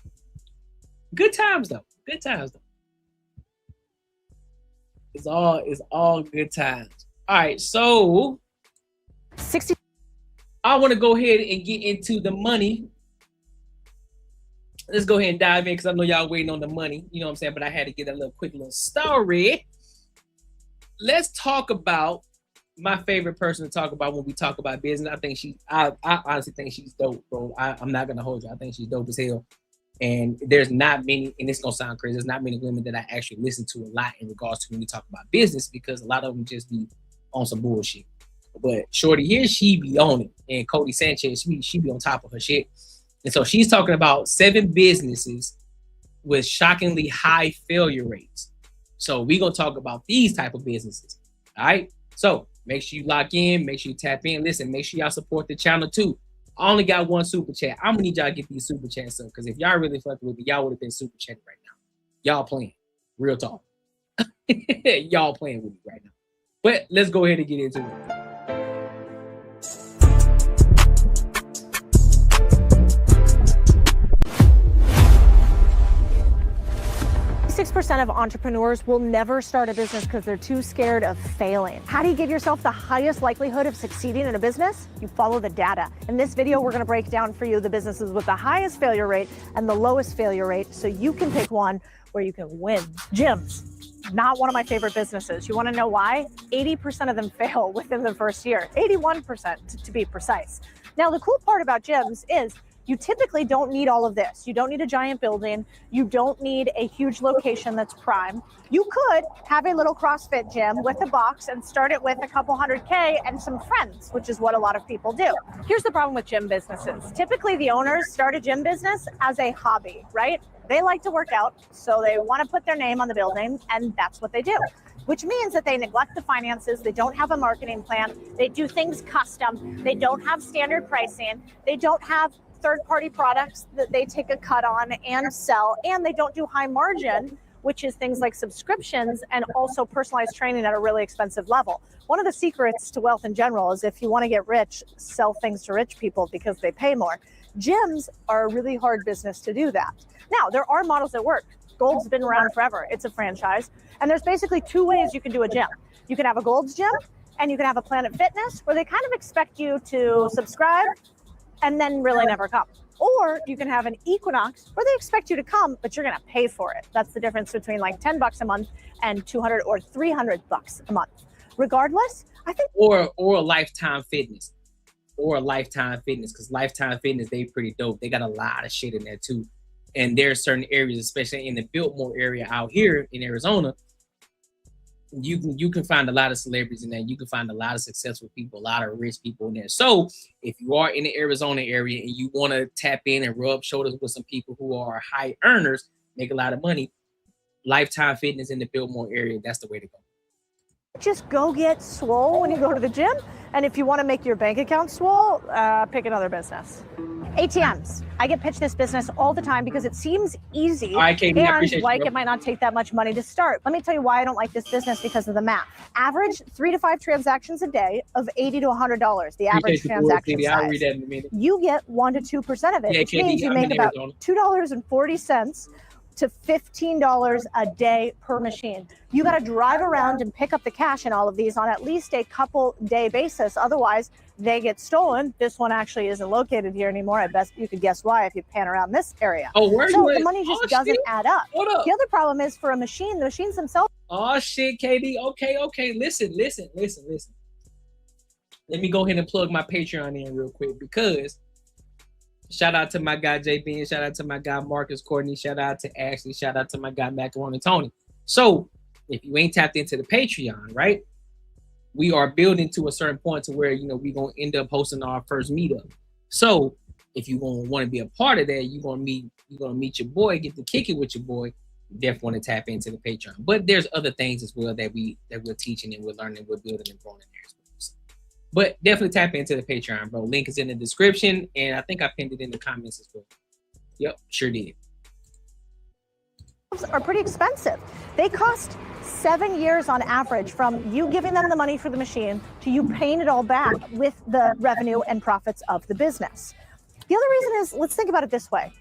Good times though. Good times though. It's all good times. All right, so 60. I want to go ahead and get into the money. Let's go ahead and dive in because I know y'all waiting on the money. You know what I'm saying? But I had to get a quick little story. Let's talk about my favorite person to talk about when we talk about business. I honestly think she's dope, bro. I'm not gonna hold you. I think she's dope as hell. And there's not many, and it's gonna sound crazy, there's not many women that I actually listen to a lot in regards to when we talk about business because a lot of them just be on some bullshit. But Shorty here, she be on it. And Cody Sanchez, she be on top of her shit. And so she's talking about 7 businesses with shockingly high failure rates. So we're gonna talk about these type of businesses. All right. So make sure you lock in, make sure you tap in. Listen, make sure y'all support the channel too. I only got one super chat. I'm gonna need y'all to get these super chats up because if y'all really fucking with me, y'all would have been super chatting right now. Y'all playing. Real talk. Y'all playing with me right now. But let's go ahead and get into it. 6% of entrepreneurs will never start a business because they're too scared of failing. How do you give yourself the highest likelihood of succeeding in a business? You follow the data. In this video, we're going to break down for you the businesses with the highest failure rate and the lowest failure rate so you can pick one where you can win. Gyms, not one of my favorite businesses. You want to know why? 80% of them fail within the first year, 81% to be precise. Now, the cool part about gyms is you typically don't need all of this. You don't need a giant building. You don't need a huge location that's prime. You could have a little CrossFit gym with a box and start it with a couple $100K and some friends, which is what a lot of people do. Here's the problem with gym businesses. Typically the owners start a gym business as a hobby, right? They like to work out, so they want to put their name on the building, and that's what they do. Which means that they neglect the finances, they don't have a marketing plan, they do things custom, they don't have standard pricing, they don't have third-party products that they take a cut on and sell, and they don't do high margin, which is things like subscriptions and also personalized training at a really expensive level. One of the secrets to wealth in general is if you want to get rich, sell things to rich people because they pay more. Gyms are a really hard business to do that. Now, there are models that work. Gold's been around forever. It's a franchise. And there's basically 2 ways you can do a gym. You can have a Gold's gym, and you can have a Planet Fitness where they kind of expect you to subscribe and then really never come. Or you can have an Equinox where they expect you to come, but you're going to pay for it. That's the difference between like $10 a month and $200 or $300 a month. Regardless, I think. Or a Lifetime Fitness. Or a Lifetime Fitness, because Lifetime Fitness, they pretty dope. They got a lot of shit in there too. And there are certain areas, especially in the Biltmore area out here in Arizona, you can find a lot of celebrities in there. You can find a lot of successful people, a lot of rich people in there. So if you are in the Arizona area and you want to tap in and rub shoulders with some people who are high earners, make a lot of money, Lifetime Fitness in the Biltmore area, that's the way to go. Just go get swole when you go to the gym. And if you want to make your bank account swole, pick another business. ATMs. I get pitched this business all the time because it seems easy. All right, Katie, and like it might not take that much money to start. Let me tell you why I don't like this business, because of the math. Average 3 to 5 transactions a day of $80 to $100, the average transaction size. I'll read that in a minute. You get 1 to 2% of it, which means you make about $2.40 to $15 a day per machine. You got to drive around and pick up the cash in all of these on at least a couple day basis. Otherwise, they get stolen. This one actually isn't located here anymore. I bet you could guess why if you pan around this area. Oh, where so you the money just doesn't add up. Hold up. The other problem is for a machine, the machines themselves. Oh shit, Katie. Okay. Listen. Let me go ahead and plug my Patreon in real quick, because shout out to my guy JB, and shout out to my guy Marcus Courtney, shout out to Ashley, shout out to my guy Macaroni Tony. So if you ain't tapped into the Patreon, right? We are building to a certain point to where, you know, we're gonna end up hosting our first meetup. So if you're gonna want to be a part of that, you're gonna meet your boy, get to kick it with your boy. You definitely want to tap into the Patreon. But there's other things as well that we're teaching and we're learning, we're building and growing in there as well. So, but definitely tap into the Patreon, bro. Link is in the description, and I think I pinned it in the comments as well. Yep, sure did. Are pretty expensive. They cost 7 years on average from you giving them the money for the machine to you paying it all back with the revenue and profits of the business. The other reason is, let's think about it this way.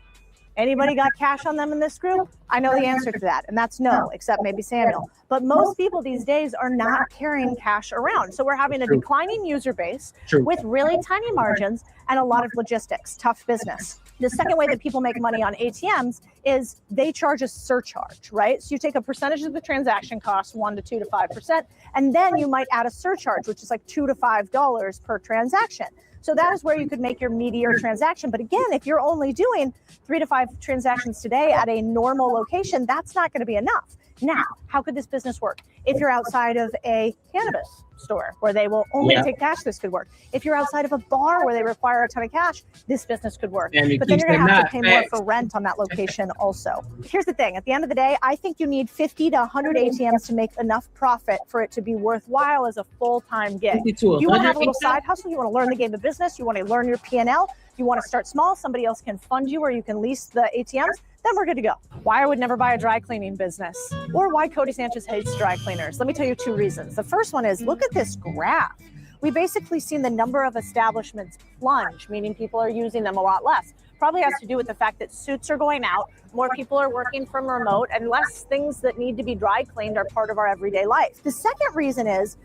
Anybody got cash on them in this group? I know the answer to that, and that's no, except maybe Samuel. But most people these days are not carrying cash around. So we're having a declining user base with really tiny margins and a lot of logistics, tough business. The second way that people make money on ATMs is they charge a surcharge, right? So you take a percentage of the transaction cost, 1 to 2 to 5%, and then you might add a surcharge, which is like $2 to $5 per transaction. So that is where you could make your meatier transaction. But again, if you're only doing 3 to 5 transactions today at a normal location, that's not going to be enough. Now, how could this business work? If you're outside of a cannabis store where they will only take cash, this could work. If you're outside of a bar where they require a ton of cash, this business could work. But then you're going to have to pay more for rent on that location also. Here's the thing. At the end of the day, I think you need 50 to 100 ATMs to make enough profit for it to be worthwhile as a full-time gig. You want to have a little side hustle. You want to learn the game of business. You want to learn your P&L. You want to start small. Somebody else can fund you, or you can lease the ATMs. Then we're good to go. Why I would never buy a dry cleaning business, or why Cody Sanchez hates dry cleaners. Let me tell you 2 reasons. The first one is, look at this graph. We basically seen the number of establishments plunge, meaning people are using them a lot less. Probably has to do with the fact that suits are going out, more people are working from remote, and less things that need to be dry cleaned are part of our everyday life. The second reason is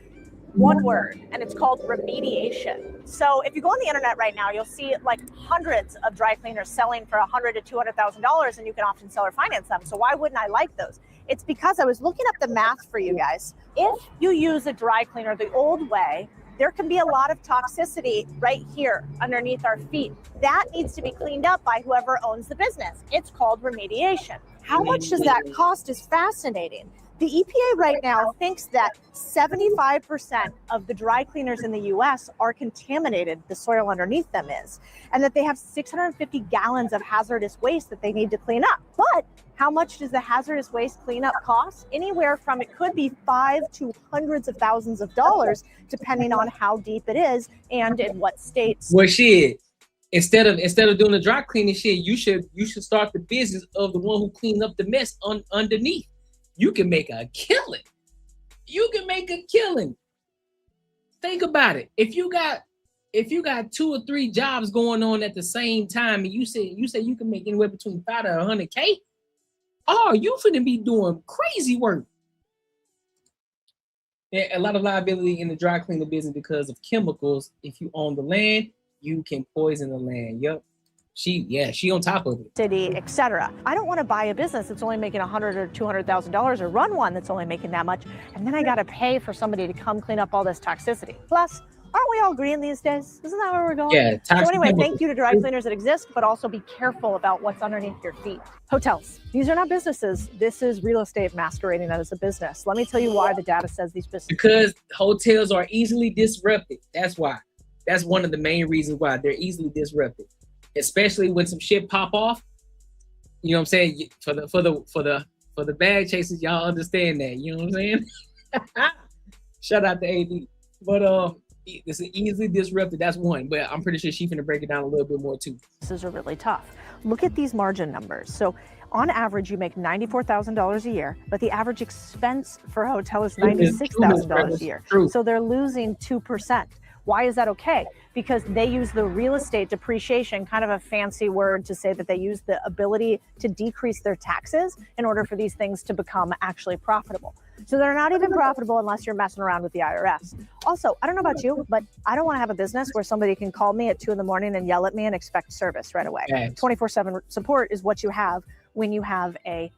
one word, and it's called remediation. So if you go on the internet right now, you'll see like hundreds of dry cleaners selling for $100,000 to $200,000, and you can often sell or finance them. So why wouldn't I like those? It's because I was looking up the math for you guys. If you use a dry cleaner the old way, there can be a lot of toxicity right here underneath our feet. That needs to be cleaned up by whoever owns the business. It's called remediation. How much does that cost is fascinating. The EPA right now thinks that 75% of the dry cleaners in the US are contaminated, the soil underneath them is, and that they have 650 gallons of hazardous waste that they need to clean up. But how much does the hazardous waste cleanup cost? Anywhere from, it could be $5 to hundreds of thousands of dollars, depending on how deep it is and in what states. Well, shit. Instead of doing the dry cleaning shit, you should start the business of the one who cleans up the mess underneath. You can make a killing. You can make a killing. Think about it. If you got 2 or 3 jobs going on at the same time, and you say you can make anywhere between $5 to $100K, oh, you finna be doing crazy work. Yeah, a lot of liability in the dry cleaner business because of chemicals. If you own the land, you can poison the land. Yep. She on top of it. City, etc. I don't want to buy a business that's only making $100,000 or $200,000 or run one that's only making that much, and then I got to pay for somebody to come clean up all this toxicity. Plus, aren't we all green these days? Isn't that where we're going? Yeah. So anyway, thank you to dry cleaners that exist, but also be careful about what's underneath your feet. Hotels. These are not businesses. This is real estate masquerading as a business. Let me tell you why the data says these businesses. Because hotels are easily disrupted. That's why. That's one of the main reasons why they're easily disrupted. Especially when some shit pop off. You know what I'm saying? For the bag chasers, y'all understand that. You know what I'm saying? Shout out to AD. But it's easily disrupted. That's one. But I'm pretty sure she's finna break it down a little bit more too. Businesses are really tough. Look at these margin numbers. So on average, you make $94,000 a year, but the average expense for a hotel is $96,000 a year. So they're losing 2%. Why is that okay? Because they use the real estate depreciation, kind of a fancy word to say that they use the ability to decrease their taxes in order for these things to become actually profitable. So they're not even profitable unless you're messing around with the IRS. Also, I don't know about you, but I don't want to have a business where somebody can call me at 2 a.m. and yell at me and expect service right away. 24/7 support is what you have when you have a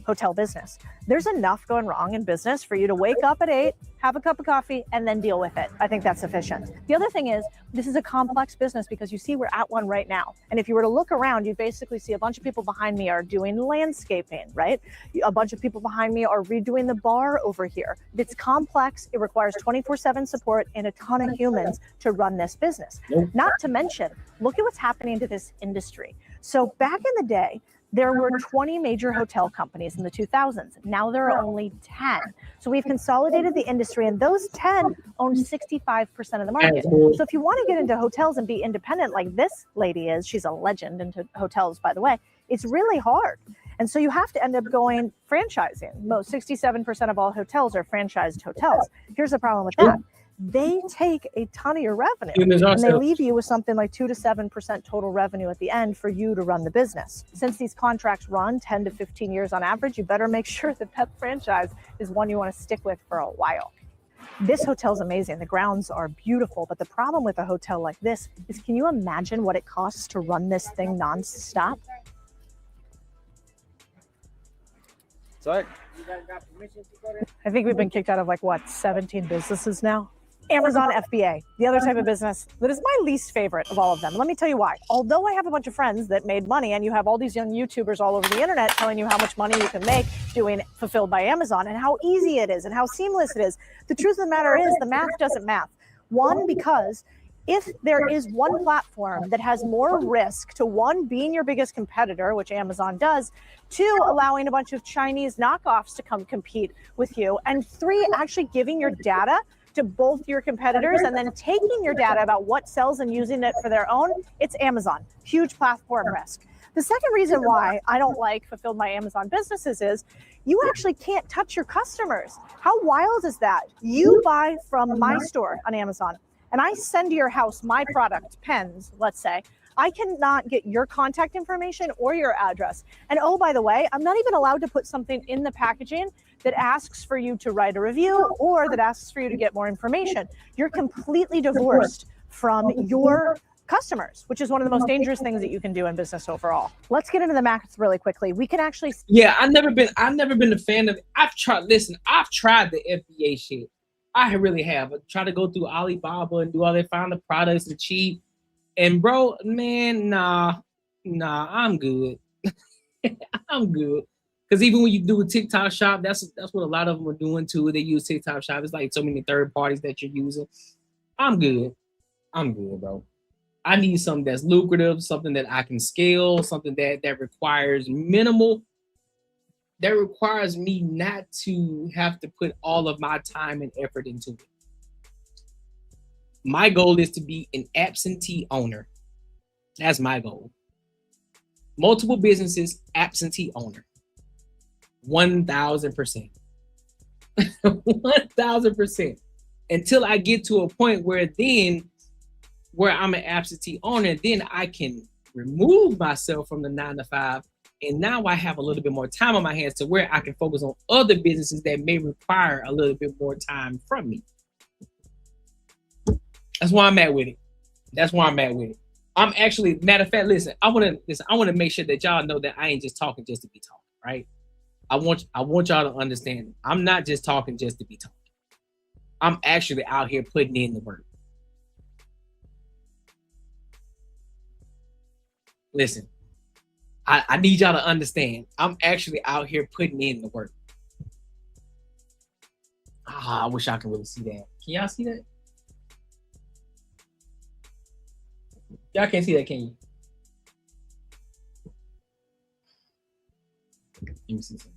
hotel business. There's enough going wrong in business for you to wake up at 8, have a cup of coffee, and then deal with it. I think that's sufficient. The other thing is, this is a complex business because you see we're at one right now. And if you were to look around, you basically see a bunch of people behind me are doing landscaping, right? A bunch of people behind me are redoing the bar over here. It's complex. It requires 24/7 support and a ton of humans to run this business. Not to mention, look at what's happening to this industry. So back in the day, there were 20 major hotel companies in the 2000s. Now there are only 10. So we've consolidated the industry, and those 10 own 65% of the market. So if you want to get into hotels and be independent like this lady is, she's a legend into hotels, by the way, it's really hard. And so you have to end up going franchising. Most 67% of all hotels are franchised hotels. Here's the problem with that. They take a ton of your revenue and they leave you with something like 2 to 7% total revenue at the end for you to run the business. Since these contracts run 10 to 15 years on average, you better make sure that that franchise is one you want to stick with for a while. This hotel's amazing. The grounds are beautiful, but the problem with a hotel like this is, can you imagine what it costs to run this thing nonstop? Sorry. I think we've been kicked out of 17 businesses now? Amazon FBA, the other type of business that is my least favorite of all of them. Let me tell you why. Although I have a bunch of friends that made money, and you have all these young YouTubers all over the internet telling you how much money you can make doing Fulfilled by Amazon and how easy it is and how seamless it is, the truth of the matter is the math doesn't math. One, because if there is one platform that has more risk to, one, being your biggest competitor, which Amazon does, 2, allowing a bunch of Chinese knockoffs to come compete with you, and 3, actually giving your data to both your competitors and then taking your data about what sells and using it for their own, it's Amazon. Huge platform risk. The second reason why I don't like Fulfilled by Amazon businesses is you actually can't touch your customers. How wild is that? You buy from my store on Amazon, and I send to your house my product, pens, let's say. I cannot get your contact information or your address. And oh, by the way, I'm not even allowed to put something in the packaging that asks for you to write a review or that asks for you to get more information. You're completely divorced from your customers, which is one of the most dangerous things that you can do in business overall. Let's get into the math really quickly. We can actually... Yeah, I've never been a fan of... I've tried the FBA shit. I really have. I tried to go through Alibaba and do all that, find the products are cheap. And bro, man, nah, I'm good. I'm good. Because even when you do a TikTok shop, that's what a lot of them are doing too. They use TikTok shop. It's like so many third parties that you're using. I'm good, bro. I need something that's lucrative, something that I can scale, something that requires minimal. That requires me not to have to put all of my time and effort into it. My goal is to be an absentee owner. That's my goal. Multiple businesses, absentee owner. 1,000%. 1,000%. Until I get to a point where I'm an absentee owner, then I can remove myself from the 9 to 5 And now I have a little bit more time on my hands to where I can focus on other businesses that may require a little bit more time from me. That's where I'm at with it. That's where I'm at with it. I'm actually, matter of fact, listen, I want to make sure that y'all know that I ain't just talking just to be talking, right? I want y'all to understand. I'm not just talking just to be talking. I'm actually out here putting in the work. Listen, I need y'all to understand. I'm actually out here putting in the work. I wish I could really see that. Can y'all see that? Y'all can't see that, can you? Let me see something.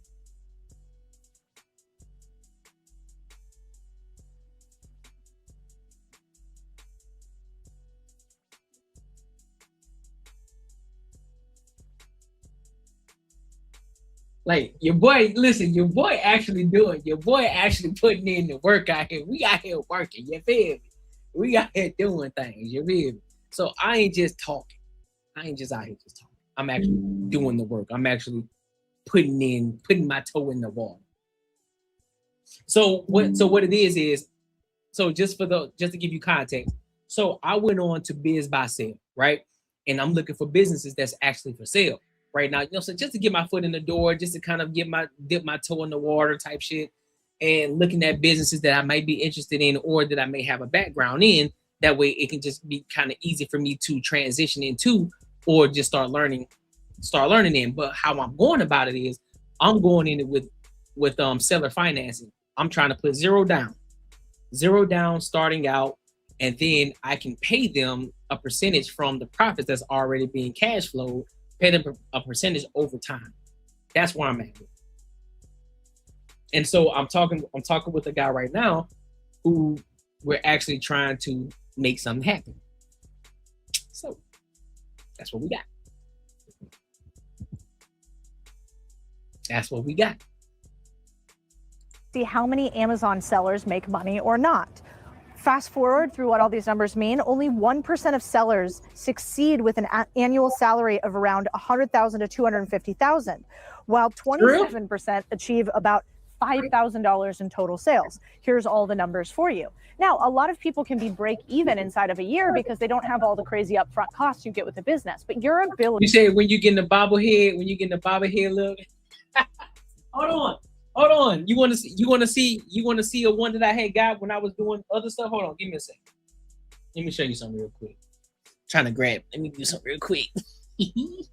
Like your boy, listen, your boy actually putting in the work out here. We out here working, you feel me? We out here doing things, you feel me? So I ain't just talking. I ain't just out here just talking. I'm actually doing the work. I'm actually putting my toe in the water. So what it is, so just to give you context. So I went on to Biz by Sale, right? And I'm looking for businesses that's actually for sale right now. You know, so just to get my foot in the door, just to kind of dip my toe in the water type shit, and looking at businesses that I might be interested in or that I may have a background in. That way it can just be kind of easy for me to transition into or just start learning in. But how I'm going about it is I'm going in it with seller financing. I'm trying to put zero down starting out, and then I can pay them a percentage from the profits that's already being cash flowed, pay them a percentage over time. That's where I'm at. And so I'm talking with a guy right now who we're actually trying to make something happen. So that's what we got. That's what we got. See how many Amazon sellers make money or not. Fast forward through what all these numbers mean, only 1% of sellers succeed with an annual salary of around $100,000 to $250,000, while 27% achieve about $5,000 in total sales. Here's all the numbers for you. Now, a lot of people can be break even inside of a year because they don't have all the crazy upfront costs you get with a business, but your ability. You say when you get in the bobblehead look. Hold on. You want to see a one that I had got when I was doing other stuff? Hold on, give me a second. Let me show you something real quick. Trying to grab. Let me do something real quick. You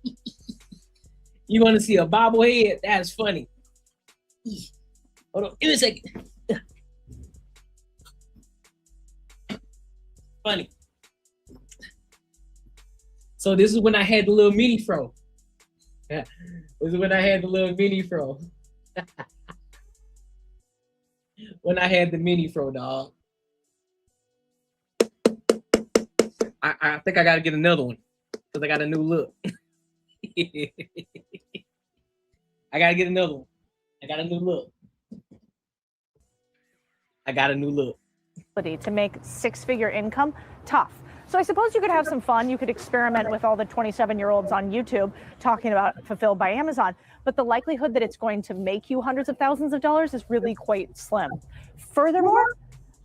want to see a bobblehead? That's funny. Hold on, give me a second. Funny. So this is when I had the little mini fro. This is when I had the little mini fro. When I had the mini fro, dog. I think I gotta get another one because I got a new look. I gotta get another one. I got a new look. To make six-figure income, tough. So I suppose you could have some fun. You could experiment with all the 27-year-olds on YouTube talking about Fulfilled by Amazon, but the likelihood that it's going to make you hundreds of thousands of dollars is really quite slim. Furthermore,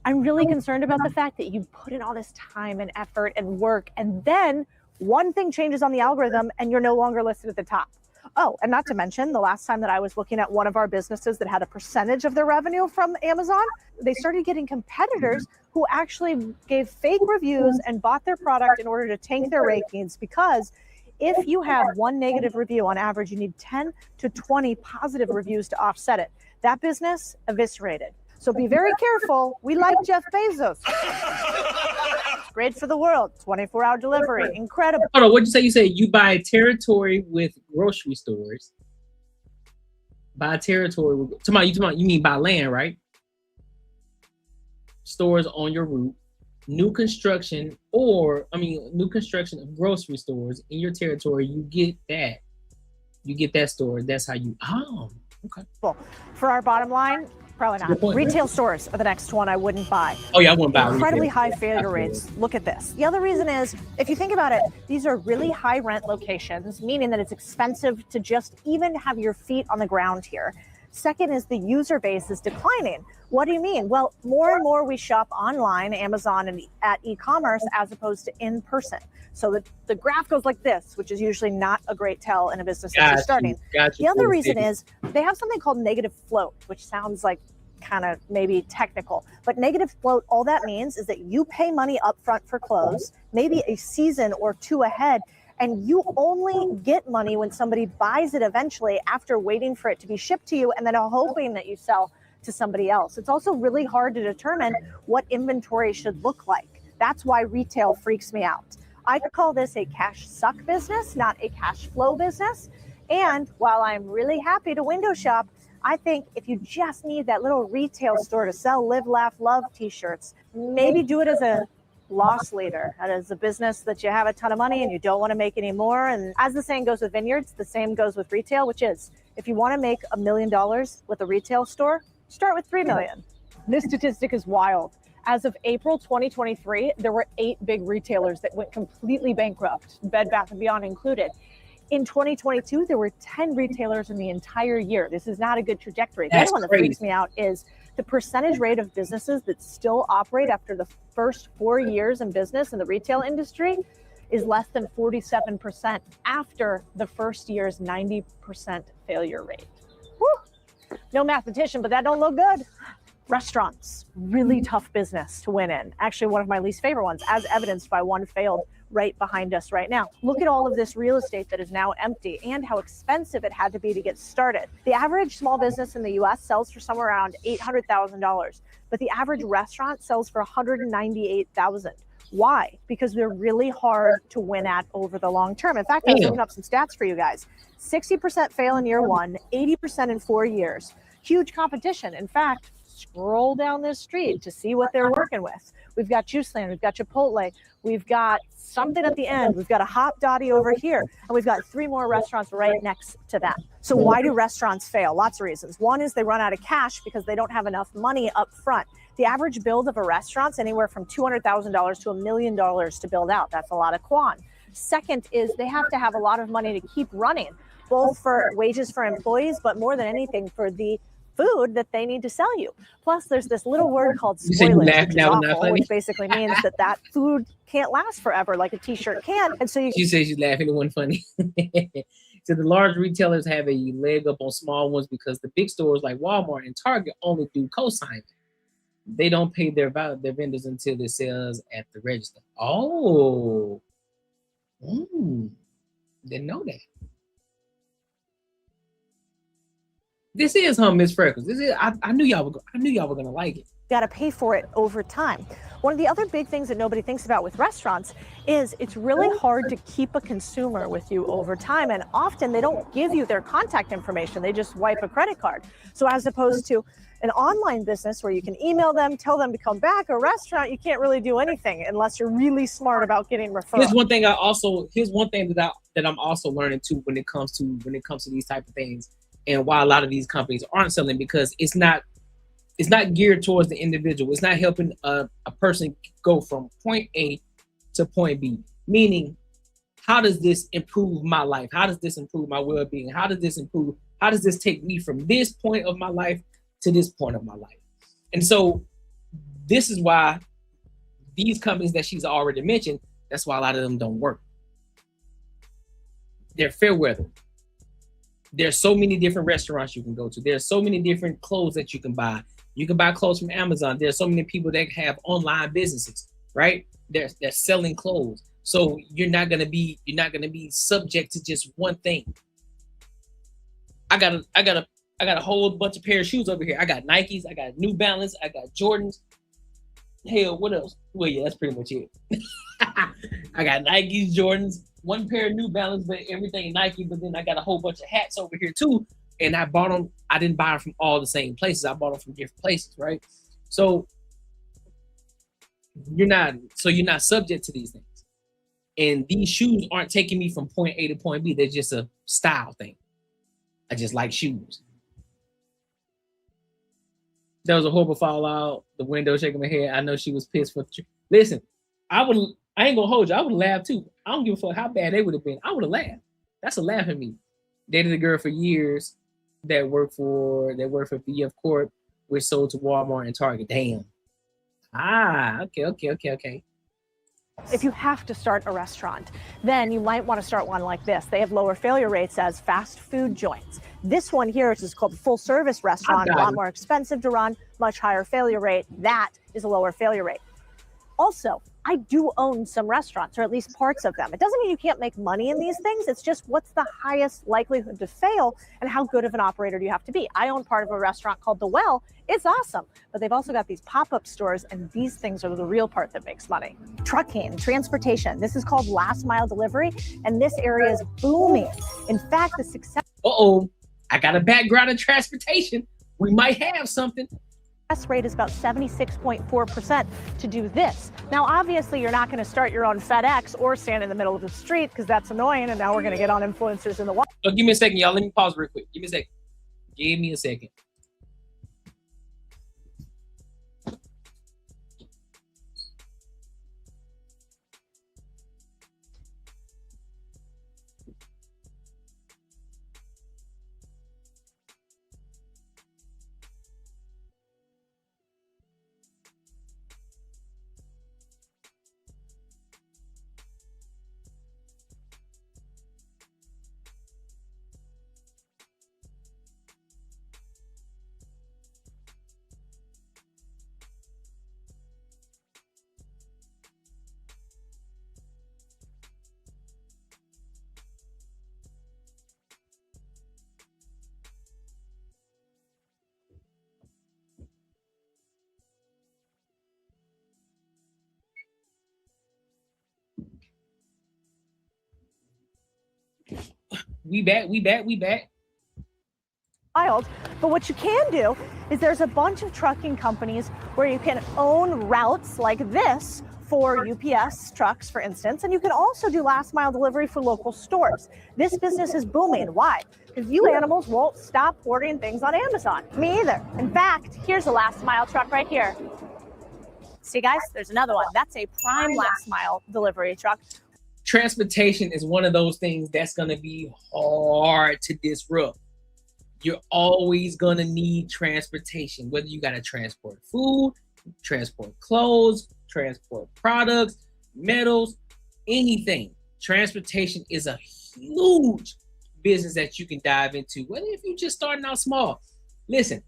I'm really concerned about the fact that you put in all this time and effort and work, and then one thing changes on the algorithm and you're no longer listed at the top. Oh, and not to mention, the last time that I was looking at one of our businesses that had a percentage of their revenue from Amazon, they started getting competitors who actually gave fake reviews and bought their product in order to tank their rankings, because if you have one negative review, on average, you need 10 to 20 positive reviews to offset it. That business eviscerated. So be very careful. We like Jeff Bezos. It's great for the world. 24-hour delivery. Incredible. Hold on, what'd you say? You said you buy territory with grocery stores. Buy territory with, you mean buy land, right? Stores on your route. New construction of grocery stores in your territory, you get that. You get that store. That's how you, okay. For our bottom line, Probably not. Retail stores are the next one I wouldn't buy. Oh yeah, I wouldn't buy Incredibly retail. high failure rates. Look at this. The other reason is, if you think about it, these are really high rent locations, meaning that it's expensive to just even have your feet on the ground here. Second is the user base is declining. What do you mean? Well, more and more we shop online, Amazon and at e-commerce, as opposed to in person. So the graph goes like this, which is usually not a great tell in a business that you're starting. The other reason is they have something called negative float, which sounds like kind of maybe technical, but negative float, all that means is that you pay money up front for clothes, maybe a season or two ahead, and you only get money when somebody buys it eventually after waiting for it to be shipped to you and then hoping that you sell to somebody else. It's also really hard to determine what inventory should look like. That's why retail freaks me out. I could call this a cash suck business, not a cash flow business. And while I'm really happy to window shop, I think if you just need that little retail store to sell live, laugh, love t-shirts, maybe do it as a loss leader. That is a business that you have a ton of money and you don't want to make any more. And as the saying goes with vineyards, the same goes with retail, which is if you want to make $1 million with a retail store, start with 3 million. This statistic is wild. As of April 2023, there were 8 big retailers that went completely bankrupt, Bed Bath & Beyond included. In 2022, there were 10 retailers in the entire year. This is not a good trajectory. The other one that freaks me out is the percentage rate of businesses that still operate after the first 4 years in business in the retail industry is less than 47% after the first year's 90% failure rate. Woo! No mathematician, but that don't look good. Restaurants, really tough business to win in. Actually, one of my least favorite ones, as evidenced by one failed right behind us right now. Look at all of this real estate that is now empty and how expensive it had to be to get started. The average small business in the US sells for somewhere around $800,000, but the average restaurant sells for $198,000. Why? Because they're really hard to win at over the long term. In fact, I was looking up some stats for you guys. 60% fail in year one, 80% in 4 years. Huge competition. In fact, scroll down this street to see what they're working with. We've got Juiceland, we've got Chipotle, we've got something at the end, we've got a Hot Dottie over here, and we've got 3 more restaurants right next to that. So why do restaurants fail? Lots of reasons. One is they run out of cash because they don't have enough money up front. The average build of a restaurant's anywhere from $200,000 to $1 million to build out. That's a lot of quan. Second is they have to have a lot of money to keep running, both for wages for employees, but more than anything for the food that they need to sell you. Plus, there's this little word called spoilage, which is awful, which basically means that food can't last forever like a t-shirt can. And so she says she's laughing, it wasn't funny. So the large retailers have a leg up on small ones because the big stores like Walmart and Target only do co-signing. They don't pay their vendors until they sells at the register. Oh, didn't know that. This is Miss Freckles. This is I knew y'all were gonna like it. Got to pay for it over time. One of the other big things that nobody thinks about with restaurants is it's really hard to keep a consumer with you over time, and often they don't give you their contact information. They just wipe a credit card. So as opposed to an online business where you can email them, tell them to come back, a restaurant, you can't really do anything unless you're really smart about getting referrals. Here's one thing that I'm also learning too when it comes to these type of things. And why a lot of these companies aren't selling, because it's not geared towards the individual. It's not helping a person go from point A to point B. Meaning, how does this improve my life? How does this improve my well-being? How does this take me from this point of my life to this point of my life? And so this is why these companies that she's already mentioned, that's why a lot of them don't work. They're fair weather. There's so many different restaurants you can go to. There's so many different clothes that you can buy. You can buy clothes from Amazon. There's so many people that have online businesses, right? They're selling clothes. So you're not gonna be subject to just one thing. I got a whole bunch of pair of shoes over here. I got Nikes, I got New Balance, I got Jordans. Hell, what else? Well, yeah, that's pretty much it. I got Nikes, Jordans, one pair of New Balance, but everything Nike. But then I got a whole bunch of hats over here too, and I bought them. I didn't buy them from all the same places. I bought them from different places, right? So you're not subject to these things. And these shoes aren't taking me from point A to point B. They're just a style thing. I just like shoes. There was a horrible fallout. The window shaking my head. I know she was pissed for. Listen, I ain't gonna hold you. I would laugh too. I don't give a fuck how bad they would have been. I would have laughed. That's a laugh at me. Dated a girl for years that worked for VF Corp, which sold to Walmart and Target. Damn. Okay. If you have to start a restaurant, then you might want to start one like this. They have lower failure rates as fast food joints. This one here is called full service restaurant, a lot more expensive to run, much higher failure rate. That is a lower failure rate. Also, I do own some restaurants, or at least parts of them. It doesn't mean you can't make money in these things. It's just what's the highest likelihood to fail and how good of an operator do you have to be? I own part of a restaurant called The Well. It's awesome, but they've also got these pop-up stores, and these things are the real part that makes money. Trucking, transportation. This is called last mile delivery, and this area is booming. In fact, the success... I got a background in transportation. We might have something. Rate is about 76.4% to do this. Now, obviously, you're not going to start your own FedEx or stand in the middle of the street because that's annoying. And now we're going to get on influencers in the water. So give me a second, y'all. Let me pause real quick. Give me a second. We back. Wild. But what you can do is there's a bunch of trucking companies where you can own routes like this for UPS trucks, for instance, and you can also do last mile delivery for local stores. This business is booming. Why? Because you animals won't stop ordering things on Amazon. Me either. In fact, here's a last mile truck right here. See, guys, there's another one. That's a prime last mile delivery truck. Transportation is one of those things that's going to be hard to disrupt. You're always going to need transportation, whether you got to transport food, transport clothes, transport products, metals, anything. Transportation is a huge business that you can dive into, whether if you're just starting out small. Listen,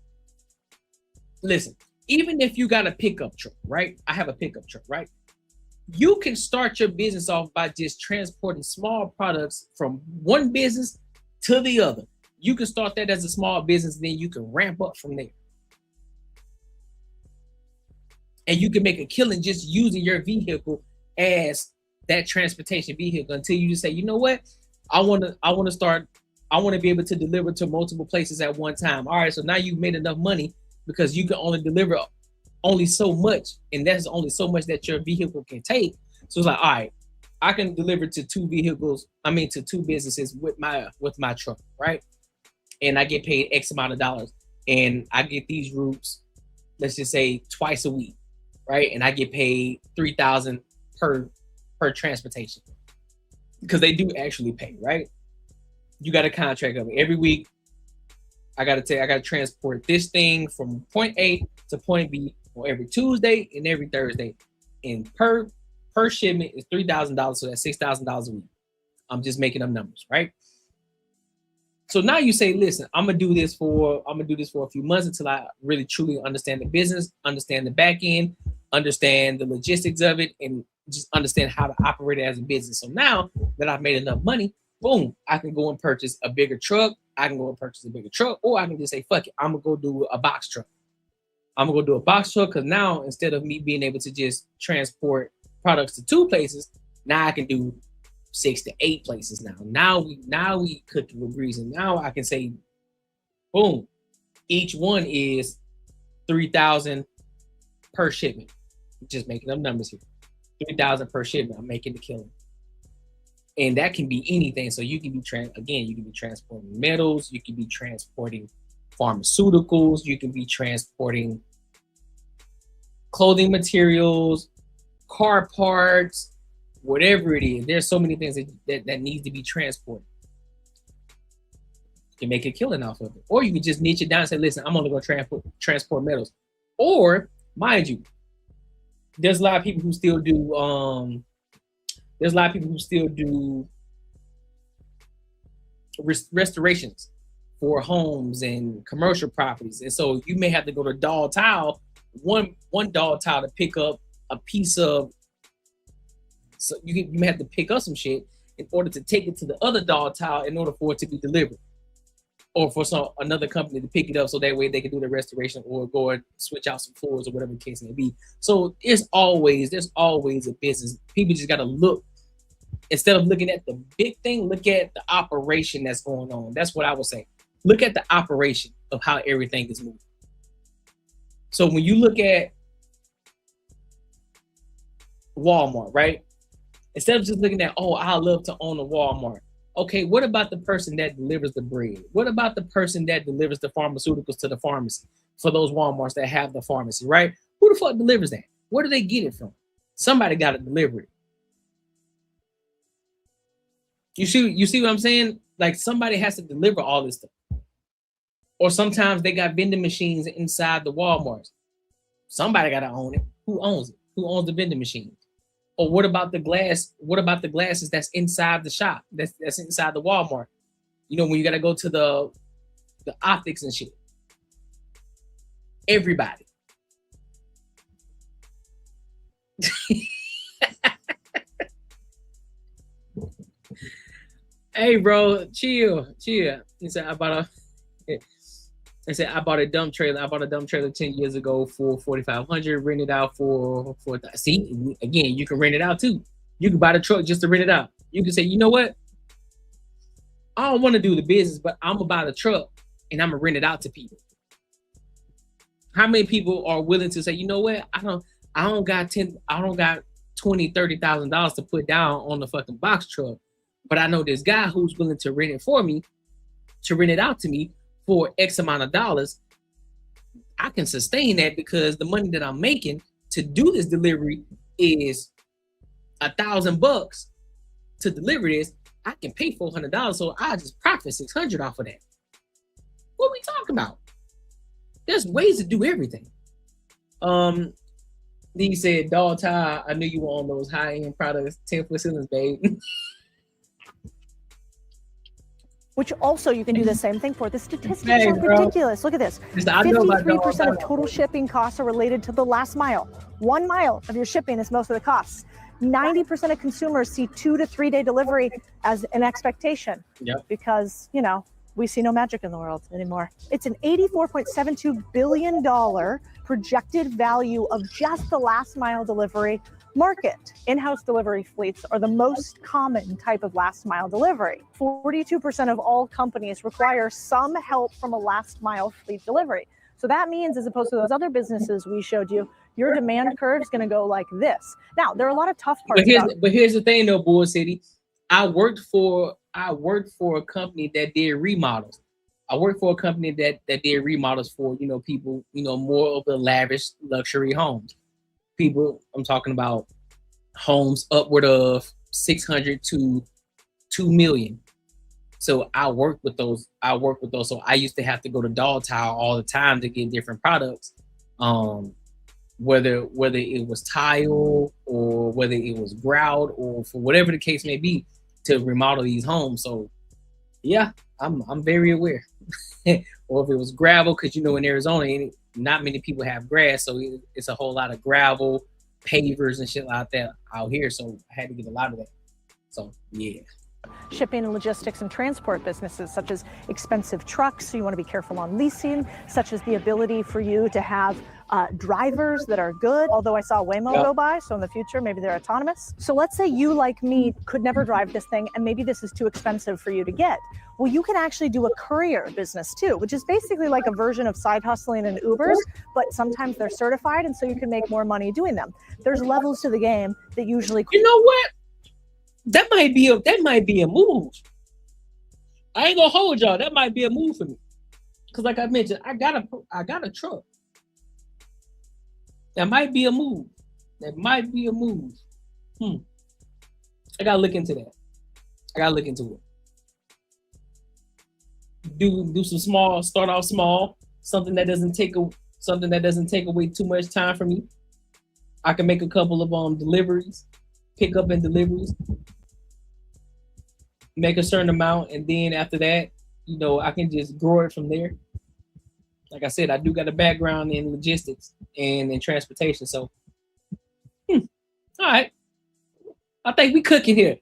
even if you got a pickup truck, right? I have a pickup truck, right? You can start your business off by just transporting small products from one business to the other. You can start that as a small business, then you can ramp up from there. And you can make a killing just using your vehicle as that transportation vehicle until you just say, you know what? I want to be able to deliver to multiple places at one time. All right, so now you've made enough money because you can only deliver only so much, and that's only so much that your vehicle can take. So it's like, all right, I can deliver to two businesses with my truck, right? And I get paid X amount of dollars, and I get these routes, let's just say twice a week, right? And I get paid $3,000 per transportation, because they do actually pay, right? You got a contract of it every week. I gotta transport this thing from point A to point B on every Tuesday and every Thursday, and per shipment is $3,000, so that's $6,000 a week. I'm just making up numbers, right? So now you say, listen, I'm gonna do this for a few months until I really truly understand the business, understand the back end, understand the logistics of it, and just understand how to operate it as a business. So now that I've made enough money, boom, I can go and purchase a bigger truck. Or I can just say, fuck it, I'm gonna go do a box truck. Because now, instead of me being able to just transport products to 2 places, now I can do 6 to 8 places now. Now we cooking with grease, and now I can say, boom, each one is $3,000 per shipment. Just making up numbers here. $3,000 per shipment. I'm making the killing. And that can be anything. So you can be transporting metals, you can be transporting pharmaceuticals, you can be transporting clothing materials, car parts, whatever it is. There's so many things that needs to be transported. You can make a killing off of it. Or you can just niche it down and say, listen, I'm only going to transport metals. Or, mind you, there's a lot of people who still do restorations for homes and commercial properties. And so you may have to go to dog tile, one dog tile to pick up a piece of, so you may have to pick up some shit in order to take it to the other dog tile in order for it to be delivered. Or for another company to pick it up so that way they can do the restoration or go and switch out some floors or whatever the case may be. So there's always a business. People just got to look, instead of looking at the big thing, look at the operation that's going on. That's what I would say. Look at the operation of how everything is moving. So when you look at Walmart, right? Instead of just looking at, oh, I love to own a Walmart. Okay, what about the person that delivers the bread? What about the person that delivers the pharmaceuticals to the pharmacy for those Walmarts that have the pharmacy, right? Who the fuck delivers that? Where do they get it from? Somebody got to deliver it. You see what I'm saying? Like somebody has to deliver all this stuff. Or sometimes they got vending machines inside the Walmarts. Somebody got to own it. Who owns it? Who owns the vending machine? Or what about the glass? What about the glasses that's inside the shop? That's inside the Walmart. You know, when you got to go to the optics and shit. Everybody. Hey, bro, chill. He said, I bought a dump trailer. I bought a dump trailer 10 years ago for $4,500, rented out for see, again, you can rent it out too. You can buy the truck just to rent it out. You can say, you know what? I don't want to do the business, but I'm gonna buy the truck and I'm gonna rent it out to people. How many people are willing to say, you know what? I don't got $20,000-$30,000 to put down on the fucking box truck, but I know this guy who's willing to rent it for me, to rent it out to me for X amount of dollars. I can sustain that because the money that I'm making to do this delivery is $1,000 to deliver this. I can pay $400, so I just profit $600 off of that. What are we talking about? There's ways to do everything. He said, dog tie, I knew you were on those high-end products, 10-foot ceilings, babe. Which also you can do the same thing for. The statistics are ridiculous. Look at this. 53% of total shipping costs are related to the last mile. 1 mile of your shipping is most of the costs. 90% of consumers see 2 to 3 day delivery as an expectation. Yep. Because, you know, we see no magic in the world anymore. It's an $84.72 billion projected value of just the last mile delivery market. In-house delivery fleets are the most common type of last mile delivery. 42% of all companies require some help from a last mile fleet delivery. So that means, as opposed to those other businesses we showed you, your demand curve is going to go like this. Now, there are a lot of tough parts. But here's the thing, though, Bull City. I worked for a company that did remodels. I worked for a company that did remodels for, you know, people, you know, more of the lavish luxury homes. People, I'm talking about homes upward of 600 to 2 million. So I worked with those. So I used to have to go to Dog Tile all the time to get different products. Whether it was tile or whether it was grout or for whatever the case may be, to remodel these homes. So yeah, I'm very aware. Or if it was gravel, because you know in Arizona not many people have grass, so it's a whole lot of gravel, pavers and shit like that out here. So I had to get a lot of that. So yeah. Shipping and logistics and transport businesses, such as expensive trucks, so you want to be careful on leasing, such as the ability for you to have drivers that are good, although I saw Waymo go by, so in the future maybe they're autonomous. So let's say you, like me, could never drive this thing and maybe this is too expensive for you to get. Well, you can actually do a courier business too, which is basically like a version of side hustling and Ubers, but sometimes they're certified and so you can make more money doing them. There's levels to the game that usually... You know what? That might be a move. I ain't gonna hold y'all. That might be a move for me. Cause like I mentioned, I got a truck. That might be a move. That might be a move. I gotta look into that. I gotta look into it. Do some small. Start off small. Something that doesn't take away too much time from me. I can make a couple of deliveries, pick up and deliveries. Make a certain amount, and then after that, I can just grow it from there. Like I said, I do got a background in logistics and in transportation, so all right. I think we cooking here.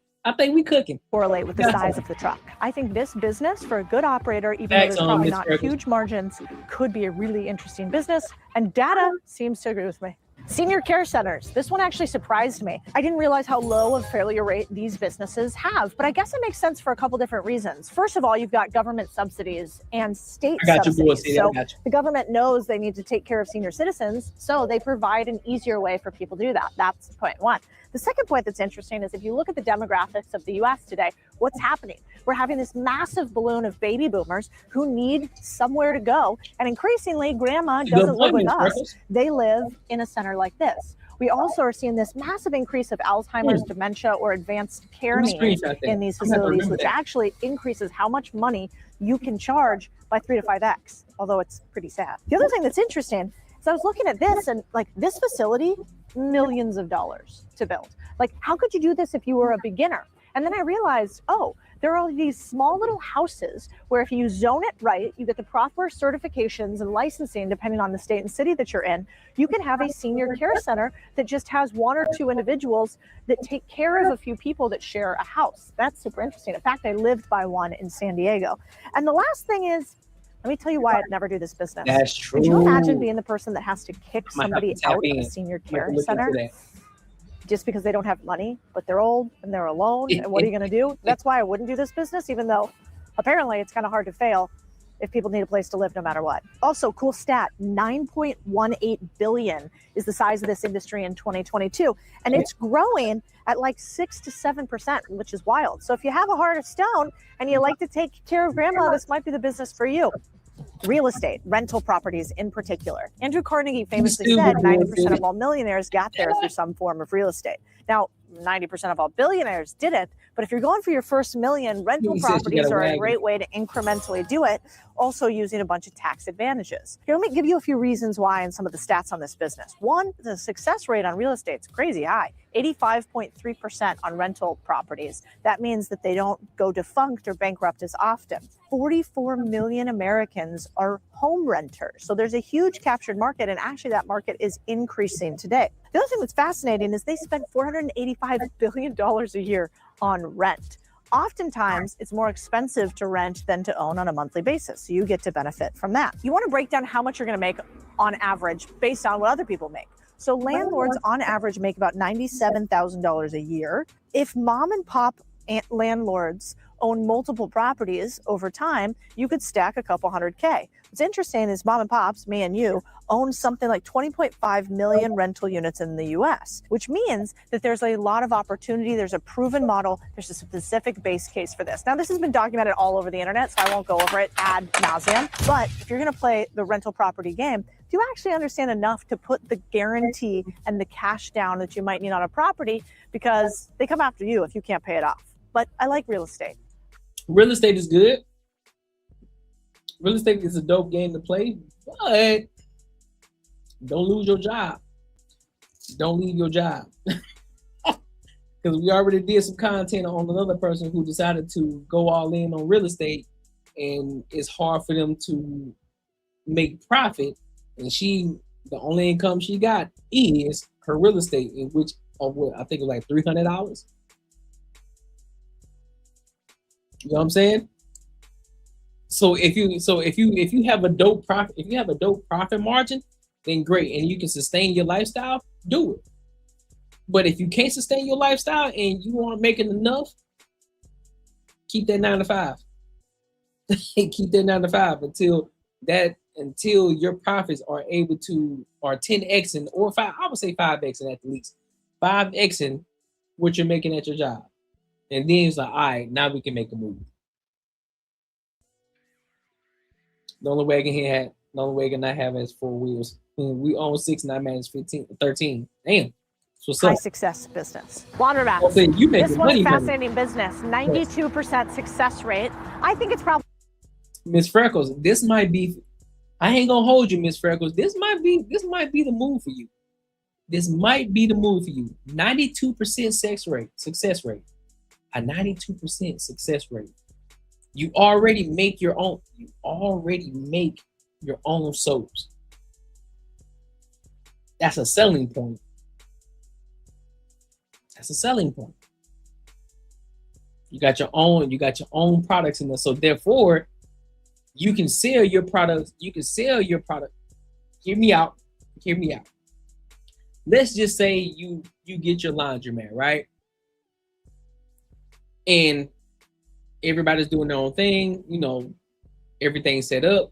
Correlate with the size of the truck. I think this business, for a good operator, even though there's probably not huge margins, could be a really interesting business, and data seems to agree with me. Senior care centers. This one actually surprised me. I didn't realize how low of failure rate these businesses have, but I guess it makes sense for a couple different reasons. First of all, you've got government subsidies and state subsidies. So the government knows they need to take care of senior citizens, so they provide an easier way for people to do that. That's point one. The second point that's interesting is if you look at the demographics of the US today, what's happening? We're having this massive balloon of baby boomers who need somewhere to go. And increasingly, grandma doesn't live with us. They live in a center like this. We also are seeing this massive increase of Alzheimer's, dementia, or advanced care needs in these facilities, which actually increases how much money you can charge by 3 to 5x, although it's pretty sad. The other thing that's interesting is I was looking at this, and like this facility, millions of dollars to build. Like, how could you do this if you were a beginner? And then I realized, there are these small little houses where if you zone it right, you get the proper certifications and licensing depending on the state and city that you're in, you can have a senior care center that just has 1 or 2 individuals that take care of a few people that share a house. That's super interesting. In fact, I lived by one in San Diego. And the last thing is, let me tell you why I'd never do this business. That's true. Could you imagine being the person that has to kick somebody out of a senior care center just because they don't have money, but they're old and they're alone? And what are you going to do? That's why I wouldn't do this business, even though apparently it's kind of hard to fail if people need a place to live no matter what. Also, cool stat, 9.18 billion is the size of this industry in 2022. And it's growing at like 6 to 7%, which is wild. So if you have a heart of stone and you like to take care of grandma, this might be the business for you. Real estate, rental properties in particular. Andrew Carnegie famously said 90% of all millionaires got there through some form of real estate. Now, 90% of all billionaires didn't, but if you're going for your first million, rental properties are a great way to incrementally do it, also using a bunch of tax advantages. Here, let me give you a few reasons why and some of the stats on this business. One, the success rate on real estate is crazy high, 85.3% on rental properties. That means that they don't go defunct or bankrupt as often. 44 million Americans are home renters. So there's a huge captured market, and actually that market is increasing today. The other thing that's fascinating is they spend $485 billion a year on rent. Oftentimes, it's more expensive to rent than to own on a monthly basis. So you get to benefit from that. You want to break down how much you're going to make on average based on what other people make. So landlords on average make about $97,000 a year. If mom and pop landlords own multiple properties over time, you could stack a couple $100K. What's interesting is mom and pops, me and you, own something like 20.5 million rental units in the US, which means that there's a lot of opportunity. There's a proven model. There's a specific base case for this. Now, this has been documented all over the internet, so I won't go over it ad nauseum. But if you're going to play the rental property game, do you actually understand enough to put the guarantee and the cash down that you might need on a property, because they come after you if you can't pay it off. But I like real estate. Real estate is good. Real estate is a dope game to play, but don't lose your job. Don't leave your job. Because we already did some content on another person who decided to go all in on real estate, and it's hard for them to make profit. And the only income she got is her real estate, in which I think it was like $300. You know what I'm saying? So if you have a dope profit margin, then great, and you can sustain your lifestyle, do it. But if you can't sustain your lifestyle and you aren't making enough, keep that 9 to 5. Keep that 9 to 5 until your profits are 10x or 5. I would say 5x at the least, 5x what you're making at your job. And then it's like, all right, now we can make a move. The only way I can The only way not have is 4 wheels. We own 6, 9 manage 15, 13. Damn. What's High up? success business. Laundromats. Okay, you making This one's money, fascinating business. 92% success rate. I think it's probably Miss Freckles, this might be. I ain't gonna hold you, Miss Freckles. This might be the move for you. This might be the move for you. 92% success rate. A 92% success rate. You already make your own. You already make your own soaps. That's a selling point. That's a selling point. You got your own products in there. So therefore, you can sell your products. You can sell your product. Hear me out. Hear me out. Let's just say you get your laundromat, right? And everybody's doing their own thing, you know, everything's set up.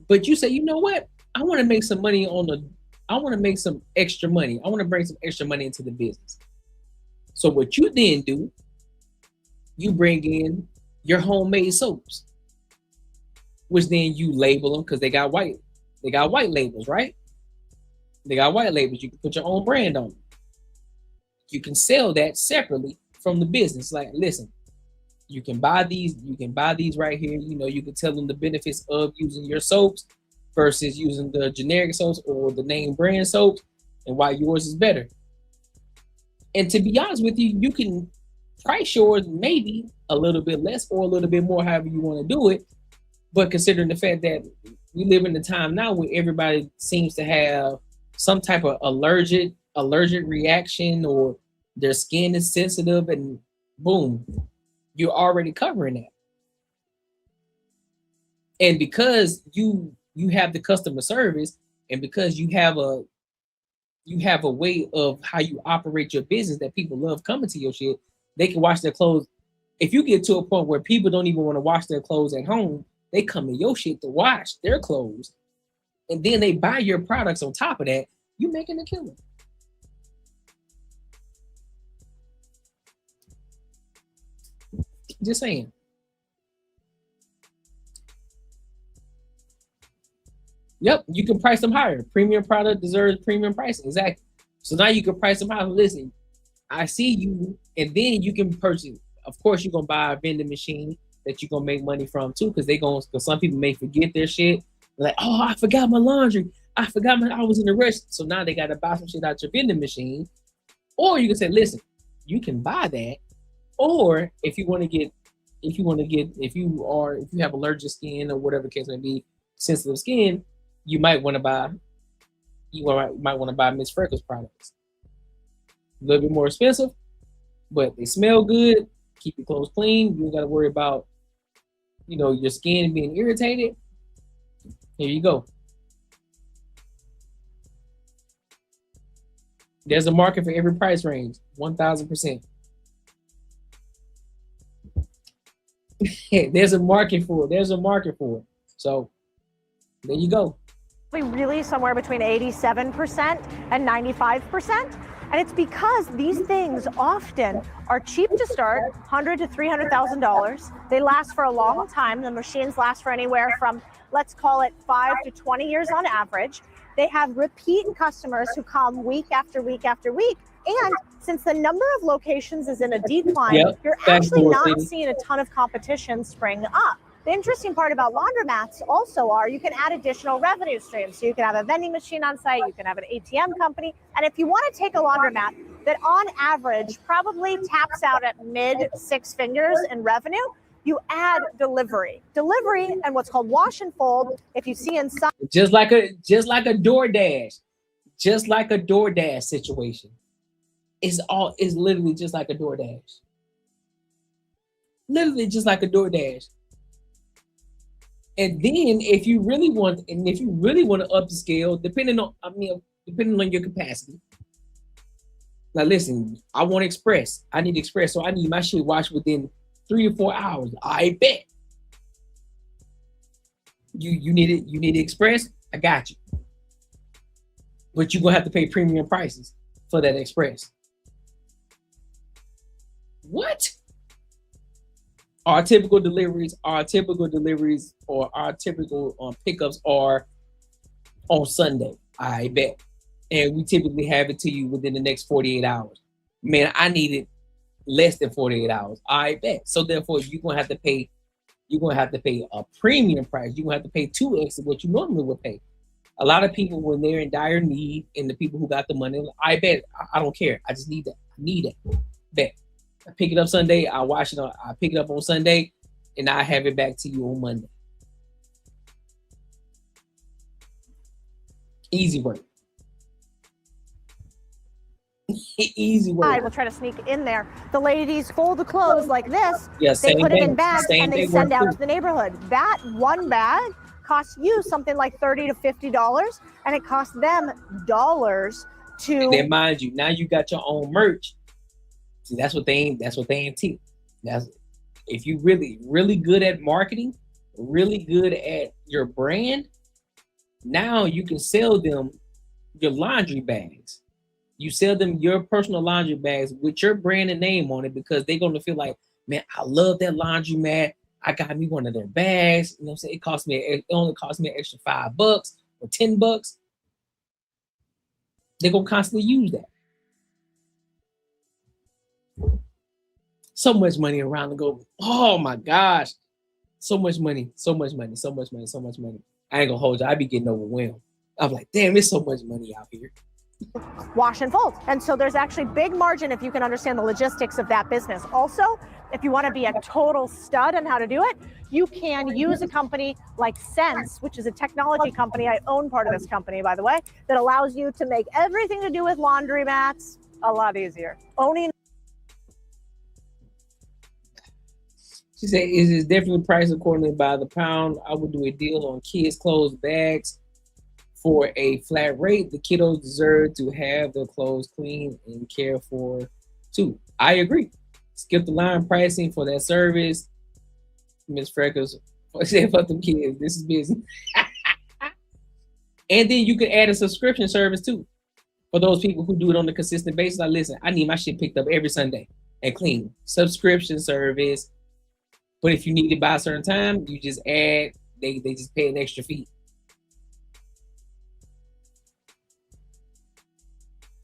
But you say, you know what? I want to make some money I want to make some extra money. I want to bring some extra money into the business. So what you then do, you bring in your homemade soaps, which then you label them because they got white labels, right? They got white labels. You can put your own brand on them. You can sell that separately from the business. Like, listen, you can buy these right here. You know, you can tell them the benefits of using your soaps versus using the generic soaps or the name brand soaps and why yours is better. And to be honest with you, you can price yours maybe a little bit less or a little bit more, however you want to do it. But considering the fact that we live in a time now where everybody seems to have some type of allergic reaction, or their skin is sensitive, and boom, you're already covering that. And because you have the customer service, and because you have a way of how you operate your business that people love coming to your shit, they can wash their clothes. If you get to a point where people don't even want to wash their clothes at home, they come to your shit to wash their clothes, and then they buy your products on top of that, you're making a killing. Just saying. Yep, you can price them higher. Premium product deserves premium pricing. Exactly. So now you can price them higher. Listen, I see you, and then you can purchase. Of course, you're gonna buy a vending machine that you're gonna make money from too, because some people may forget their shit. They're like, oh, I forgot my laundry. I was in the rush. So now they gotta buy some shit out your vending machine. Or you can say, listen, you can buy that. Or if you have allergic skin or whatever the case may be, sensitive skin, you might want to buy Miss Freckles products. A little bit more expensive, but they smell good, keep your clothes clean. You don't got to worry about, your skin being irritated. Here you go. There's a market for every price range, 1,000%. There's a market for it. So there you go. really somewhere between 87% and 95%. And it's because these things often are cheap to start, $100,000 to $300,000. They last for a long time. The machines last for anywhere from, let's call it 5 to 20 years on average. They have repeat customers who come week after week after week. And since the number of locations is in a decline, you're actually not seeing a ton of competition spring up. The interesting part about laundromats also are you can add additional revenue streams. So you can have a vending machine on site, you can have an ATM company. And if you want to take a laundromat that on average probably taps out at mid 6 figures in revenue, you add delivery and what's called wash and fold. If you see inside, just like a DoorDash, just like a DoorDash situation. It's literally just like a DoorDash. Literally just like a DoorDash. And then if you really want to up the scale, depending on your capacity. Now listen, I want express. I need express, so I need my shit washed within 3 or 4 hours. I bet. You need express? I got you. But you're gonna have to pay premium prices for that express. What? Our typical deliveries or our typical pickups are on Sunday. I bet. And we typically have it to you within the next 48 hours. Man, I need it less than 48 hours. I bet. So therefore, you're gonna have to pay a premium price. You're gonna have to pay 2x of what you normally would pay. A lot of people, when they're in dire need, and the people who got the money, I bet I don't care. I just need that. I need it. Bet. I pick it up Sunday. I wash it. I pick it up on Sunday, and I have it back to you on Monday. Easy work. Easy work. I will try to sneak in there. The ladies fold the clothes like this. Yeah, they put it in bags same and they thing send work out too. to the neighborhood. That one bag costs you something like $30 to $50, and it costs them dollars to. And then mind you, now you got your own merch. See, that's what they ain't teach. That's if you really good at marketing, really good at your brand. Now you can sell them your laundry bags. You sell them your personal laundry bags with your brand and name on it, because they're gonna feel like, man, I love that laundry mat. I got me one of their bags. You know what I'm saying? It only cost me an extra $5 or $10. They're gonna constantly use that. So much money around the globe. Oh my gosh. So much money. I ain't gonna hold you. I be getting overwhelmed. I'm like, damn, there's so much money out here. Wash and fold. And so there's actually big margin if you can understand the logistics of that business. Also, if you want to be a total stud on how to do it, you can use a company like Sense, which is a technology company. I own part of this company, by the way, that allows you to make everything to do with laundry mats a lot easier. Owning. She said, "Is it definitely priced accordingly by the pound? I would do a deal on kids' clothes bags for a flat rate. The kiddos deserve to have their clothes clean and cared for too." I agree. Skip the line pricing for that service. Miss Freckles said, "Fuck them kids. This is business." And then you can add a subscription service too for those people who do it on a consistent basis. Like, listen, I need my shit picked up every Sunday and clean. Subscription service. But if you need it by a certain time, you just add, they just pay an extra fee.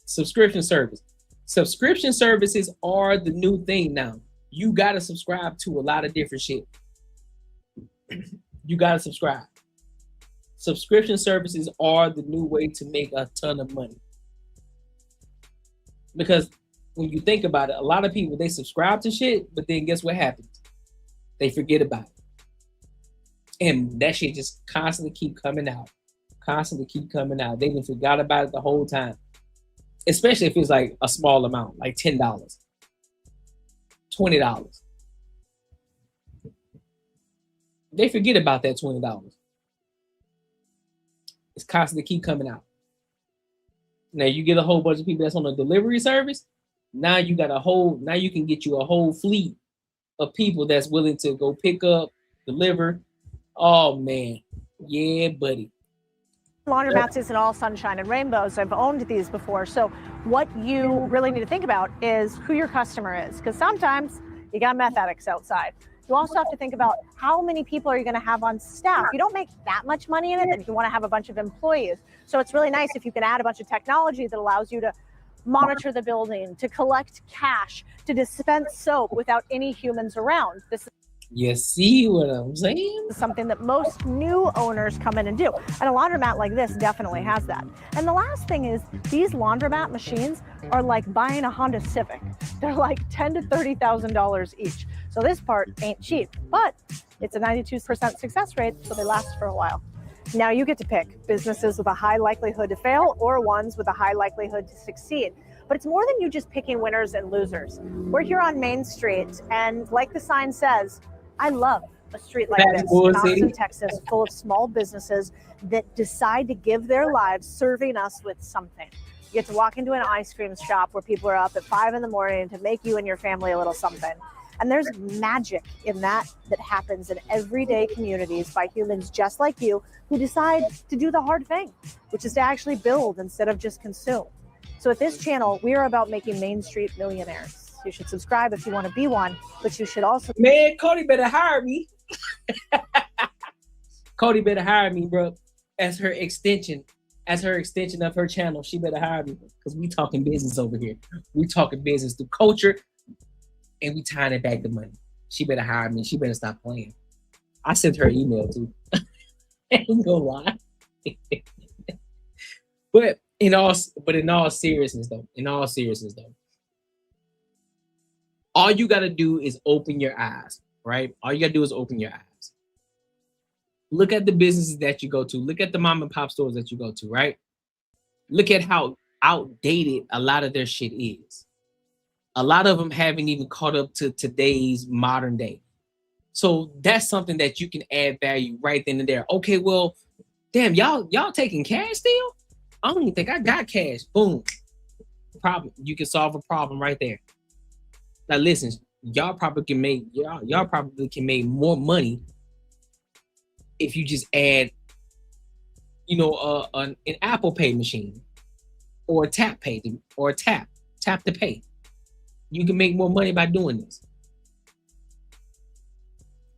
Subscription service. Subscription services are the new thing now. You got to subscribe to a lot of different shit. You got to subscribe. Subscription services are the new way to make a ton of money. Because when you think about it, a lot of people, they subscribe to shit, but then guess what happens? They forget about it. And that shit just constantly keep coming out. They even forgot about it the whole time. Especially if it's like a small amount, like $10, $20. They forget about that $20. It's constantly keep coming out. Now you get a whole bunch of people that's on a delivery service. Now you can get you a whole fleet of people that's willing to go pick up, deliver. Oh man, yeah, buddy. Laundromats isn't all sunshine and rainbows. I've owned these before. So what you really need to think about is who your customer is, because sometimes you got meth addicts outside. You also have to think about how many people are you going to have on staff. You don't make that much money in it, and you want to have a bunch of employees. So it's really nice if you can add a bunch of technology that allows you to monitor the building, to collect cash, to dispense soap without any humans around. You see what I'm saying? Is something that most new owners come in and do. And a laundromat like this definitely has that. And the last thing is, these laundromat machines are like buying a Honda Civic. They're like $10,000 to $30,000 each. So this part ain't cheap, but it's a 92% success rate, so they last for a while. Now you get to pick businesses with a high likelihood to fail or ones with a high likelihood to succeed. But it's more than you just picking winners and losers. We're here on Main Street, and like the sign says, I love a street like this in Austin, Texas, full of small businesses that decide to give their lives serving us with something. You get to walk into an ice cream shop where people are up at 5 in the morning to make you and your family a little something. And there's magic in that happens in everyday communities by humans just like you who decide to do the hard thing, which is to actually build instead of just consume. So at this channel, we are about making Main Street millionaires. You should subscribe if you want to be one, but you should also... Man, Cody better hire me. Cody better hire me, bro, as her extension as her extension of her channel, she better hire me because we talking business over here. We talking business through culture, and we tying it back to money. She better hire me. She better stop playing. I sent her an email too. Ain't gonna lie. but in all seriousness though, all you gotta do is open your eyes, right? All you gotta do is open your eyes. Look at the businesses that you go to. Look at the mom and pop stores that you go to, right? Look at how outdated a lot of their shit is. A lot of them haven't even caught up to today's modern day. So that's something that you can add value right then and there. Okay, well, damn, y'all taking cash still? I don't even think I got cash. Boom. Problem. You can solve a problem right there. Now listen, y'all probably can make more money if you just add, an Apple Pay machine or a tap to pay. You can make more money by doing this.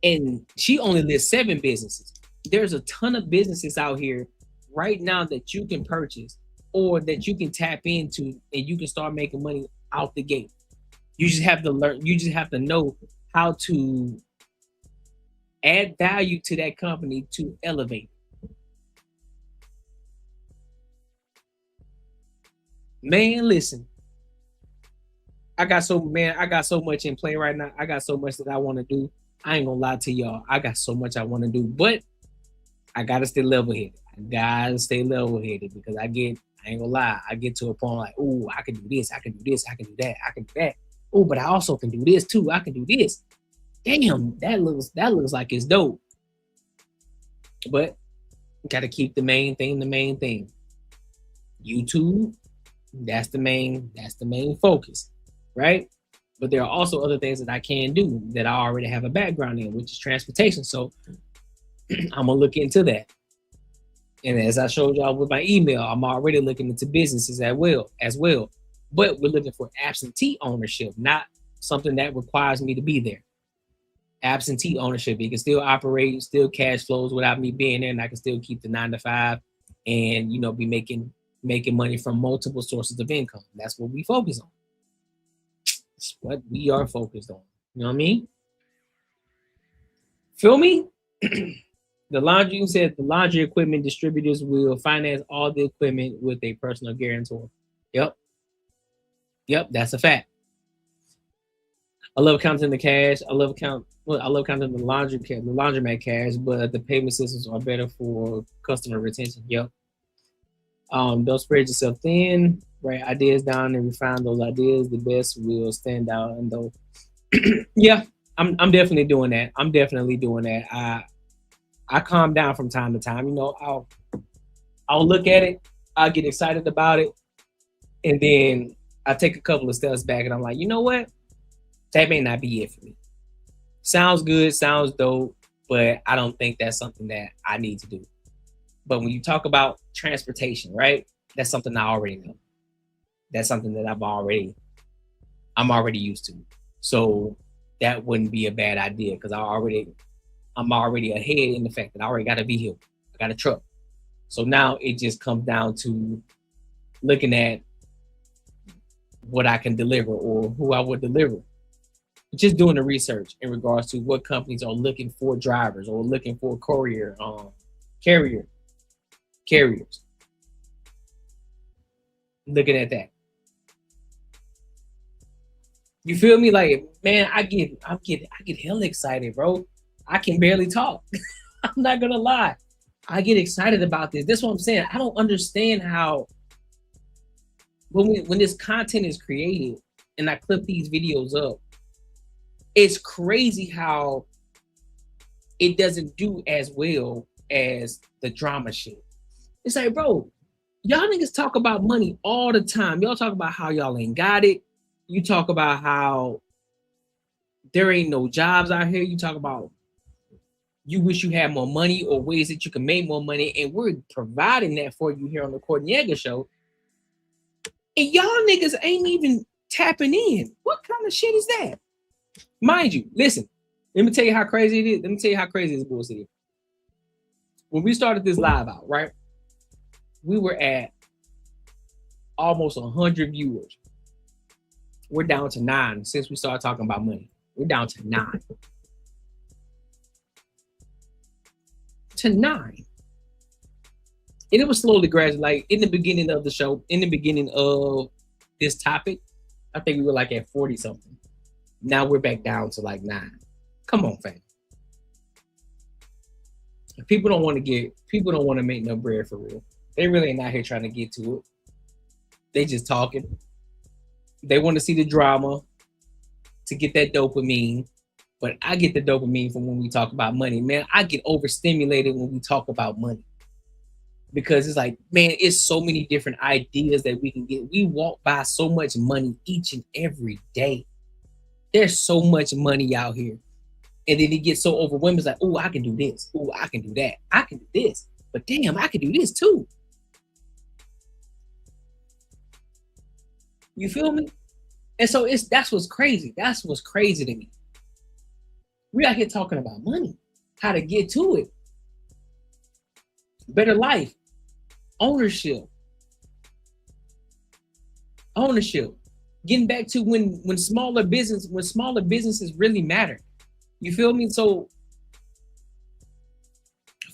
And she only lists 7 businesses. There's a ton of businesses out here right now that you can purchase or that you can tap into, and you can start making money out the gate. You just have to learn. You just have to know how to add value to that company to elevate. Man, listen. I got so much in play right now. I got so much that I want to do. I ain't gonna lie to y'all. I got so much I want to do, but I gotta stay level-headed. Because I ain't gonna lie, I get to a point like, oh, I can do this, I can do this, I can do that, I can do that. Oh, but I also can do this too. I can do this. Damn, that looks like it's dope. But gotta keep the main thing. YouTube, that's the main focus, right? But there are also other things that I can do that I already have a background in, which is transportation. So I'm gonna look into that. And as I showed y'all with my email, I'm already looking into businesses as well. But we're looking for absentee ownership, not something that requires me to be there. Absentee ownership, it can still operate, still cash flows without me being there, and I can still keep the 9 to 5 and be making money from multiple sources of income. That's what we focus on. It's what we are focused on. You know what I mean? Feel me? The laundry equipment distributors will finance all the equipment with a personal guarantor. Yep, that's a fact. I love counting the cash. I love counting the laundromat cash, but the payment systems are better for customer retention. Yep. Don't spread yourself thin. Write ideas down and refine those ideas. The best will stand out. And though, yeah, I'm definitely doing that. I calm down from time to time. I'll look at it. I'll get excited about it, and then I take a couple of steps back, and I'm like, you know what? That may not be it for me. Sounds good, sounds dope, but I don't think that's something that I need to do. But when you talk about transportation, right? That's something I already know. That's something that I'm already used to. So that wouldn't be a bad idea because I'm already ahead in the fact that I already got a vehicle, I got a truck. So now it just comes down to looking at what I can deliver or who I would deliver. Just doing the research in regards to what companies are looking for drivers or looking for carriers. Looking at that. You feel me? Like, man, I get hella excited, bro. I can barely talk. I'm not gonna lie. I get excited about this. That's what I'm saying. I don't understand how when this content is created and I clip these videos up, it's crazy how it doesn't do as well as the drama shit. It's like, bro, y'all niggas talk about money all the time. Y'all talk about how y'all ain't got it. You talk about how there ain't no jobs out here. You talk about you wish you had more money or ways that you can make more money, and we're providing that for you here on the Courtney Show. And y'all niggas ain't even tapping in. What kind of shit is that? Mind you, listen, let me tell you how crazy it is. Let me tell you how crazy this bullshit is. When we started this live out, right? we were at almost 100 viewers. We're down to 9 since we started talking about money. We're down to 9. To 9. And it was slowly gradually, like in the beginning of the show, in the beginning of this topic, I think we were like at 40 something. Now we're back down to like 9. Come on, fam. People don't want to make no bread for real. They really ain't out here trying to get to it. They just talking. They want to see the drama to get that dopamine. But I get the dopamine from when we talk about money. Man, I get overstimulated when we talk about money. Because it's like, man, it's so many different ideas that we can get. We walk by so much money each and every day. There's so much money out here. And then it gets so overwhelming. It's like, oh, I can do this. Oh, I can do that. I can do this. But damn, I can do this too. You feel me? And so that's what's crazy. That's what's crazy to me. We out here talking about money, how to get to it. Better life. Ownership. Getting back to when smaller businesses really matter. You feel me? So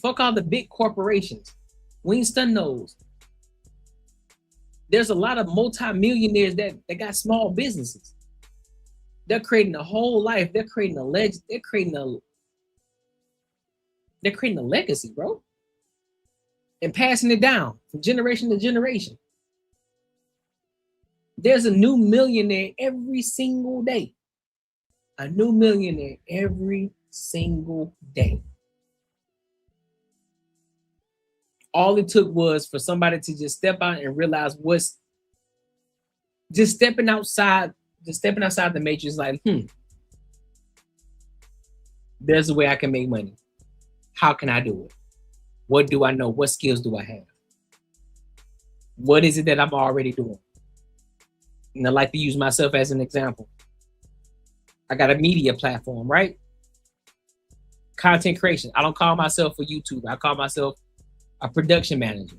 fuck all the big corporations. We ain't stunned those. There's a lot of multi-millionaires that got small businesses. They're creating a whole life. They're creating a legend. They're creating a legacy, bro. And passing it down from generation to generation. There's a new millionaire every single day. A new millionaire every single day. All it took was for somebody to just step out and realize stepping outside the matrix, like, there's a way I can make money. How can I do it? What do I know? What skills do I have? What is it that I'm already doing? And I like to use myself as an example. I got a media platform, right? Content creation. I don't call myself a YouTuber. I call myself a production manager.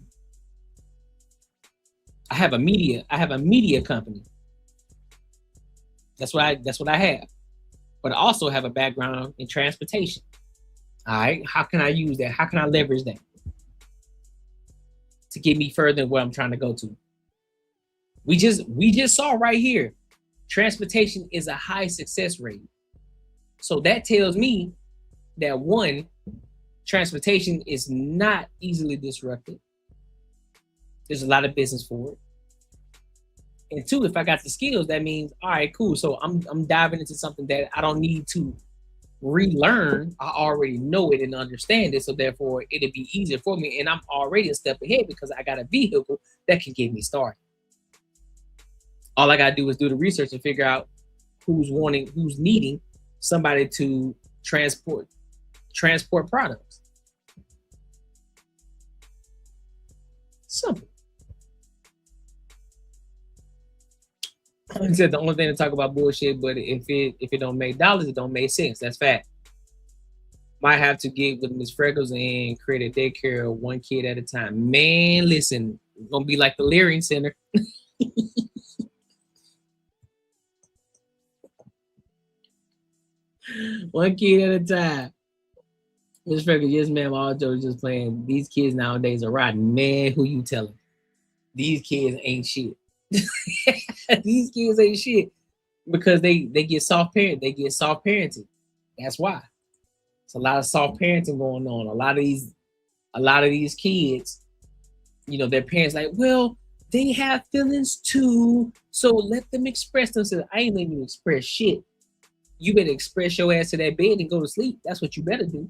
I have a media company. That's what I have. But I also have a background in transportation. All right, how can I use that? How can I leverage that to get me further than where I'm trying to go to? We just saw right here, transportation is a high success rate. So that tells me that one, transportation is not easily disrupted. There's a lot of business for it. And two, if I got the skills, that means, all right, cool. So I'm diving into something that I don't need to relearn. I already know it and understand it. So therefore, it'll be easier for me. And I'm already a step ahead because I got a vehicle that can get me started. All I got to do is do the research and figure out who's needing somebody to transport products. Simple. I said the only thing to talk about bullshit, but if it don't make dollars, it don't make sense. That's fact. Might have to get with Miss Freckles and create a daycare of one kid at a time. Man, listen, it's gonna be like the Leering Center. One kid at a time. Miss Freckles, yes, ma'am. All jokes just playing. These kids nowadays are rotten. Man, who you telling? These kids ain't shit. These kids ain't shit because they get soft parent. They get soft parenting. That's why. It's a lot of soft parenting going on. A lot of these kids, you know, their parents like, well, they have feelings too, so let them express themselves. I ain't letting you express shit. You better express your ass to that bed and go to sleep. That's what you better do.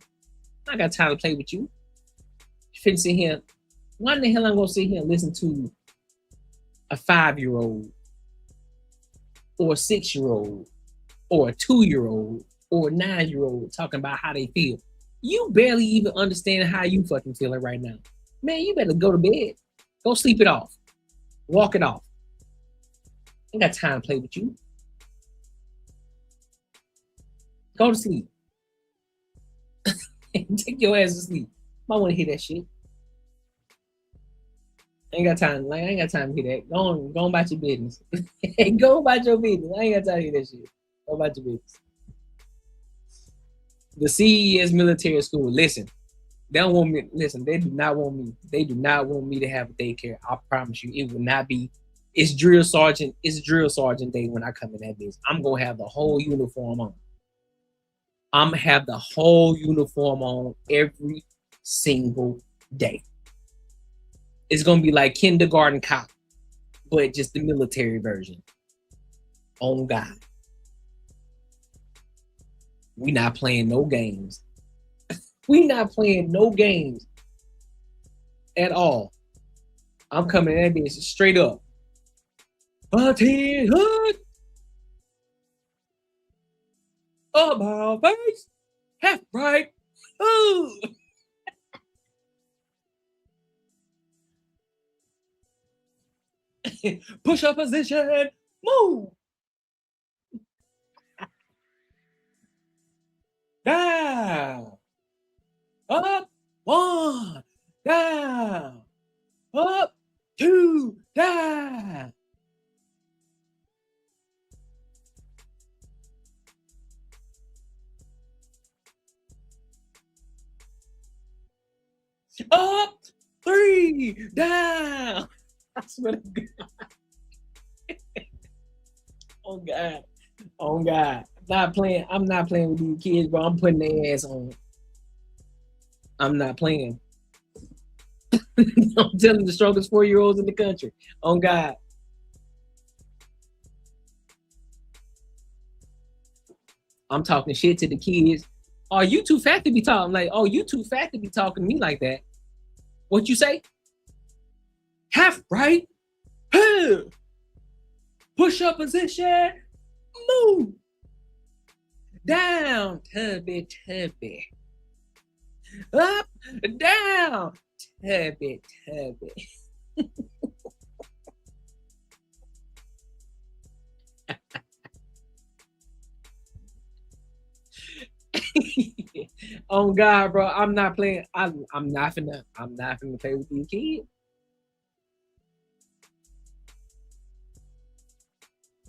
I got time to play with you. You finna sit here. Why in the hell I'm gonna sit here and listen to a 5-year-old or a 6-year-old or a 2-year-old or a 9-year-old talking about how they feel? You barely even understand how you fucking feeling right now. Man, you better go to bed. Go sleep it off. Walk it off. Ain't got time to play with you. Go to sleep. Take your ass to sleep. Might want to hear that shit. I ain't got time. Like I ain't got time to hear that. Go on about your business. Go about your business. I ain't got time to hear that shit. Go about your business. The CES military school. Listen, they don't want me. Listen, they do not want me. They do not want me to have a daycare. I promise you, it will not be. It's drill sergeant. It's drill sergeant day when I come in that business. I'm gonna have the whole uniform on. I'm gonna have the whole uniform on every single day. It's gonna be like kindergarten cop, but just the military version. On God. We not playing no games. We not playing no games at all. I'm coming at this straight up. Hood. About face. Half right. Ooh. Push up position. Move. Down. Up. 1. Down. Up. 2. Down. Up. 3. Down. I swear to God. Oh God. Oh God. I'm not playing with these kids, bro. I'm putting their ass on. I'm not playing. I'm telling the strongest 4-year-olds in the country. On God. I'm talking shit to the kids. Oh, you too fat to be talking like, oh, you too fat to be talking to me like that. What you say? Half right. Push up position. Move. Down. Tubby. Up. Down. Tubby. Oh God, bro. I'm not playing. I'm not finna play with these kids.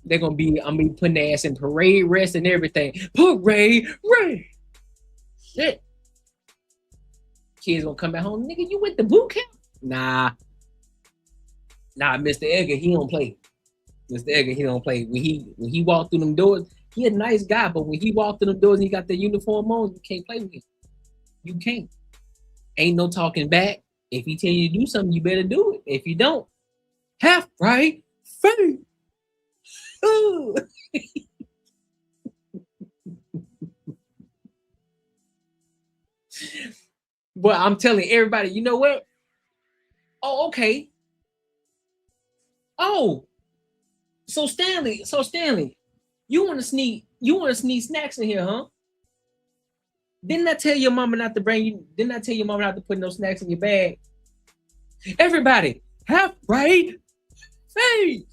I'm gonna be putting their ass in parade rest and everything. Parade rest. Shit. Kids gonna come back home. Nigga, you went to boot camp? Nah, Mr. Edgar, he don't play. Mr. Edgar, he don't play. When he walked through them doors, he a nice guy, but when he walked through them doors and he got the uniform on, you can't play with him. You can't. Ain't no talking back. If he tell you to do something, you better do it. If you don't, half right, face. Ooh. But I'm telling everybody, you know what? Oh, okay. Oh, so Stanley, you want to sneak snacks in here, huh? Didn't I tell your mama not to put no snacks in your bag? Everybody, half right, face,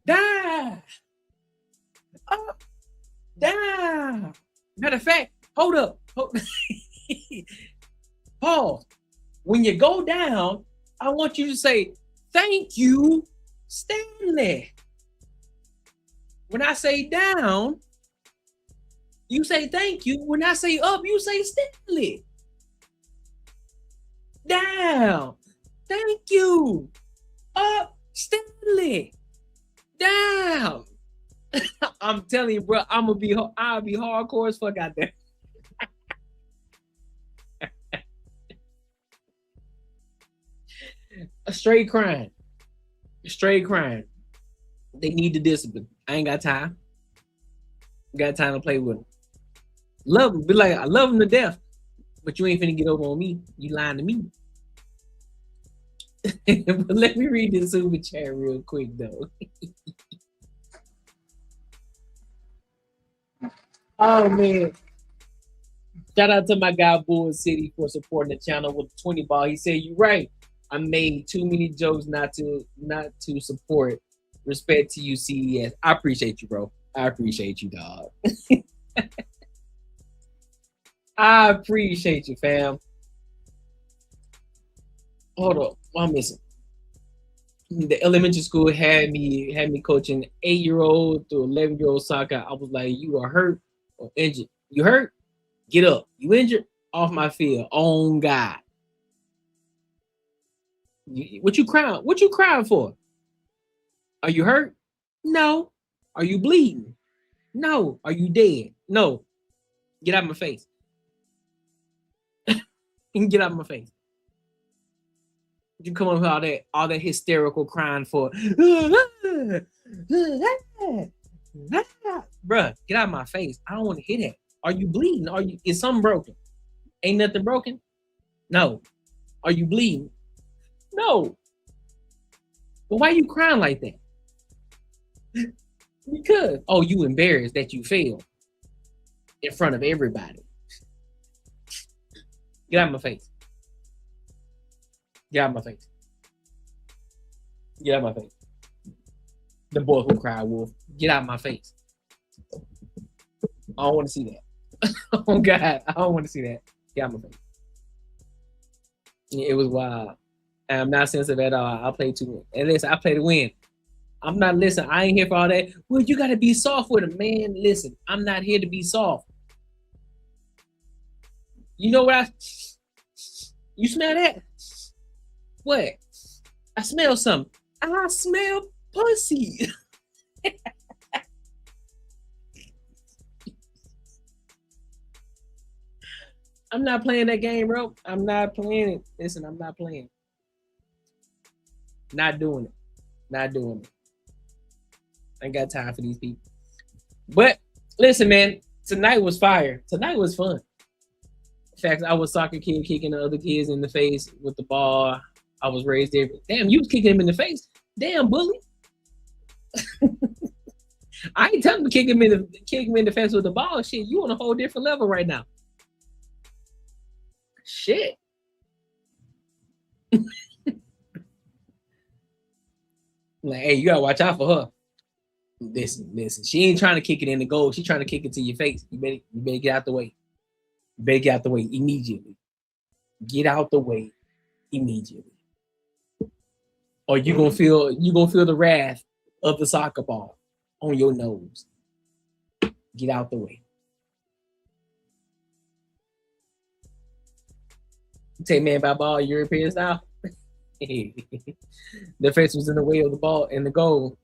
down, up, down. Matter of fact, hold up. Pause. When you go down, I want you to say, thank you, Stanley. When I say down, you say thank you. When I say up, you say Stanley. Down. Thank you. Up, Stanley. Down. I'm telling you, bro, I'll be hardcore as fuck out there. Straight crying. They need the discipline. I ain't got time. Got time to play with them. Love them. Be like, I love them to death. But you ain't finna get over on me. You lying to me. But let me read this super chat real quick though. Oh man. Shout out to my guy Bull City for supporting the channel with 20 ball. He said, "You right. I made too many jokes not to support. Respect to you, CES. I appreciate you, bro. I appreciate you, dog. I appreciate you, fam. Hold up. What I'm missing? the elementary school had me coaching 8-year-old to 11-year-old soccer. I was like, you are hurt or injured. You hurt? Get up. You injured? Off my field. On God. What you crying? What you crying for? Are you hurt? No. Are you bleeding? No. Are you dead? No. Get out of my face. Get out of my face. You come up with all that hysterical crying for. Bruh, get out of my face. I don't want to hear that. Are you bleeding? Is something broken? Ain't nothing broken? No. Are you bleeding? No. Well, why are you crying like that? Because, oh, you embarrassed that you failed in front of everybody. Get out of my face. Get out of my face. Get out of my face. The boy who cried wolf. Get out of my face. I don't want to see that. Oh God, I don't want to see that. Get out of my face. It was wild. I'm not sensitive at all. I play to win. And listen, I play to win. I'm not listening. I ain't here for all that. Well, you gotta be soft with him, man. Listen, I'm not here to be soft. You know what you smell that? What? I smell something. I smell pussy. I'm not playing that game, bro. I'm not playing it. Listen, I'm not playing. Not doing it. Not doing it. I ain't got time for these people. But listen, man, tonight was fire. Tonight was fun. In fact, I was a soccer kid kicking the other kids in the face with the ball. I was raised there. Damn, you was kicking him in the face. Damn, bully. I ain't telling him to kick him in the face with the ball. Shit, you on a whole different level right now. Shit. Like, hey, you gotta watch out for her. Listen. She ain't trying to kick it in the goal. She's trying to kick it to your face. You better get out the way. You better get out the way immediately. Get out the way immediately. Or you gonna feel the wrath of the soccer ball on your nose. Get out the way. Take man by ball, European style. Their face was in the way of the ball and the goal.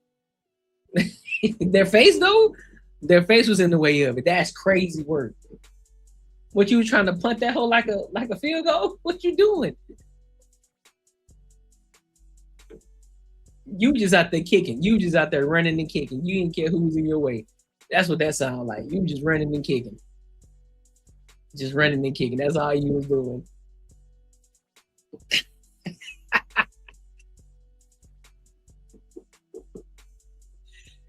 Their face though? Their face was in the way of it. That's crazy work. What, you trying to punt that hole like a field goal? What you doing? You just out there kicking. You just out there running and kicking. You didn't care who's in your way. That's what that sounded like. You just running and kicking. Just running and kicking. That's all you was doing.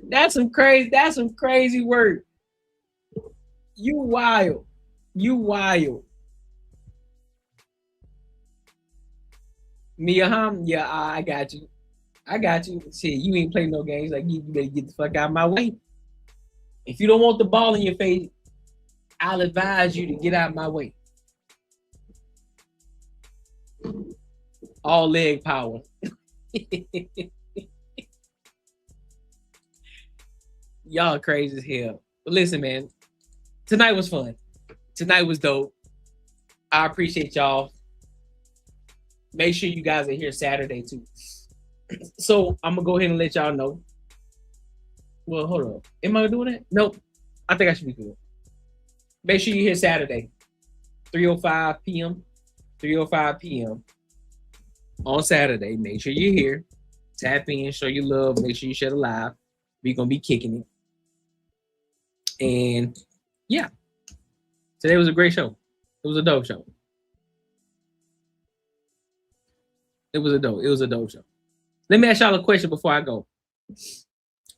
That's some crazy work. You wild. Mia Ham, yeah, I got you. Shit, you ain't playing no games. Like, you better get the fuck out of my way. If you don't want the ball in your face, I'll advise you to get out of my way. All leg power. Y'all crazy as hell. But listen, man, tonight was fun. Tonight was dope. I appreciate y'all. Make sure you guys are here Saturday too. So I'm gonna go ahead and let y'all know. Well, hold up. Am I doing that? Nope. I think I should be good. Make sure you're here Saturday, 3:05 p.m. 3:05 p.m. on Saturday. Make sure you're here. Tap in, show your love. Make sure you share the live. We're gonna be kicking it. And yeah, today was a great show. It was a dope show. It was a dope show. Let me ask y'all a question before I go.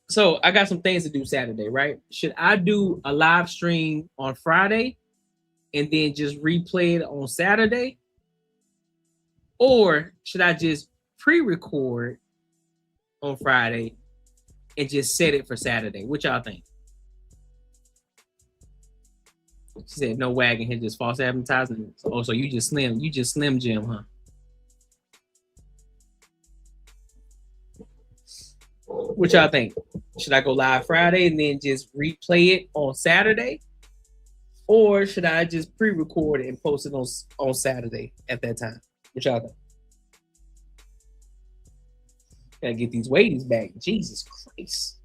So I got some things to do Saturday, right? Should I do a live stream on Friday and then just replay it on Saturday? Or should I just pre-record on Friday and just set it for Saturday? What y'all think? She said no wagging here, just false advertising. Oh, so you just slim Jim, huh? What y'all think? Should I go live Friday and then just replay it on Saturday? Or should I just pre-record it and post it on Saturday at that time? What y'all think? Gotta get these ratings back. Jesus Christ.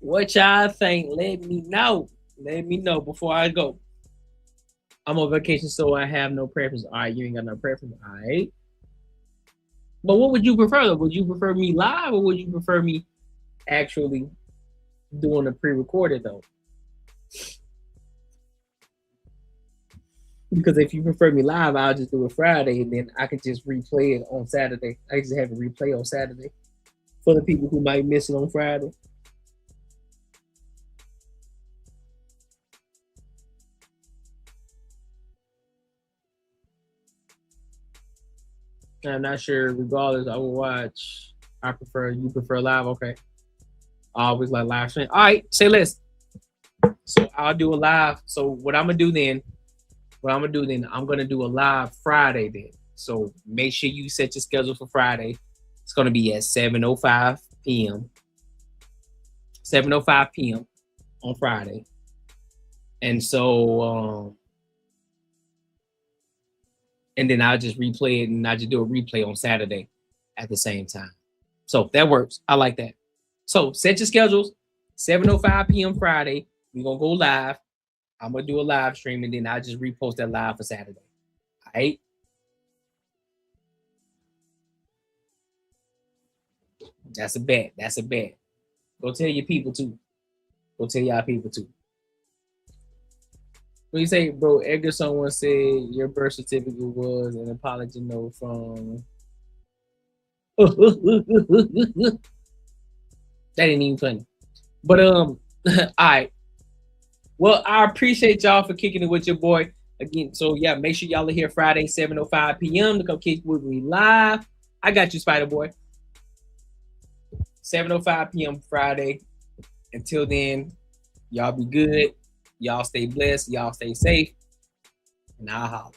What y'all think? Let me know. Let me know before I go. I'm on vacation, so I have no preference. All right, you ain't got no preference. All right. But what would you prefer, though? Would you prefer me live, or would you prefer me actually doing a pre-recorded, though? Because if you prefer me live, I'll just do it Friday, and then I could just replay it on Saturday. I just have a replay on Saturday for the people who might miss it on Friday. I'm not sure. Regardless, I will watch. You prefer live? Okay. I always like live stream. All right, say less. So I'll do a live. So what I'm gonna do then, I'm gonna do a live Friday then. So make sure you set your schedule for Friday. It's gonna be at 7:05 p.m. 7:05 p.m. on Friday. And so and then I'll just replay it, and I'll just do a replay on Saturday at the same time. So that works. I like that. So set your schedules. 7:05 p.m. Friday. We're going to go live. I'm going to do a live stream, and then I'll just repost that live for Saturday. All right? That's a bet. That's a bet. Go tell your people, too. Go tell y'all people, too. What you say, bro? Edgar, someone said your birth certificate was an apology note from. That ain't even funny. But all right. Well, I appreciate y'all for kicking it with your boy again. So yeah, make sure y'all are here Friday, 7:05 p.m. to come kick with me live. I got you, Spider Boy. 7:05 p.m. Friday. Until then, y'all be good. Y'all stay blessed. Y'all stay safe. And I'll holler.